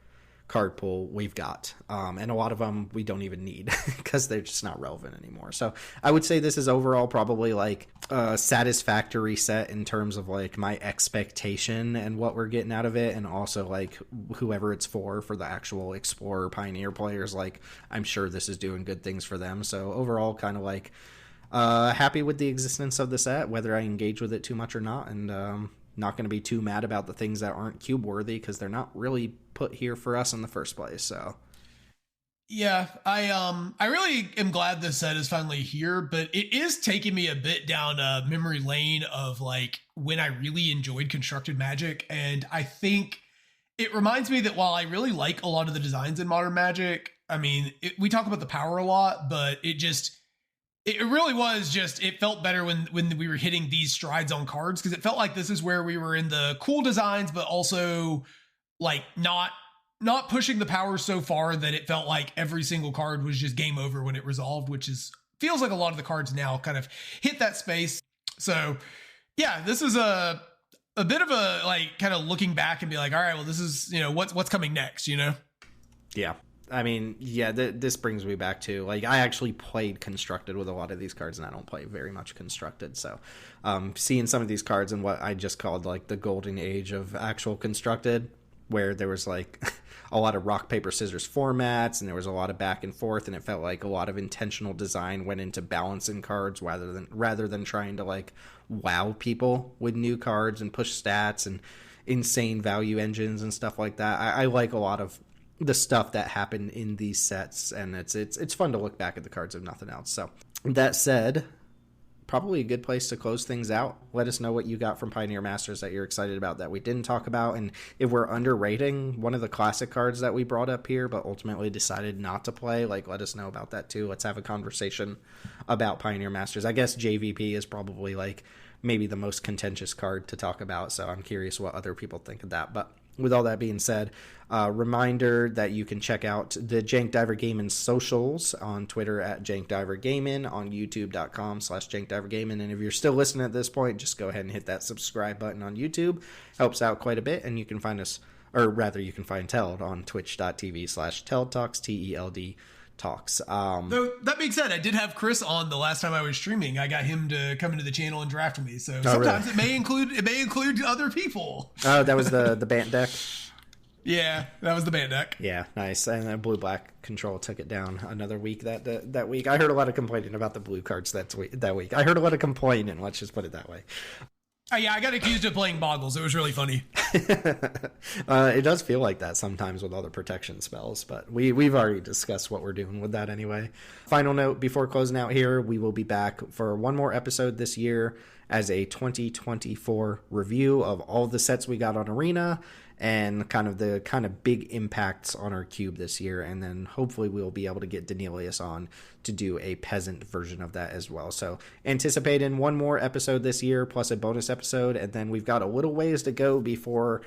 card pool we've got, and a lot of them we don't even need because they're just not relevant anymore. So I would say this is overall probably like a satisfactory set in terms of like my expectation and what we're getting out of it, and also like whoever it's for the actual Explorer Pioneer players, like I'm sure this is doing good things for them. So overall kind of like happy with the existence of the set, whether I engage with it too much or not, and not going to be too mad about the things that aren't cube worthy because they're not really put here for us in the first place. So yeah, I really am glad this set is finally here, but it is taking me a bit down a memory lane of like when I really enjoyed Constructed Magic. And I think it reminds me that while I really like a lot of the designs in Modern Magic, I mean, we talk about the power a lot, but it really was just, it felt better when we were hitting these strides on cards, because it felt like this is where we were in the cool designs, but also like not pushing the power so far that it felt like every single card was just game over when it resolved, which feels like a lot of the cards now kind of hit that space. So yeah, this is a bit of a like kind of looking back and be like, all right, well, this is, what's coming next, Yeah. I mean, yeah, this brings me back to, like, I actually played Constructed with a lot of these cards, and I don't play very much Constructed. So seeing some of these cards in what I just called, like, the golden age of actual Constructed, where there was, like, a lot of rock, paper, scissors formats, and there was a lot of back and forth, and it felt like a lot of intentional design went into balancing cards rather than trying to, like, wow people with new cards and push stats and insane value engines and stuff like that. I like a lot of the stuff that happened in these sets, and it's fun to look back at the cards if nothing else. So that said, probably a good place to close things out. Let us know what you got from Pioneer Masters that you're excited about that we didn't talk about, and if we're underrating one of the classic cards that we brought up here but ultimately decided not to play, like, let us know about that too. Let's have a conversation about Pioneer Masters. I guess JVP is probably, like, maybe the most contentious card to talk about, so I'm curious what other people think of that. But with all that being said, reminder that you can check out the Jank Diver Gaming socials on Twitter at Jank Diver Gaming, on youtube.com/Jank Diver Gaming. And if you're still listening at this point, just go ahead and hit that subscribe button on YouTube. Helps out quite a bit. And you can find us, or rather you can find Teld on twitch.tv/Teld Talks, TELD Talks. Though that being said, I did have Chris on the last time I was streaming. I got him to come into the channel and draft me. So sometimes really? it may include other people. Oh, that was the Bant deck. Yeah, that was the Bant deck. Yeah, nice. And then blue-black control took it down another week that week. I heard a lot of complaining about the blue cards that week. I heard a lot of complaining. Let's just put it that way. Yeah, I got accused of playing Boggles. It was really funny. It does feel like that sometimes with all the protection spells, but we've already discussed what we're doing with that anyway. Final note before closing out here, we will be back for one more episode this year as a 2024 review of all the sets we got on Arena and kind of big impacts on our cube this year, and then hopefully we'll be able to get Danelius on to do a peasant version of that as well. So anticipate in one more episode this year plus a bonus episode, and then we've got a little ways to go before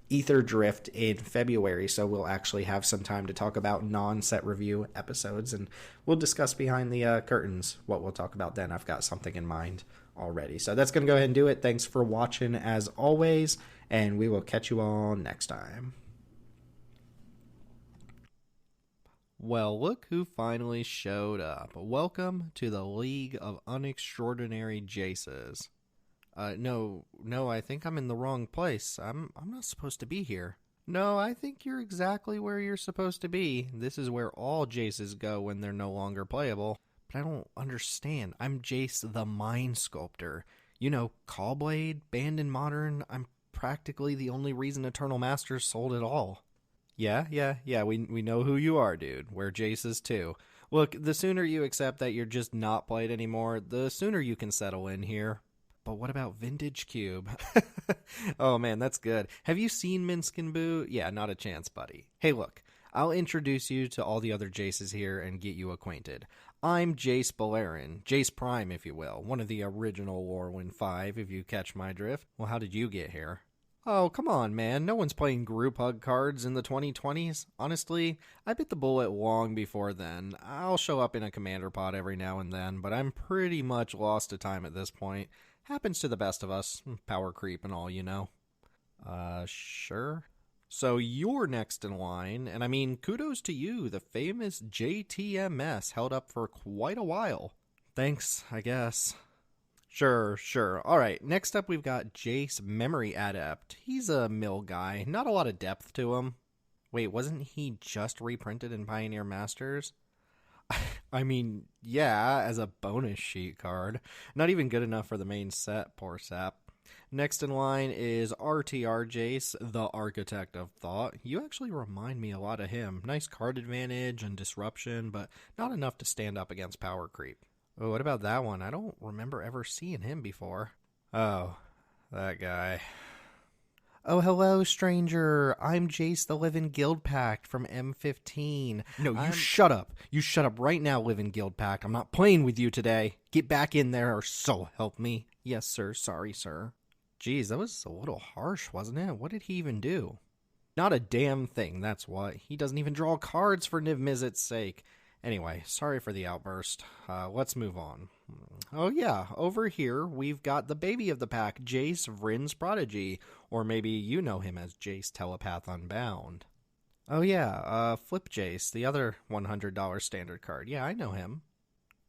Ether Drift in February, so we'll actually have some time to talk about non-set review episodes, and we'll discuss behind the curtains what we'll talk about then. I've got something in mind already. So that's going to go ahead and do it. Thanks for watching as always, and we will catch you all next time. Well, look who finally showed up. Welcome to the League of Unextraordinary Jaces. No, I think I'm in the wrong place. I'm not supposed to be here. No, I think you're exactly where you're supposed to be. This is where all Jaces go when they're no longer playable. But I don't understand. I'm Jace the Mind Sculptor. You know, Callblade, banned in Modern. I'm practically the only reason Eternal Masters sold at all. Yeah, we know who you are, dude. We're Jaces too. Look, the sooner you accept that you're just not played anymore, the sooner you can settle in here. But what about Vintage Cube? Oh man, that's good. Have you seen Minsk and Boo? Yeah, not a chance, buddy. Hey, look, I'll introduce you to all the other Jaces here and get you acquainted. I'm Jace Balerin, Jace Prime, if you will, one of the original Lorwyn 5, if you catch my drift. Well, how did you get here? Oh, come on, man. No one's playing group hug cards in the 2020s. Honestly, I bit the bullet long before then. I'll show up in a commander pod every now and then, but I'm pretty much lost to time at this point. Happens to the best of us. Power creep and all, you know. Sure. So you're next in line, and I mean, kudos to you. The famous JTMS held up for quite a while. Thanks, I guess. Sure. All right, next up we've got Jace Memory Adept. He's a mill guy, not a lot of depth to him. Wait, wasn't he just reprinted in Pioneer Masters? I mean, yeah, as a bonus sheet card. Not even good enough for the main set, poor sap. Next in line is RTR Jace, the Architect of Thought. You actually remind me a lot of him. Nice card advantage and disruption, but not enough to stand up against power creep. Oh, what about that one? I don't remember ever seeing him before. Oh, that guy. Oh, hello, stranger. I'm Jace the Living Guild Pact from M15. No, you shut up. You shut up right now, Living Guild Pact. I'm not playing with you today. Get back in there or so help me. Yes, sir. Sorry, sir. Geez, that was a little harsh, wasn't it? What did he even do? Not a damn thing, that's what. He doesn't even draw cards for Niv Mizzet's sake. Anyway, sorry for the outburst. Let's move on. Oh yeah, over here we've got the baby of the pack, Jace Vryn's Prodigy, or maybe you know him as Jace Telepath Unbound. Oh yeah, Flip Jace, the other $100 standard card. Yeah, I know him.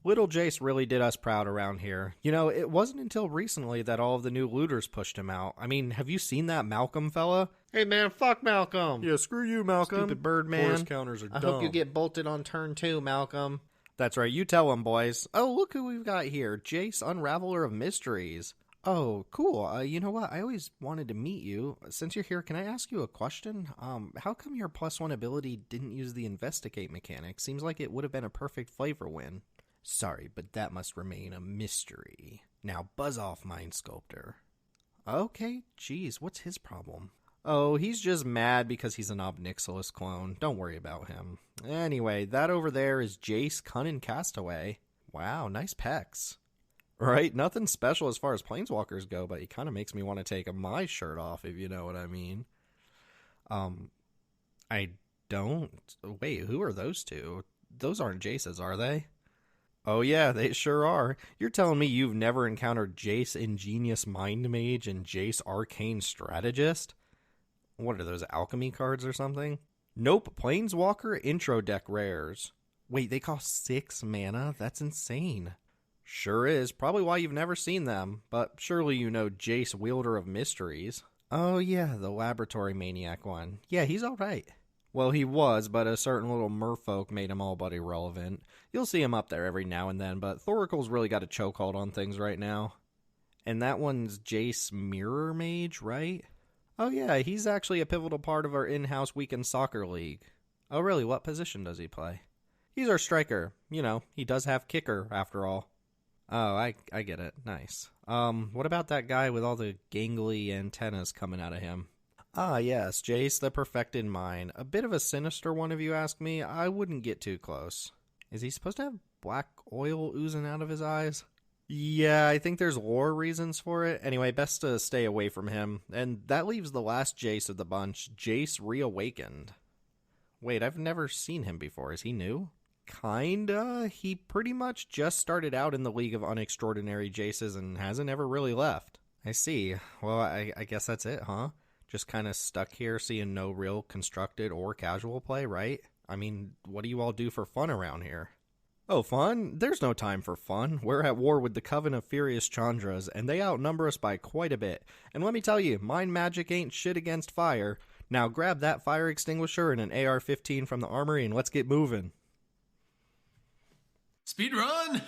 Little Jace really did us proud around here. You know, it wasn't until recently that all of the new looters pushed him out. I mean, have you seen that Malcolm fella? Hey man, fuck Malcolm. Yeah, screw you, Malcolm. Stupid bird man. Forest counters are dumb. I hope you get bolted on turn 2, Malcolm. That's right, you tell him, boys. Oh, look who we've got here. Jace, Unraveler of Mysteries. Oh, cool. You know what? I always wanted to meet you. Since you're here, can I ask you a question? How come your +1 ability didn't use the investigate mechanic? Seems like it would have been a perfect flavor win. Sorry, but that must remain a mystery. Now buzz off, Mind Sculptor. Okay, geez, what's his problem? Oh, he's just mad because he's an Obnixilis clone. Don't worry about him. Anyway, that over there is Jace, Cunning Castaway. Wow, nice pecs. Right, nothing special as far as Planeswalkers go, but he kind of makes me want to take my shirt off, if you know what I mean. I don't... Wait, who are those two? Those aren't Jace's, are they? Oh yeah, they sure are. You're telling me you've never encountered Jace Ingenious Mind Mage and Jace Arcane Strategist? What are those, alchemy cards or something? Nope, Planeswalker intro deck rares. Wait, they cost 6 mana? That's insane. Sure is, probably why you've never seen them, but surely you know Jace Wielder of Mysteries. Oh yeah, the Laboratory Maniac one. Yeah, he's alright. Well, he was, but a certain little merfolk made him all but irrelevant. You'll see him up there every now and then, but Thoracle's really got a chokehold on things right now. And that one's Jace Mirror Mage, right? Oh yeah, he's actually a pivotal part of our in-house weekend soccer league. Oh really, what position does he play? He's our striker. You know, he does have kicker, after all. Oh, I get it. Nice. What about that guy with all the gangly antennas coming out of him? Ah, yes, Jace the Perfected Mind. A bit of a sinister one if you ask me. I wouldn't get too close. Is he supposed to have black oil oozing out of his eyes? Yeah, I think there's lore reasons for it. Anyway, best to stay away from him. And that leaves the last Jace of the bunch, Jace Reawakened. Wait, I've never seen him before. Is he new? Kinda. He pretty much just started out in the League of Unextraordinary Jaces and hasn't ever really left. I see. Well, I guess that's it, huh? Just kind of stuck here seeing no real constructed or casual play, right? I mean, what do you all do for fun around here? Oh, fun? There's no time for fun. We're at war with the Coven of Furious Chandras, and they outnumber us by quite a bit. And let me tell you, mind magic ain't shit against fire. Now grab that fire extinguisher and an AR-15 from the armory and let's get moving. Speed run!